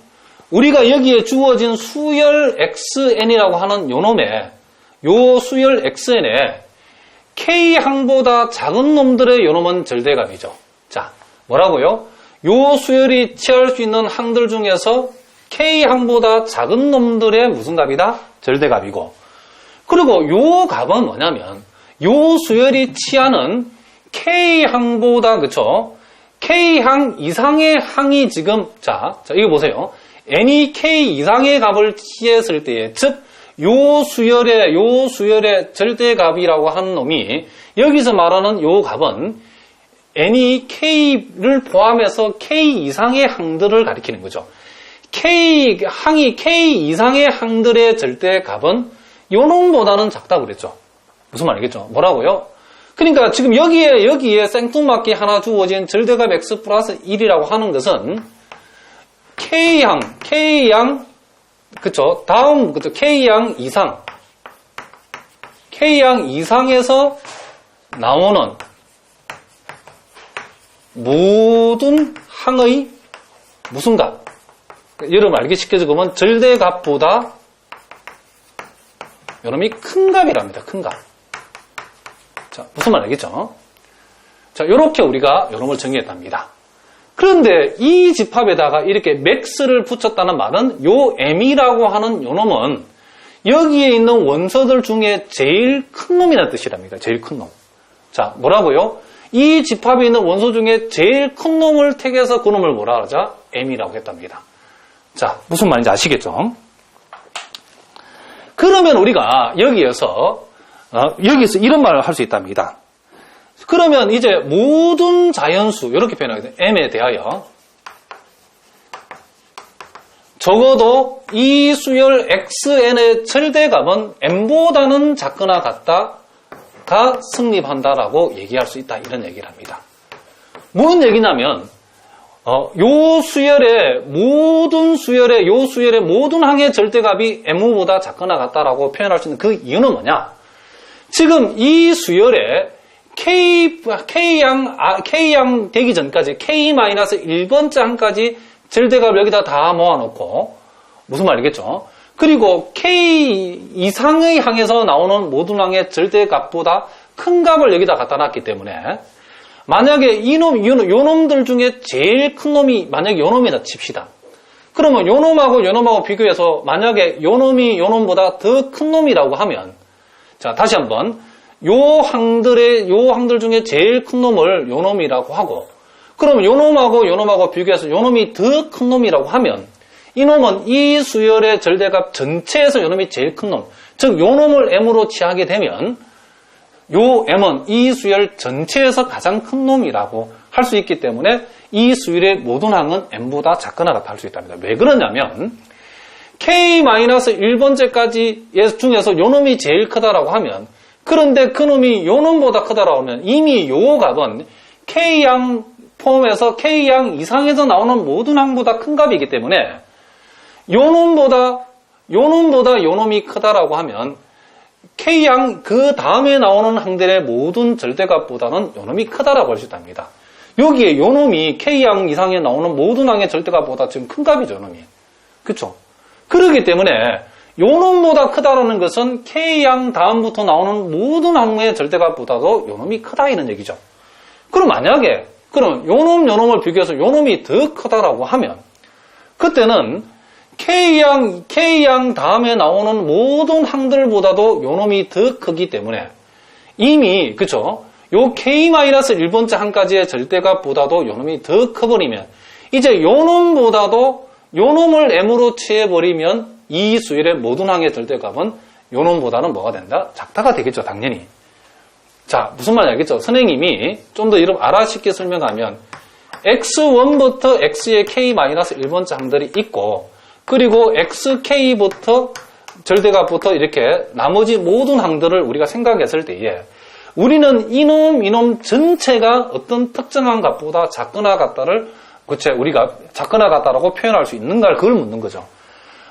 우리가 여기에 주어진 수열 xn이라고 하는 요놈의 요 수열 xn에 k항보다 작은 놈들의 요놈은 절대값이죠. 자, 뭐라고요? 요 수열이 취할 수 있는 항들 중에서 k항보다 작은 놈들의 무슨 값이다? 절대값이고, 그리고 요 값은 뭐냐면 요 수열이 취하는 k항보다, 그쵸? k항 이상의 항이 지금 자 이거 보세요. n이 k 이상의 값을 취했을 때에, 즉 요 수열의 절대값이라고 하는 놈이 여기서 말하는 요 값은 n이 k를 포함해서 k 이상의 항들을 가리키는 거죠. 항이 k 이상의 항들의 절대값은 요 놈보다는 작다고 그랬죠. 무슨 말이겠죠? 뭐라고요? 그러니까 지금 여기에 생뚱맞게 하나 주어진 절대값 x 플러스 1이라고 하는 것은 k양, 그쵸? 다음, 그쵸? k양 이상에서 나오는 모든 항의 무슨 값? 여러분 알기 쉽게 적으면 절대값보다 요놈이 큰 값이랍니다. 큰 값. 자, 무슨 말 알겠죠? 자, 요렇게 우리가 요놈을 정의했답니다. 그런데 이 집합에다가 이렇게 max를 붙였다는 말은 요 m이라고 하는 요놈은 여기에 있는 원소들 중에 제일 큰 놈이라는 뜻이랍니다. 제일 큰 놈. 자, 뭐라고요? 이 집합에 있는 원소 중에 제일 큰 놈을 택해서 그 놈을 뭐라 하자? m이라고 했답니다. 자, 무슨 말인지 아시겠죠? 그러면 우리가 여기에서 이런 말을 할 수 있답니다. 그러면 이제 모든 자연수, 이렇게 표현하거든요. m에 대하여 적어도 이 수열 xn의 절대값은 m보다는 작거나 같다가 성립한다라고 얘기할 수 있다. 이런 얘기를 합니다. 무슨 얘기냐면 요 수열의 모든 항의 절대값이 m보다 작거나 같다라고 표현할 수 있는 그 이유는 뭐냐? 지금 이 수열에 K양 되기 전까지 K-1번째 항까지 절대값을 여기다 다 모아놓고, 무슨 말이겠죠? 그리고 K 이상의 항에서 나오는 모든 항의 절대값보다 큰 값을 여기다 갖다 놨기 때문에, 만약에 요 놈들 중에 제일 큰 놈이 만약에 요 놈이다 칩시다. 그러면 요 놈하고 비교해서 만약에 요 놈이 요 놈보다 더 큰 놈이라고 하면, 자, 다시 한번 요 항들 중에 제일 큰 놈을 요 놈이라고 하고, 그럼 요 놈하고 비교해서 요 놈이 더 큰 놈이라고 하면, 이 놈은 이 수열의 절대값 전체에서 요 놈이 제일 큰 놈, 즉 요 놈을 m으로 취하게 되면 요 m은 이 수열 전체에서 가장 큰 놈이라고 할 수 있기 때문에 이 수열의 모든 항은 m보다 작거나 같다 할 수 있답니다. 왜 그러냐면 K-1번째까지 중에서 요 놈이 제일 크다라고 하면, 그런데 그 놈이 요 놈보다 크다라고 하면 이미 요 값은 K양 포함해서 K양 이상에서 나오는 모든 항보다 큰 값이기 때문에 요 놈보다 요 놈이 크다라고 하면 K양 그 다음에 나오는 항들의 모든 절대값보다는 요놈이 크다라고 할 수 있답니다. 여기에 요놈이 K양 이상에 나오는 모든 항의 절대값보다 지금 큰 값이죠, 요놈이. 그렇죠? 그렇기 때문에 요놈보다 크다라는 것은 K양 다음부터 나오는 모든 항의 절대값보다도 요놈이 크다 이런 얘기죠. 그럼 만약에 그럼 요놈을 비교해서 요놈이 더 크다라고 하면 그때는 K양 다음에 나오는 모든 항들보다도 요놈이 더 크기 때문에 이미 그쵸? 요 K-1번째 항까지의 절대값보다도 요놈이 더 커버리면 이제 요놈보다도 요놈을 M으로 취해버리면 이 수열의 모든 항의 절대값은 요놈보다는 뭐가 된다? 작다가 되겠죠, 당연히. 자, 무슨 말인지 알겠죠? 선생님이 좀 더 이름 알아쉽게 설명하면 X1부터 X의 K-1번째 항들이 있고 그리고 XK부터 절대값부터 이렇게 나머지 모든 항들을 우리가 생각했을 때에 우리는 이놈 전체가 어떤 특정한 값보다 작거나 같다를 그치 우리가 작거나 같다라고 표현할 수 있는가를 그걸 묻는 거죠.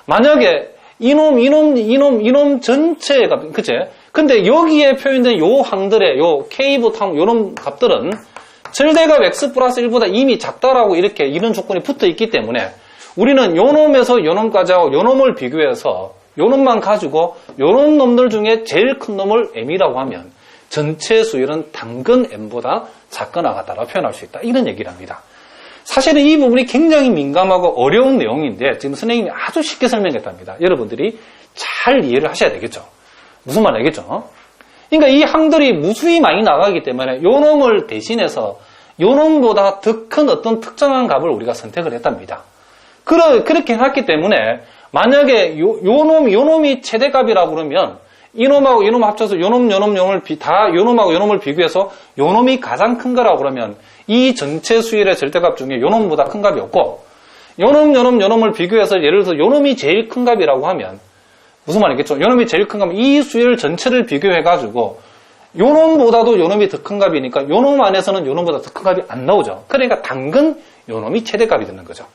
만약에 이놈 전체가 그치? 근데 여기에 표현된 요 항들의 요 K부터 요놈 값들은 절대값 X 플러스 1보다 이미 작다라고 이렇게 이런 조건이 붙어 있기 때문에 우리는 요놈에서 요놈까지 하고 요놈을 비교해서 요놈만 가지고 요런 놈들 중에 제일 큰 놈을 M이라고 하면 전체 수열은 당근 M보다 작거나 같다라고 표현할 수 있다. 이런 얘기를 합니다. 사실은 이 부분이 굉장히 민감하고 어려운 내용인데 지금 선생님이 아주 쉽게 설명했답니다. 여러분들이 잘 이해를 하셔야 되겠죠. 무슨 말 알겠죠? 그러니까 이 항들이 무수히 많이 나가기 때문에 요놈을 대신해서 요놈보다 더 큰 어떤 특정한 값을 우리가 선택을 했답니다. 그렇게 했기 때문에 만약에 요놈이 최대값이라고 그러면 이놈하고 이놈 합쳐서 요놈을 요놈하고 요놈을 비교해서 요놈이 가장 큰 거라고 그러면 이 전체 수열의 절대값 중에 요놈보다 큰 값이 없고 요놈을 비교해서 예를 들어서 요놈이 제일 큰 값이라고 하면 무슨 말이겠죠? 요놈이 제일 큰 값은 이 수열 전체를 비교해가지고 요놈보다도 요놈이 더 큰 값이니까 요놈 안에서는 요놈보다 더 큰 값이 안 나오죠. 그러니까 당근 요놈이 최대값이 되는 거죠.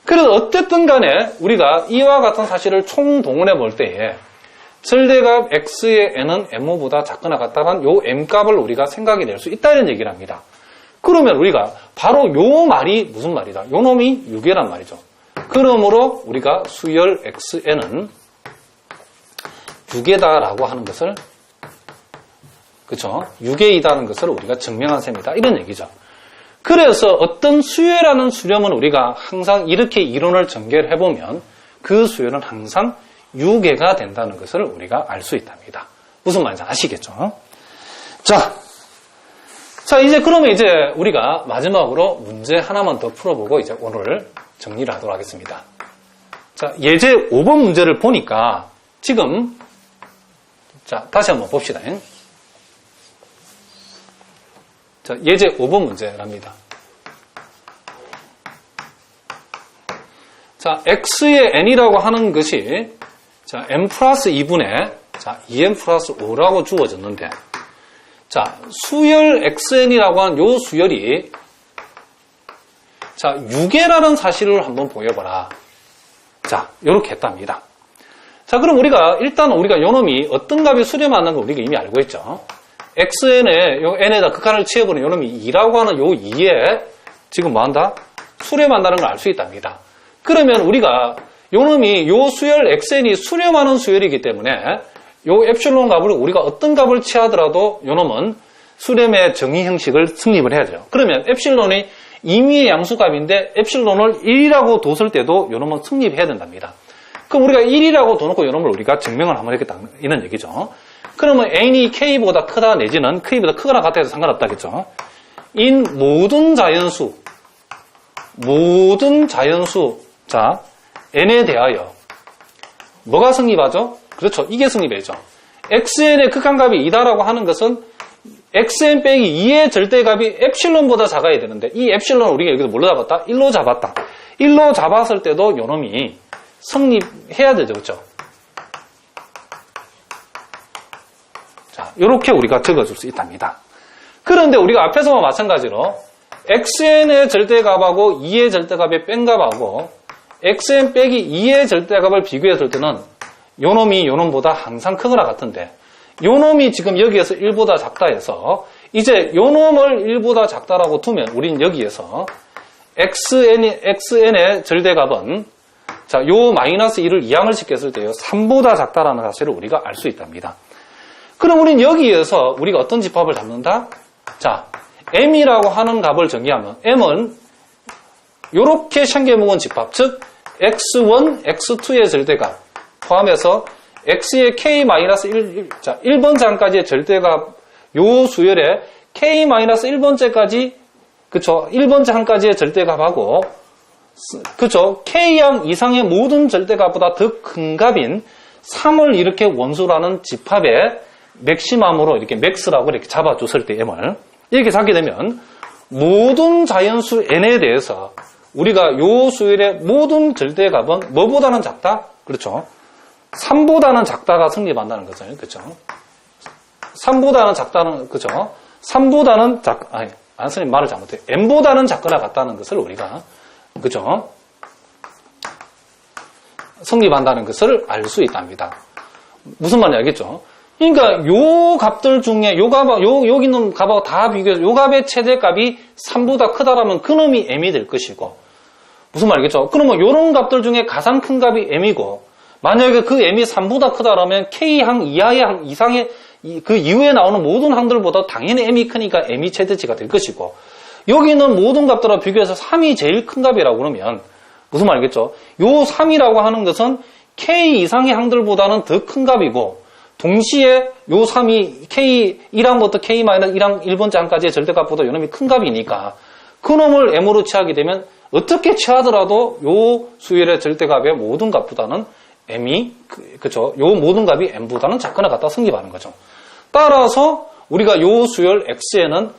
그래서 어쨌든 간에 우리가 이와 같은 사실을 총동원해 볼 때에 절대값 X의 N은 M5보다 작거나 같다는 요 M값을 우리가 생각이 될 수 있다는 얘기를 합니다. 그러면 우리가 바로 요 말이 무슨 말이다? 요 놈이 6이란 말이죠. 그러므로 우리가 수열 XN은 6이다라고 하는 것을 그쵸? 6A이다는 것을 우리가 증명한 셈이다. 이런 얘기죠. 그래서 어떤 수열이라는 수렴은 우리가 항상 이렇게 이론을 전개를 해보면 그 수열은 항상 6개가 된다는 것을 우리가 알 수 있답니다. 무슨 말인지 아시겠죠? 자, 이제 그러면 이제 우리가 마지막으로 문제 하나만 더 풀어보고 이제 오늘 정리를 하도록 하겠습니다. 자, 예제 5번 문제를 보니까 지금 자, 다시 한번 봅시다. 자, 예제 5번 문제랍니다. 자, X의 N이라고 하는 것이 자, M 플러스 2분의 자, 2M 플러스 5라고 주어졌는데 자, 수열 XN이라고 하는 요 수열이 자, 6개라는 사실을 한번 보여봐라. 자, 요렇게 했답니다. 자, 그럼 우리가 일단 우리가 요놈이 어떤 값이 수렴하는 걸 우리가 이미 알고 있죠. XN에 요 N에다 극한을 취해보는 요놈이 2라고 하는 요 2에 지금 뭐한다? 수렴한다는 걸 알 수 있답니다. 그러면 우리가 요놈이 요 수열 XN이 수렴하는 수열이기 때문에 요 엡실론 값을 우리가 어떤 값을 취하더라도 요놈은 수렴의 정의 형식을 성립을 해야죠. 그러면 엡실론이 임의의 양수값인데 엡실론을 1이라고 뒀을 때도 요놈은 성립해야 된답니다. 그럼 우리가 1이라고 둬놓고 요놈을 우리가 증명을 한번 했겠다 이런 얘기죠. 그러면 n이 k보다 크다 내지는 k보다 크거나 같다 해서 상관없다겠죠. 인 모든 자연수 자 n에 대하여 뭐가 성립하죠? 그렇죠. 이게 성립해야죠. xn의 극한값이 2다라고 하는 것은 xn 빼기 2의 절대값이 엡실론보다 작아야 되는데 이 엡실론을 우리가 여기서 뭘로 잡았다? 1로 잡았다. 1로 잡았을 때도 요놈이 성립해야 되죠. 그렇죠? 자, 이렇게 우리가 적어줄 수 있답니다. 그런데 우리가 앞에서와 마찬가지로 xn의 절대값하고 2의 절대값의 뺀값하고 xn 빼기 2의 절대값을 비교했을 때는 요놈이 요놈보다 항상 크거나 같은데 요 놈이 지금 여기에서 1보다 작다 해서 이제 요 놈을 1보다 작다라고 두면 우린 여기에서 xn의 절대값은 자, 요 마이너스 1을 이항을 시켰을 때요 3보다 작다라는 사실을 우리가 알 수 있답니다. 그럼 우린 여기에서 우리가 어떤 집합을 잡는다? 자, m이라고 하는 값을 정의하면 m은 요렇게 생겨먹은 집합, 즉 x1, x2의 절대값 포함해서 x의 k-1, 자, 1번 장까지의 절대값 요 수열에 k-1번째까지 그쵸? 1번 장까지의 절대값하고 그쵸? k양 이상의 모든 절대값보다 더 큰 값인 3을 이렇게 원수라는 집합의 맥시멈으로 이렇게 맥스라고 이렇게 잡아줬을 때 m을 이렇게 잡게 되면 모든 자연수 n에 대해서 우리가 요 수열의 모든 절대값은 뭐보다는 작다? 그렇죠? 3보다는 작다가 성립한다는 거죠. 그렇죠? 3보다는 작다는 그죠? 3보다는 선생님 말을 잘못해요. n보다는 작거나 같다는 것을 우리가 그죠? 성립한다는 것을 알 수 있답니다. 무슨 말인지 알겠죠? 그러니까 요 값들 중에 여기 있는 값하고 다 비교해서 요 값의 최대값이 3보다 크다라면 그놈이 m이 될 것이고 무슨 말이겠죠? 그러면 요런 값들 중에 가장 큰 값이 m이고 만약에 그 m이 3보다 크다라면 k항 이하의 항 이상의 그 이후에 나오는 모든 항들보다 당연히 m이 크니까 m이 최대치가 될 것이고 여기 있는 모든 값들과 비교해서 3이 제일 큰 값이라고 그러면 무슨 말이겠죠? 요 3이라고 하는 것은 k 이상의 항들보다는 더 큰 값이고 동시에 요 3이 k 1항부터 k-1항 1번째 항까지의 절대값보다 요 놈이 큰 값이니까 그 놈을 m으로 취하게 되면 어떻게 취하더라도 요 수열의 절대값의 모든 값보다는 m이 그죠? 요 모든 값이 m보다는 작거나 같다 성립하는 거죠. 따라서 우리가 요 수열 x에는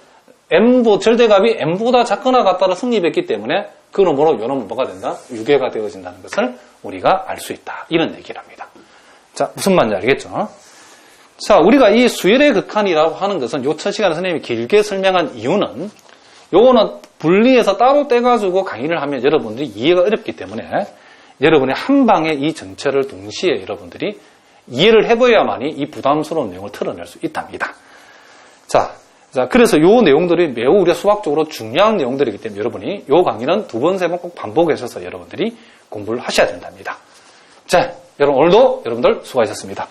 절대값이 m보다 작거나 같다를 성립했기 때문에 그 놈으로 요 놈은 뭐가 된다? 유괴가 되어진다는 것을 우리가 알 수 있다. 이런 얘기를 합니다. 자, 무슨 말인지 알겠죠? 자, 우리가 이 수열의 극한이라고 하는 것은 요 첫 시간에 선생님이 길게 설명한 이유는 요거는 분리해서 따로 떼가지고 강의를 하면 여러분들이 이해가 어렵기 때문에 여러분이 한 방에 이 전체를 동시에 여러분들이 이해를 해봐야만이 이 부담스러운 내용을 털어낼 수 있답니다. 자, 그래서 요 내용들이 매우 우리가 수학적으로 중요한 내용들이기 때문에 여러분이 요 강의는 2번, 3번 꼭 반복하셔서 여러분들이 공부를 하셔야 된답니다. 자, 여러분 오늘도 여러분들 수고하셨습니다.